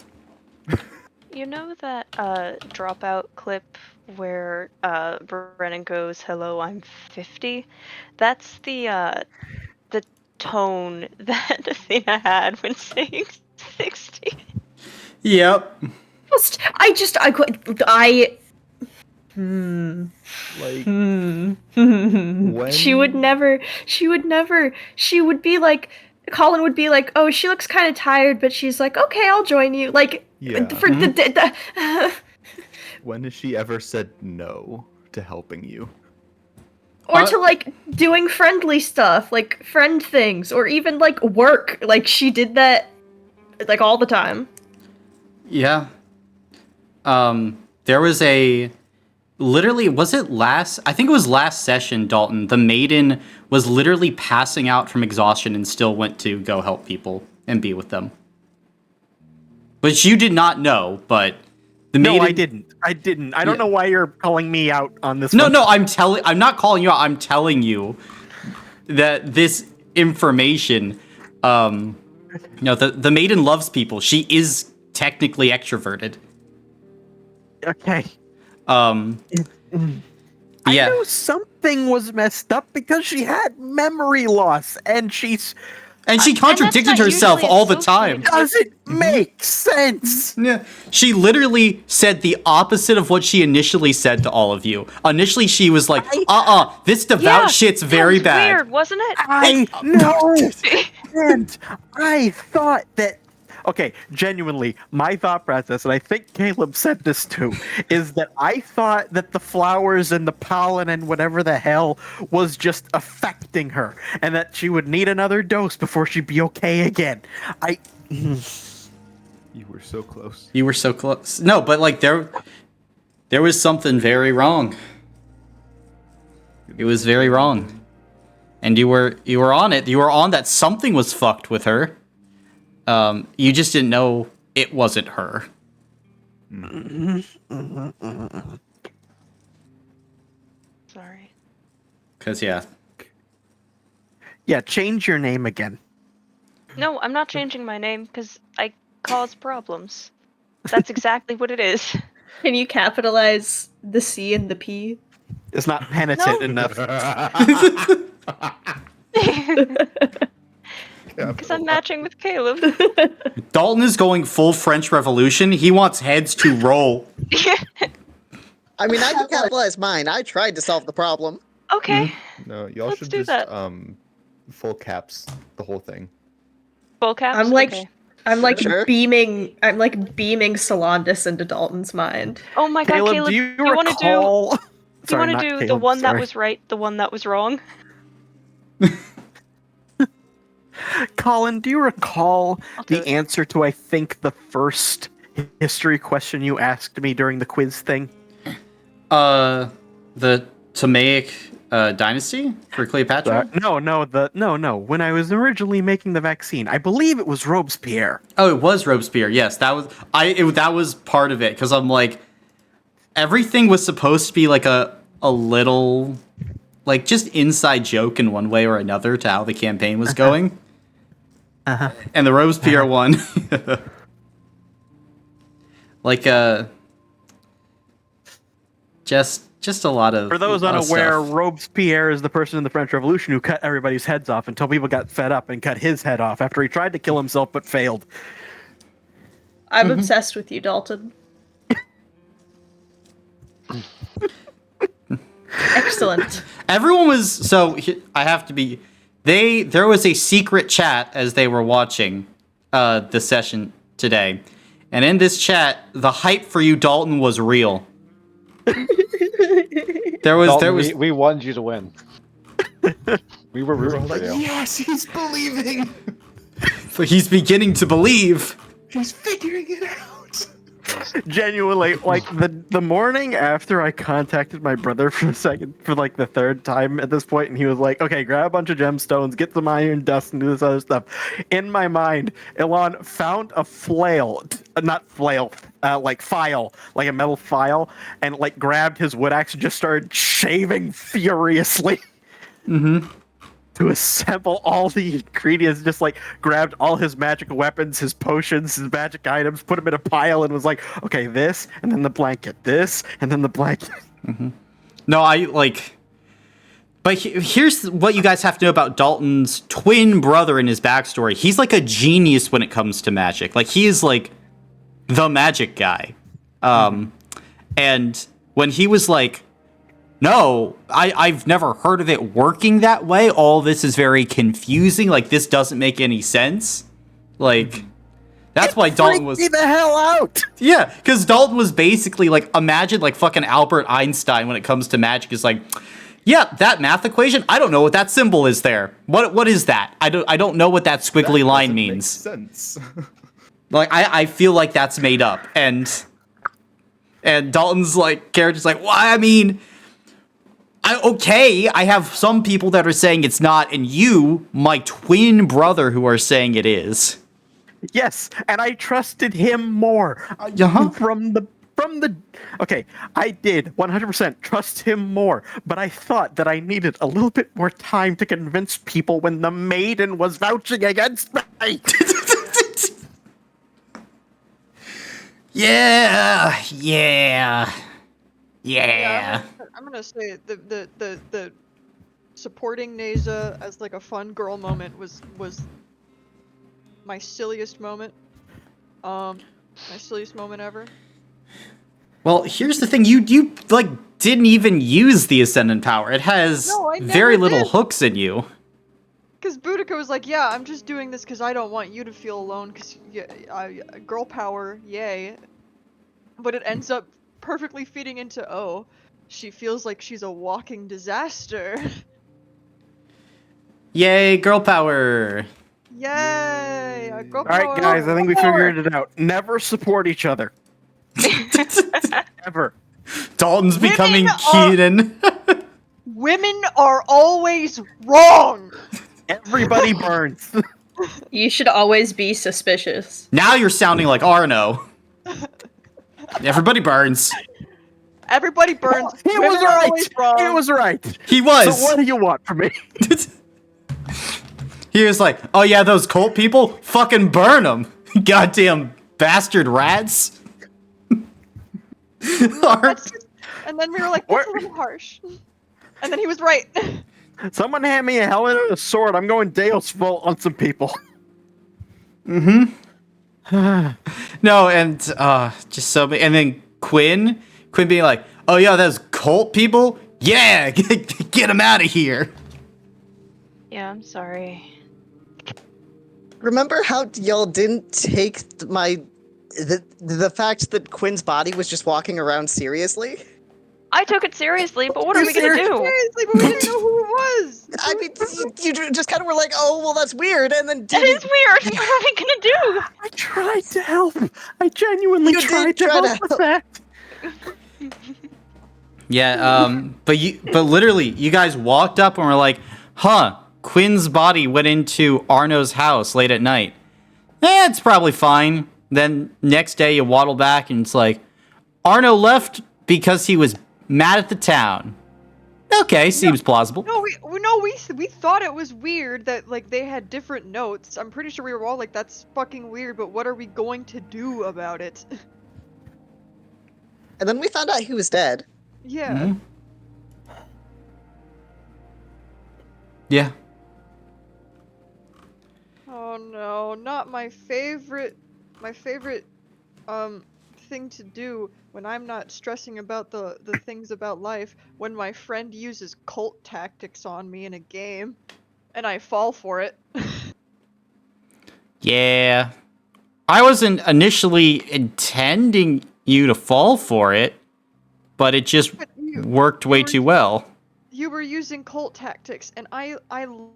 You know that dropout clip where Brennan goes, "Hello, I'm 50"? That's the tone that Athena had when saying 60. Yep. When She would never, she would be like, Colin would be like, oh, she looks kind of tired, but she's like, okay, I'll join you. Like, Yeah. for when has she ever said no to helping you? or to like doing friendly stuff, like friend things, or even like work. Like she did that like all the time. Yeah. There was literally, I think it was last session, Dalton, the maiden was literally passing out from exhaustion and still went to go help people and be with them. Which you did not know, but the maiden... No, I didn't. I don't know why you're calling me out on this No, one. no, I'm not calling you out. I'm telling you that this information, the maiden loves people. She is technically extroverted. Okay. Yeah. I knew something was messed up because she had memory loss, and she contradicted herself all the time. Doesn't make sense. Yeah. She literally said the opposite of what she initially said to all of you. Initially, she was like, this devout shit's very bad. Weird, wasn't it? I know. And I thought that... Okay, genuinely, my thought process, and I think Caleb said this too, is that I thought that the flowers and the pollen and whatever the hell was just affecting her, and that she would need another dose before she'd be okay again. You were so close. You were so close. No, but like there was something very wrong. It was very wrong. And you were on it. You were on that something was fucked with her. You just didn't know it wasn't her. Sorry. Yeah, change your name again. No, I'm not changing my name because I cause problems. That's exactly what it is. Can you capitalize the C and the P? It's not penitent enough. Because I'm matching with Caleb. Dalton is going full French Revolution. He wants heads to roll. I mean, I can capitalize mine. I tried to solve the problem. Okay. No, y'all Let's should do just that. full caps the whole thing. Full caps? I'm like, Okay. I'm like Sure. beaming Solondis into Dalton's mind. Oh my god, Caleb, do you want to do... recall... You Sorry, want to not do the Caleb, one that sorry. was right, the one that was wrong? Colin, do you recall I'll do the it. answer to, I think, the first history question you asked me during the quiz thing? The Ptolemaic dynasty for Cleopatra? No. When I was originally making the vaccine, I believe it was Robespierre. Oh, it was Robespierre. Yes, that was part of it because I'm like, everything was supposed to be like a little, like just inside joke in one way or another to how the campaign was going. And the Robespierre one, like just a lot of. For those lot of unaware, stuff. Robespierre is the person in the French Revolution who cut everybody's heads off until people got fed up and cut his head off after he tried to kill himself but failed. I'm obsessed with you, Dalton. Excellent. Everyone was so. I have to be. There was a secret chat as they were watching the session today, and in this chat, the hype for you, Dalton, was real. Dalton, we wanted you to win. We were rooting for you. Yes, he's believing. So he's beginning to believe. He's figuring it out. Genuinely, like the morning after I contacted my brother for the third time at this point, and he was like, "Okay, grab a bunch of gemstones, get some iron dust, and do this other stuff." In my mind, Elon found a file, like a metal file, and like grabbed his wood axe and just started shaving furiously. To assemble all the ingredients, just like grabbed all his magic weapons, his potions, his magic items, put them in a pile, and was like, okay, this, and then the blanket, this, and then the blanket. No, But here's what you guys have to know about Dalton's twin brother and his backstory. He's like a genius when it comes to magic. Like, he is like the magic guy. And when he was like, no, I've never heard of it working that way. All this is very confusing. Like, this doesn't make any sense. Like, that's why Dalton was... Freak me the hell out! Yeah, because Dalton was basically like, imagine like fucking Albert Einstein when it comes to magic is like, yeah, that math equation, I don't know what that symbol is there. What is that? I don't know what that squiggly line means. Makes sense. Like, I feel like that's made up. And Dalton's like, character's like, well, I mean... I have some people that are saying it's not, and you, my twin brother, who are saying it is. Yes, and I trusted him more. From the okay, I did 100% trust him more, but I thought that I needed a little bit more time to convince people when the maiden was vouching against me. Yeah. I'm gonna say the supporting Neza as like a fun girl moment was my silliest moment. My silliest moment ever. Well, here's the thing: you like didn't even use the Ascendant power. It has very little hooks in you. Because Boudica was like, yeah, I'm just doing this because I don't want you to feel alone. Because girl power, yay. But it ends up perfectly feeding into she feels like she's a walking disaster. Yay, girl power! Yay! Girl power. Alright, guys, I think we figured it out. Never support each other. Ever. Dalton's becoming Keenan. Women are always wrong! Everybody burns. You should always be suspicious. Now you're sounding like Arno. Everybody burns. Everybody burns. He was right. He was right. He was. So what do you want from me? He was like, oh yeah, those cult people? Fucking burn them. Goddamn bastard rats. And then we were like, that's a little harsh. And then he was right. Someone hand me a helmet and a sword. I'm going Deus Vult on some people. No, and just so, and then Quinn being like, oh yeah, those cult people? Yeah, get them out of here. Yeah, I'm sorry. Remember how y'all didn't take the fact that Quinn's body was just walking around seriously? I took it seriously, but what are we gonna do? Seriously, but we didn't know who it was. I mean, you just kind of were like, oh, well, that's weird, and then That is weird. What are we gonna do? I tried to help. I genuinely tried to help with that. Yeah, but literally, you guys walked up and were like, huh, Quinn's body went into Arno's house late at night. It's probably fine. Then next day you waddle back and it's like, Arno left because he was mad at the town. Okay, seems plausible. No, we thought it was weird that like they had different notes. I'm pretty sure we were all like, that's fucking weird, but what are we going to do about it? And then we found out he was dead. Yeah. Mm-hmm. Yeah. Oh no, not my favorite thing to do when I'm not stressing about the things about life, when my friend uses cult tactics on me in a game and I fall for it. Yeah. I wasn't initially intending you to fall for it, but it just worked way too well. You were using cult tactics, and I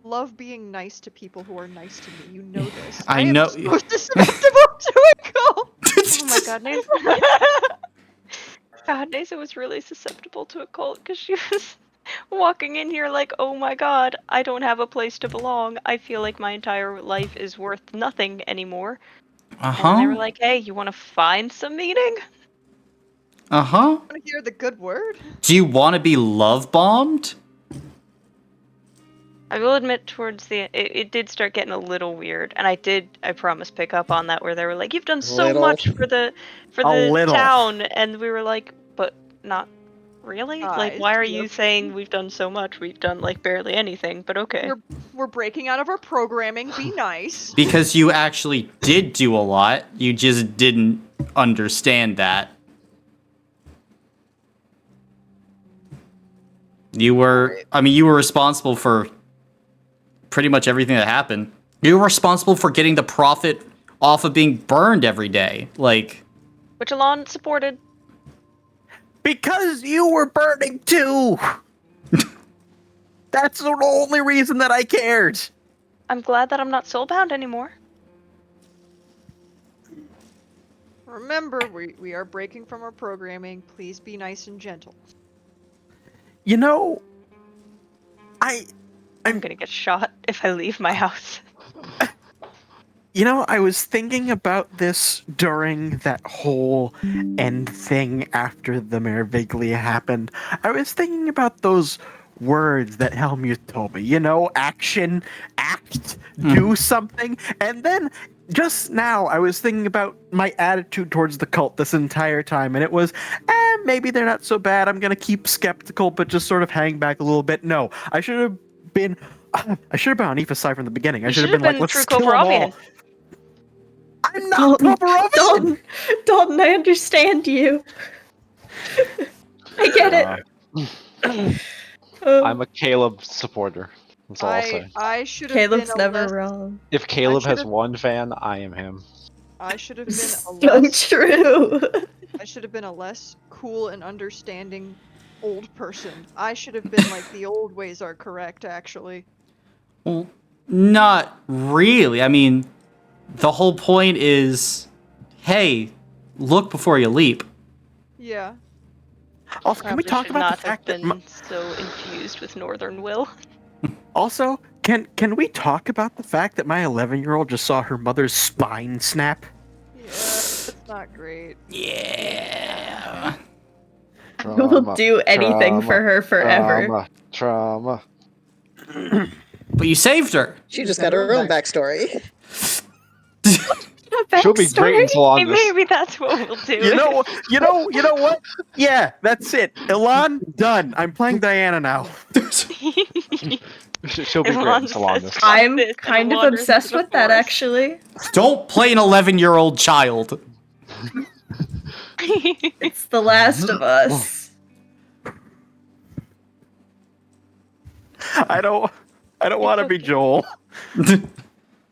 love being nice to people who are nice to me. You know this. I know. am so susceptible to a cult. Oh my god, Neza was really susceptible to a cult because she was walking in here like, oh my god, I don't have a place to belong. I feel like my entire life is worth nothing anymore. And they were like, hey, you want to find some meaning? Want to hear the good word? Do you want to be love bombed? I will admit towards the it did start getting a little weird, and I promise pick up on that where they were like, you've done so much for the town, and we were like, but not really? Like, why are you saying we've done so much? We've done like barely anything, but okay. We're breaking out of our programming, be nice. Because you actually did do a lot, you just didn't understand that. You were, I mean, you were responsible for pretty much everything that happened. You were responsible for getting the profit off of being burned every day. Like, Which Alon supported. Because you were burning too! That's the only reason that I cared! I'm glad that I'm not soulbound anymore. Remember, we are breaking from our programming. Please be nice and gentle. You know, I'm gonna get shot if I leave my house. You know, I was thinking about this during that whole end thing after the Meroviglia happened. I was thinking about those words that Helmut told me. You know, action, act, do something. And then just now I was thinking about my attitude towards the cult this entire time. And it was, maybe they're not so bad. I'm going to keep skeptical, but just sort of hang back a little bit. No, I should have been on Aoife's side from the beginning. I should have been like, let's kill them all. I'm not Meroviglia! Dalton, I understand you. I get it. I'm a Caleb supporter. That's all I'll say. I should have Caleb's been never wrong. If Caleb has one fan, I am him. I should have been So less true. I should have been a less cool and understanding old person. I should have been like the old ways are correct, actually. well, not really. I mean, the whole point is, hey, look before you leap. Yeah. Also, can we Probably talk should about not the fact have that... been so infused with Northern Will. Also, can we talk about the fact that my 11-year-old just saw her mother's spine snap? Yeah, it's not great. Yeah. I will do anything for her forever. Trauma. But you saved her. She just got her own backstory. She'll be great until on Hey, this. maybe that's what we'll do. You know what? Yeah, that's it. Elon, done. I'm playing Diana now. She'll be great Elon until on says, this. I'm this and kind of wanders obsessed into the with that, forest. actually. Don't play an 11-year-old child. It's The Last of Us. I don't want to be Joel.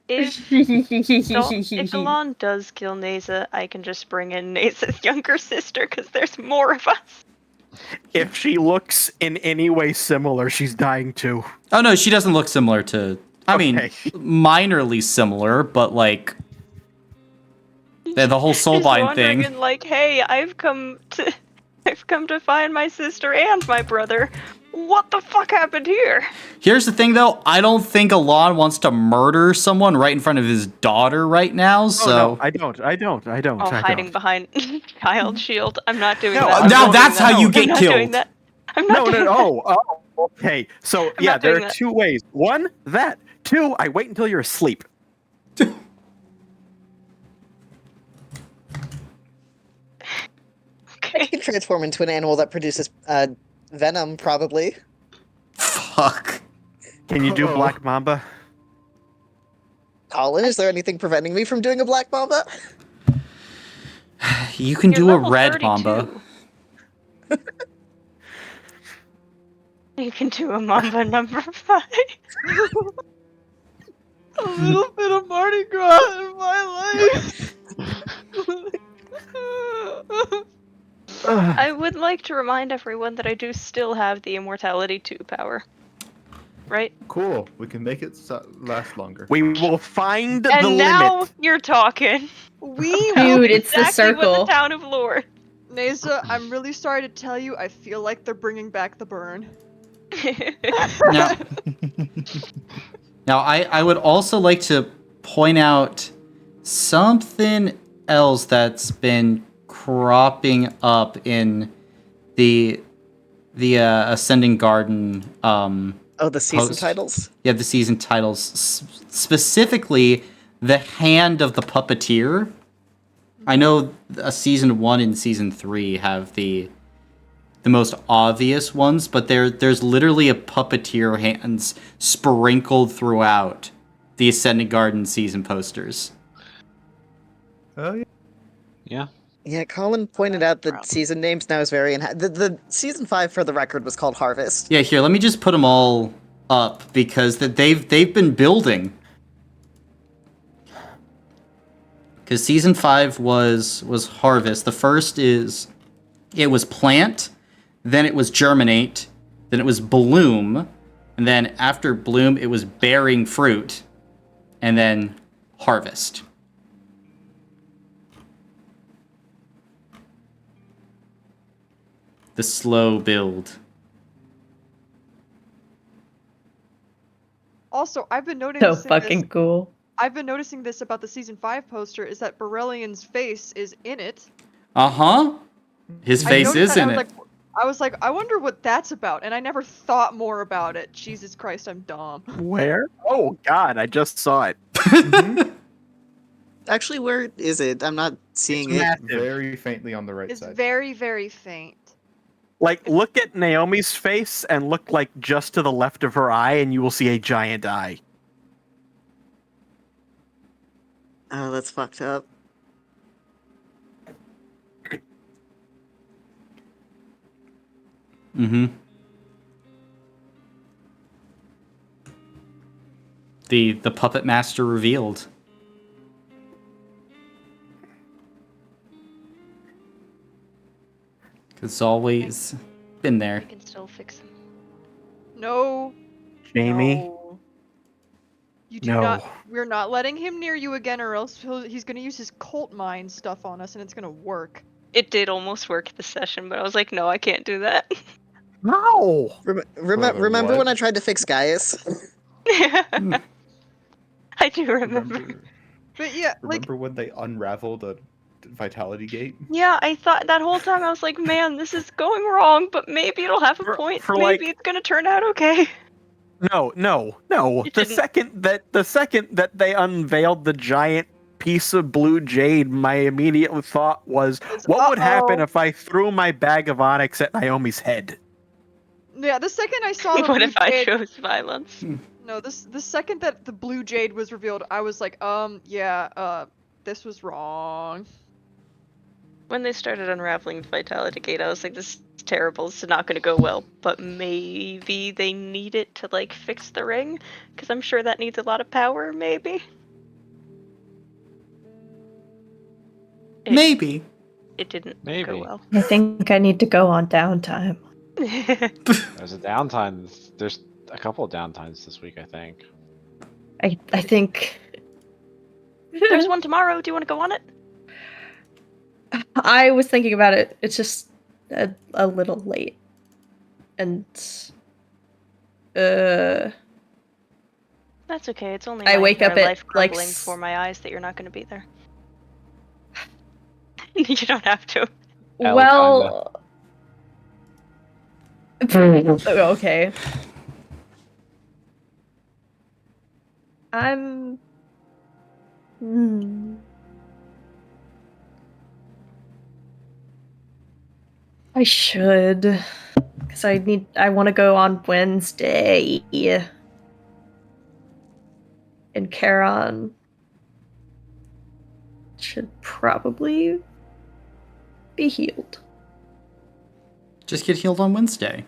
If Elon does kill Neza, I can just bring in Neza's younger sister because there's more of us. If she looks in any way similar, she's dying too. Oh no, she doesn't look similar to. I mean, Okay. minorly similar, but like the whole She's soulbind wandering thing. and like, hey, I've come to find my sister and my brother. What the fuck happened here? Here's the thing, though. I don't think Alon wants to murder someone right in front of his daughter right now. So Oh, no, I don't. Oh, hiding behind child shield. I'm not doing No, that. I'm now not that's doing how that. you I'm get not killed. doing that. I'm not doing that. Oh, okay. So yeah, not there doing are that. two ways. One, that. Two, I wait until you're asleep. I can transform into an animal that produces venom, probably. Fuck. Can you do Black Mamba? Colin, is there anything preventing me from doing a black mamba? You can You're do a level red 32. Mamba. You can do a Mamba number 5. A little bit of Mardi Gras in my life. I would like to remind everyone that I do still have the Immortality 2 power. Right? Cool. We can make it last longer. We will find the And now limit. you're talking. We will Dude, it's the Exactly what circle. the town of Lore. Neza, I'm really sorry to tell you, I feel like they're bringing back the burn. Now, now I would also like to point out something else that's been cropping up in the Ascending Garden. Oh, the season Post. titles? Yeah, the season titles. Specifically, the Hand of the Puppeteer. I know season 1 and season 3 have the most obvious ones, but there's literally a puppeteer hands sprinkled throughout the Ascending Garden season posters. Oh yeah. Yeah. Yeah, Colin pointed out that season names now is very the season 5 for the record was called Harvest. Yeah, here, let me just put them all up because they've been building. Because season 5 was Harvest. The first is it was Plant, then it was Germinate, then it was Bloom, and then after Bloom it was Bearing Fruit, and then Harvest. The slow build. Also, I've been noticing So fucking cool. I've been noticing this about the season 5 poster is that Borellian's face is in it. Uh-huh. His face is in it. I was like, I wonder what that's about, and I never thought more about it. Jesus Christ, I'm dumb. Where? Oh God, I just saw it. Actually, where is it? I'm not seeing It's it. massive. Very faintly on the right It's side. very, very faint. Like, look at Naomi's face and look like just to the left of her eye, and you will see a giant eye. Oh, that's fucked up. Mm-hmm. The puppet master revealed. It's always been there. You can still fix him. No. Jamie. No. You do No. not. We're not letting him near you again, or else he's gonna use his cult mind stuff on us, and it's gonna work. It did almost work this session, but I was like, no, I can't do that. No. Remember what? when I tried to fix Gaius? I do remember. But yeah, Remember when they unraveled a vitality gate? Yeah, I thought that whole time I was like, man, this is going wrong, but maybe it'll have a point. for, Maybe like- it's gonna turn out okay. No. You The didn't. second that they unveiled the giant piece of blue jade, my immediate thought was, what would happen if I threw my bag of onyx at Naomi's head? Yeah, the second I saw the What blue if I jade, chose violence? no, the second that the blue jade was revealed, I was like, this was wrong. When they started unraveling the Vitality Gate, I was like, this is terrible. This is not going to go well. But maybe they need it to, like, fix the ring? Because I'm sure that needs a lot of power, maybe? Maybe. It didn't Maybe. go well. I think I need to go on downtime. There's a downtime. There's a couple of downtimes this week, I think. I think There's one tomorrow. Do you want to go on it? I was thinking about it. It's just a little late. And That's okay. It's only I my wake up entire at, life like, crumbling before my eyes that you're not going to be there. You don't have to. well okay. I'm I should, because I want to go on Wednesday. And Charon should probably be healed. Just get healed on Wednesday.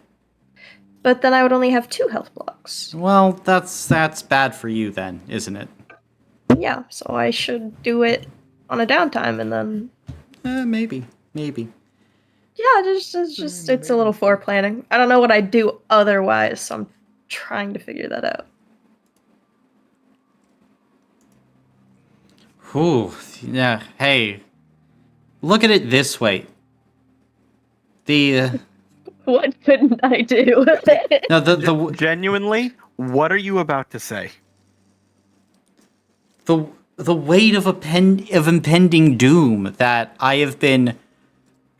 But then I would only have 2 health blocks. Well, that's bad for you then, isn't it? Yeah, so I should do it on a downtime and then... Maybe. Yeah, it's a little foreplanning. I don't know what I'd do otherwise, so I'm trying to figure that out. Whew. Yeah. Hey, look at it this way. What couldn't I do? No, the Genuinely, what are you about to say? the weight of impending doom that I have been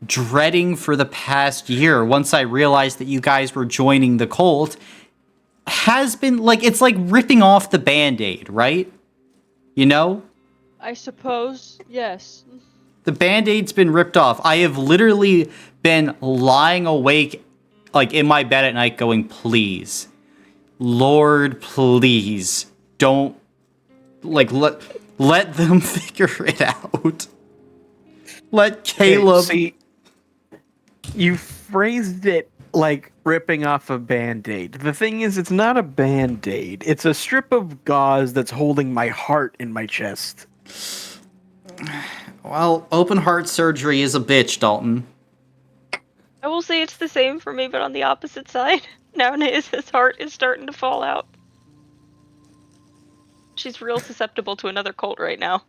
dreading for the past year once I realized that you guys were joining the cult has been like, it's like ripping off the Band-Aid, right? You know? I suppose, yes. The Band-Aid's been ripped off. I have literally been lying awake, like, in my bed at night going, please, Lord, please, don't, like, let them figure it out. Let Caleb. See, you phrased it like ripping off a band-aid. The thing is, it's not a band-aid. It's a strip of gauze that's holding my heart in my chest. Well, open heart surgery is a bitch, Dalton. I will say it's the same for me, but on the opposite side. Nowadays, his heart is starting to fall out. She's real susceptible to another cult right now.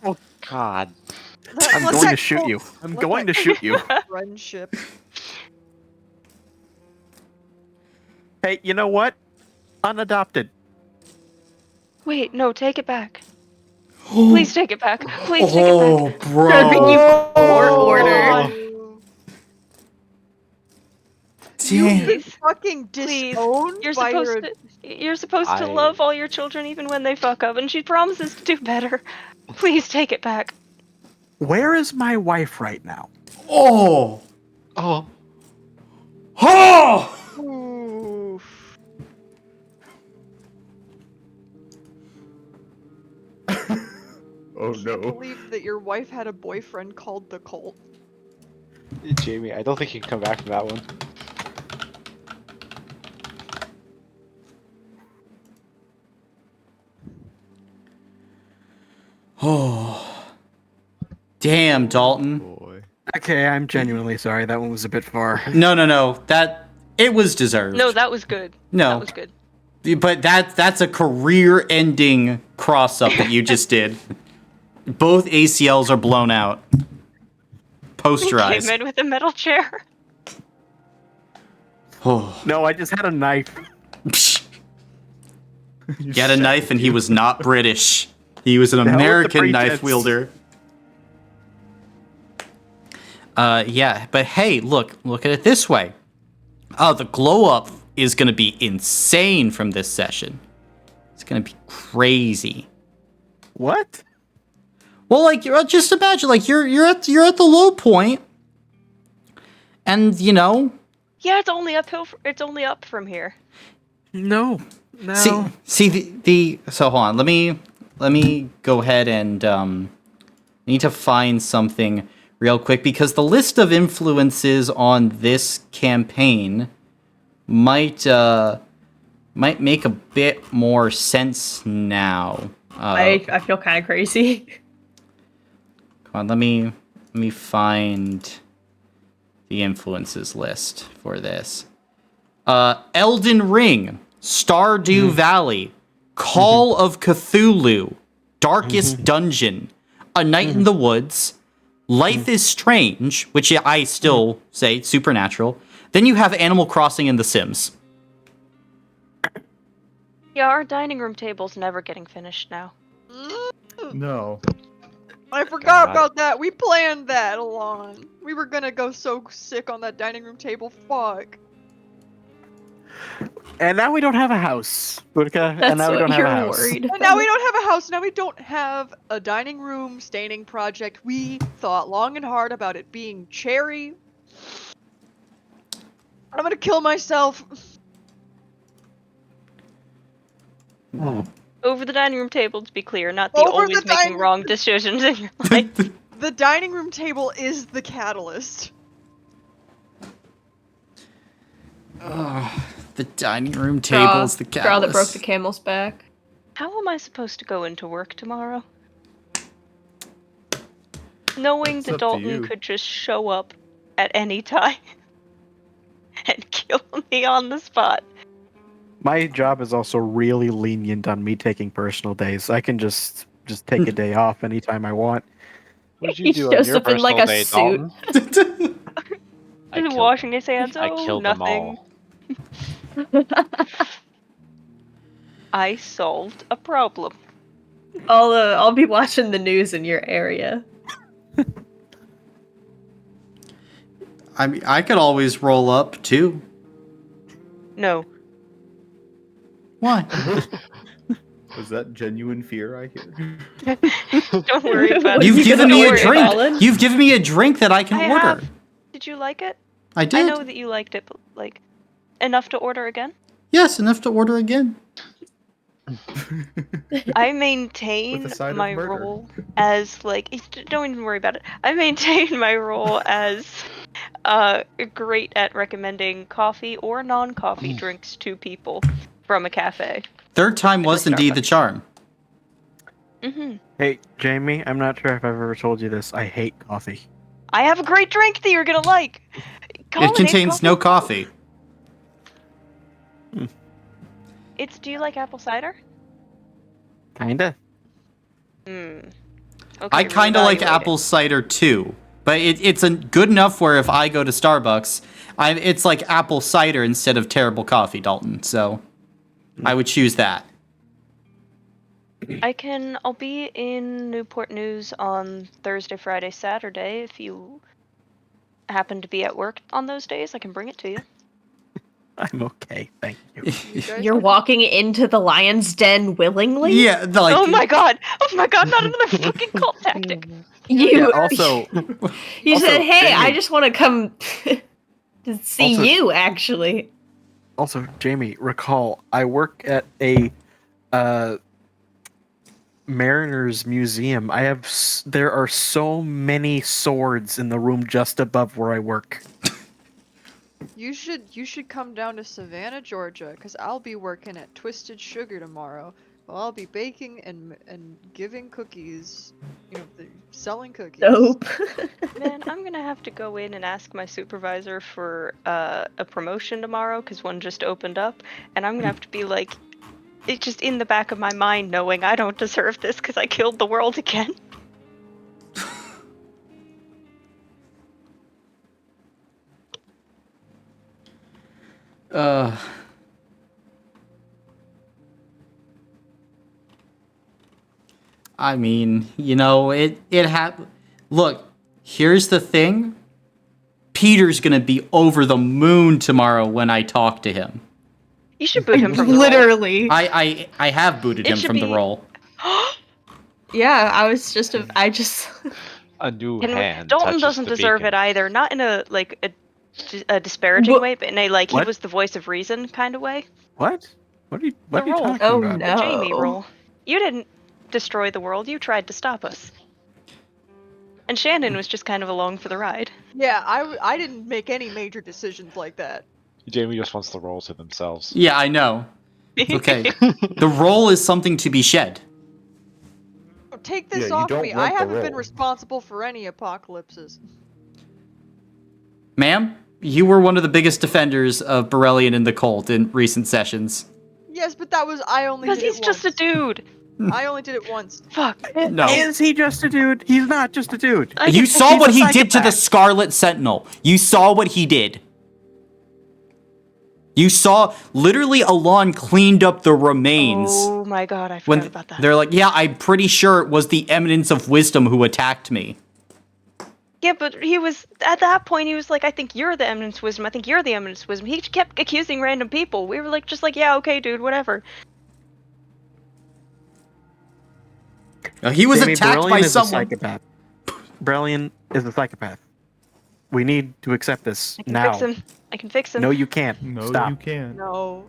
Oh God. I'm going to shoot you. I'm going to shoot you. Friendship. Hey, you know what? Unadopted. Wait, no, take it back. Please take it back. Please take it Oh, back. bro. Court order. Damn. You've been fucking disowned You're by supposed your... you're supposed to love all your children even when they fuck up, and she promises to do better. Please take it back. Where is my wife right now? Oh. Oh. Oh. Oof. Oh I no. believe that your wife had a boyfriend called the Cult. Jamie, I don't think you can come back from that one. Oh. Damn, Dalton. Boy. Okay, I'm genuinely sorry. That one was a bit far. No. It was deserved. No, that was good. No. That was good. But that's a career-ending cross-up that you just did. Both ACLs are blown out. Posterized. Came in with a metal chair. Oh. No, I just had a knife. He had a knife and he was not British. He was an The hell with the American knife pretense. wielder. Yeah, but hey, look at it this way. Oh, the glow up is gonna be insane from this session. It's gonna be crazy. What? Well, like just imagine, like you're at the low point, and you know. Yeah, it's only uphill. It's only up from here. No. See the so hold on. Let me go ahead and need to find something real quick because the list of influences on this campaign might make a bit more sense now. I feel kind of crazy. Come on, let me find the influences list for this. Elden Ring, Stardew Valley, Call of Cthulhu, Darkest Dungeon, A Night in the Woods, Life is Strange, which I still say supernatural. Then you have Animal Crossing and The Sims. Yeah, our dining room table's never getting finished now. No. I forgot God. about that. We planned that along. We were gonna go so sick on that dining room table. Fuck. And now we don't have a house, Budka. That's And now we what don't have you're a house. worried And now we don't have a house. Now we don't have a dining room staining project. We thought long and hard about it being cherry. I'm gonna kill myself. Over the dining room table, to be clear, not the Over always the making dining- wrong decisions in your life. The dining room table is the catalyst. The dining room table is the catalyst. Straw that broke the camel's back. How am I supposed to go into work tomorrow? Knowing It's that up to Dalton you. could just show up at any time and kill me on the spot. My job is also really lenient on me taking personal days. I can just take a day off anytime I want. What did He you do on shows your up in, personal like, a day, suit. Dalton? Just washing his hands. I Oh, killed nothing. them all. I solved a problem. I'll be watching the news in your area. I mean, I could always roll up too. No. Why? Was that genuine fear I hear? Don't worry about it. You've You given don't me a worry, drink. Colin. You've given me a drink that I can I order. have. Did you like it? I did. I know that you liked it, but like enough to order again. Yes, enough to order again. I With maintain a side of my murder. role as like don't even worry about it. I maintain my role as great at recommending coffee or non-coffee drinks to people from a cafe. Third time Like was indeed the Starbucks. charm. Mm-hmm. Hey, Jamie, I'm not sure if I've ever told you this. I hate coffee. I have a great drink that you're gonna like. Colin, It contains no coffee. Do you like apple cider? Kinda. Hmm. I Okay, kind of like reevaluate it. apple cider too, but it's good enough where if I go to Starbucks, it's like apple cider instead of terrible coffee, Dalton. So I would choose that. I'll be in Newport News on Thursday, Friday, Saturday. If you happen to be at work on those days, I can bring it to you. I'm okay, thank you. You're walking into the lion's den willingly? Yeah, like Oh my god! Not another fucking cult tactic! You Yeah, also, you also, said, "Hey, I Jamie. just want to come to see Also- you." Actually, Also, Jamie, recall I work at a Mariners Museum. There are so many swords in the room just above where I work. You should come down to Savannah, Georgia, because I'll be working at Twisted Sugar tomorrow. Well, I'll be baking and giving cookies, selling cookies. dope. Man, I'm gonna have to go in and ask my supervisor for a promotion tomorrow because one just opened up, and I'm gonna have to be like, it's just in the back of my mind knowing I don't deserve this because I killed the world again. I mean, Look, here's the thing. Peter's gonna be over the moon tomorrow when I talk to him. You should boot him from the role. Literally. I have booted him from the role. Yeah, I just A new And hand. Dalton touches doesn't the deserve beacon. it either. Not in a disparaging way, but in a he What? was the voice of reason kind of way. What? What are you The role. talking Oh, about? The Jamie no. role. You didn't destroy the world. You tried to stop us. And Shannon was just kind of along for the ride. Yeah, I didn't make any major decisions like that. Jamie just wants the role to themselves. Yeah, I know. Okay. The role is something to be shed. Take this Yeah, you off don't me. I want the haven't been role. responsible for any apocalypses. Ma'am, you were one of the biggest defenders of Borellian in the cult in recent sessions. Yes, but I only Because did he's it just a once. dude. I only did it once. Fuck. No. Is he just a dude? He's not just a dude. You saw what He's a he did to the psychopath. Scarlet Sentinel. You saw what he did. You saw literally Alon cleaned up the remains. Oh my god, I When forgot about that. they're like, yeah, I'm pretty sure it was the Eminence of Wisdom who attacked me. Yeah, but he was at that point. He was like, "I think you're the Eminence Wisdom. I think you're the Eminence Wisdom." He kept accusing random people. We were like, "Yeah, okay, dude, whatever." He was Jamie, attacked Brilliant by is a someone. psychopath. Brilliant is a psychopath. We need to accept this I can now. fix him. I can fix him. No, you can't. No, Stop. you can't. No.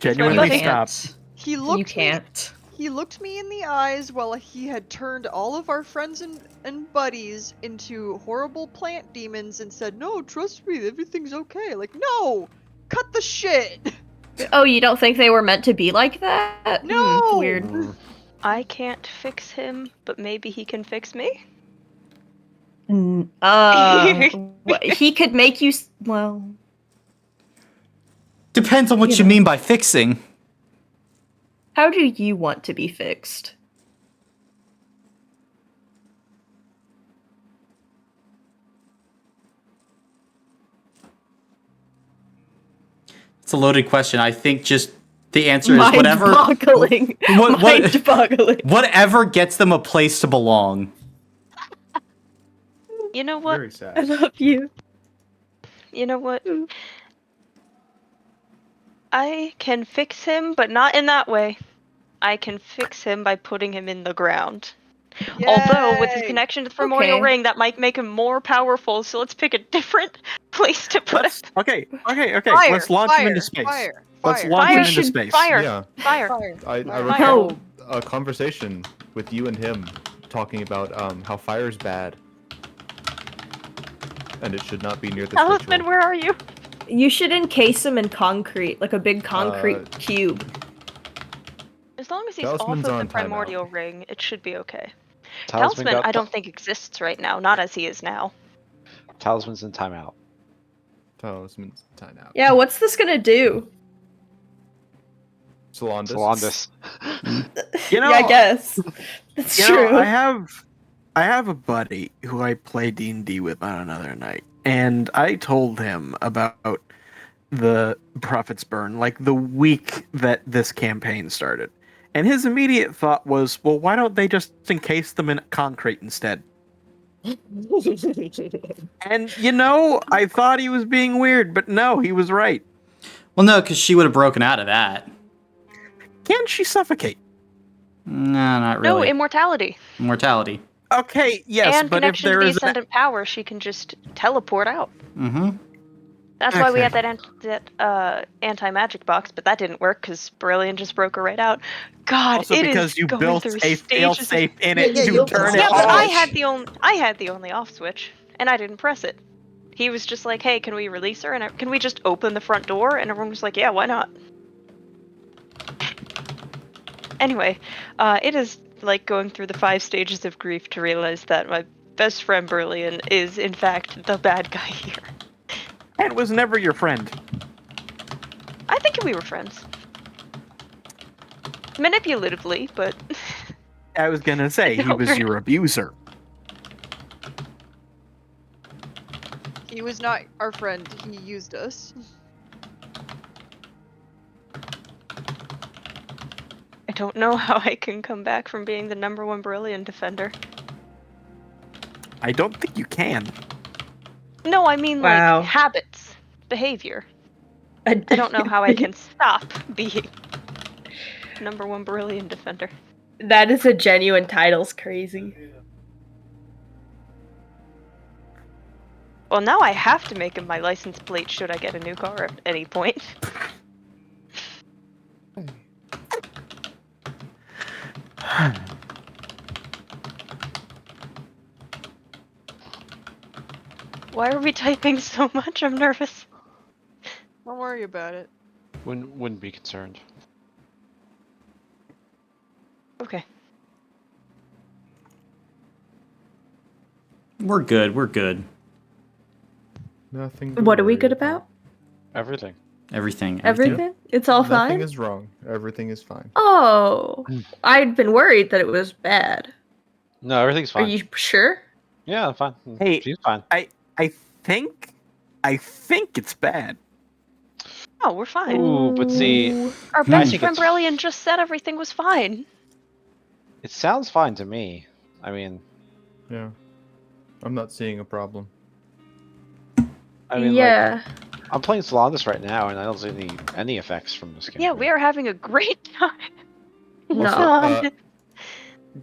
Genuinely You stop. He You looked can't. He looked me in the eyes while he had turned all of our friends and buddies into horrible plant demons and said, "No, trust me, everything's okay." Like, no! Cut the shit! Oh, you don't think they were meant to be like that? No! Weird. I can't fix him, but maybe he can fix me. He could make you. Well, Depends on what you mean by fixing. how do you want to be fixed? It's a loaded question. I think just the answer is whatever. Mind-boggling. Mind-boggling. Whatever gets them a place to belong. You know what? Very sad. I love you. You know what? I can fix him, but not in that way. I can fix him by putting him in the ground. Although with his Yay! connection to the primordial Okay. ring, that might make him more powerful. So let's pick a different place to put Let's him. okay. Fire, Let's launch him into fire, space. fire, Let's fire. launch him Fire, into should- space. Fire, Yeah. fire. I Fire. recall a conversation with you and him talking about how fire's bad. And it should not be near this Talisman, ritual. where are you? You should encase him in concrete, like a big concrete cube. As long as he's Talisman's off of on the timeout. primordial ring, it should be okay. Talisman Talisman, got I don't think exists right now, not as he is now. Talisman's in timeout. Talisman's timeout. Yeah, what's this gonna do? Salondis. You know, Yeah, I guess. That's You true. know, I have a buddy who I play D&D with on another night, and I told him about the Prophet's Burn like the week that this campaign started. And his immediate thought was, well, why don't they just encase them in concrete instead? And, you know, I thought he was being weird, but no, he was right. Well, no, because she would have broken out of that. Can she suffocate? No, not No, really. immortality. Immortality. Okay, yes, and but if connection to there the is an ascendant power, she can just teleport out. Mm-hmm. That's why we Okay. had that anti-magic box, but that didn't work because Brilliant just broke her right out. God, also it because is you going built through a stages fail-safe in it Yeah, to you turn built it Yeah, it. but I off. had the only off switch, and I didn't press it. He was just like, "Hey, can we release her? And can we just open the front door?" And everyone was like, "Yeah, why not?" Anyway, it is like going through the 5 stages of grief to realize that my best friend Brilliant is in fact the bad guy here. And was never your friend. I think we were friends. Manipulatively, but I was gonna say, he don't was really- your abuser. He was not our friend. He used us. I don't know how I can come back from being the #1 Brilliant defender. I don't think you can. No, I mean Wow. like habits, behavior. I don't know how I can stop being #1 Brilliant defender. That is a genuine title's crazy. Well, now I have to make him my license plate should I get a new car at any point. Why are we typing so much? I'm nervous. Don't worry about it. Wouldn't be concerned. Okay. We're good. We're good. Nothing. to What are we worry good about? Everything. Everything. Everything? It's all Nothing fine? is wrong. Everything is fine. Oh. I'd been worried that it was bad. No, everything's Are fine. you sure? Yeah, I'm fine. Hey, She's fine. I think it's bad. Oh, we're fine. Ooh, but see, Ooh. Our I best think friend it's- Brilliant just said everything was fine. it sounds fine to me. I mean, Yeah. I'm not seeing a problem. Yeah. like, I'm playing Salondis right now, and I don't see any effects from this game. Yeah, we are having a great time. No. Also,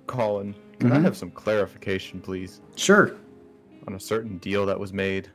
Colin, can I Mhm. have some clarification, please, Sure. on a certain deal that was made?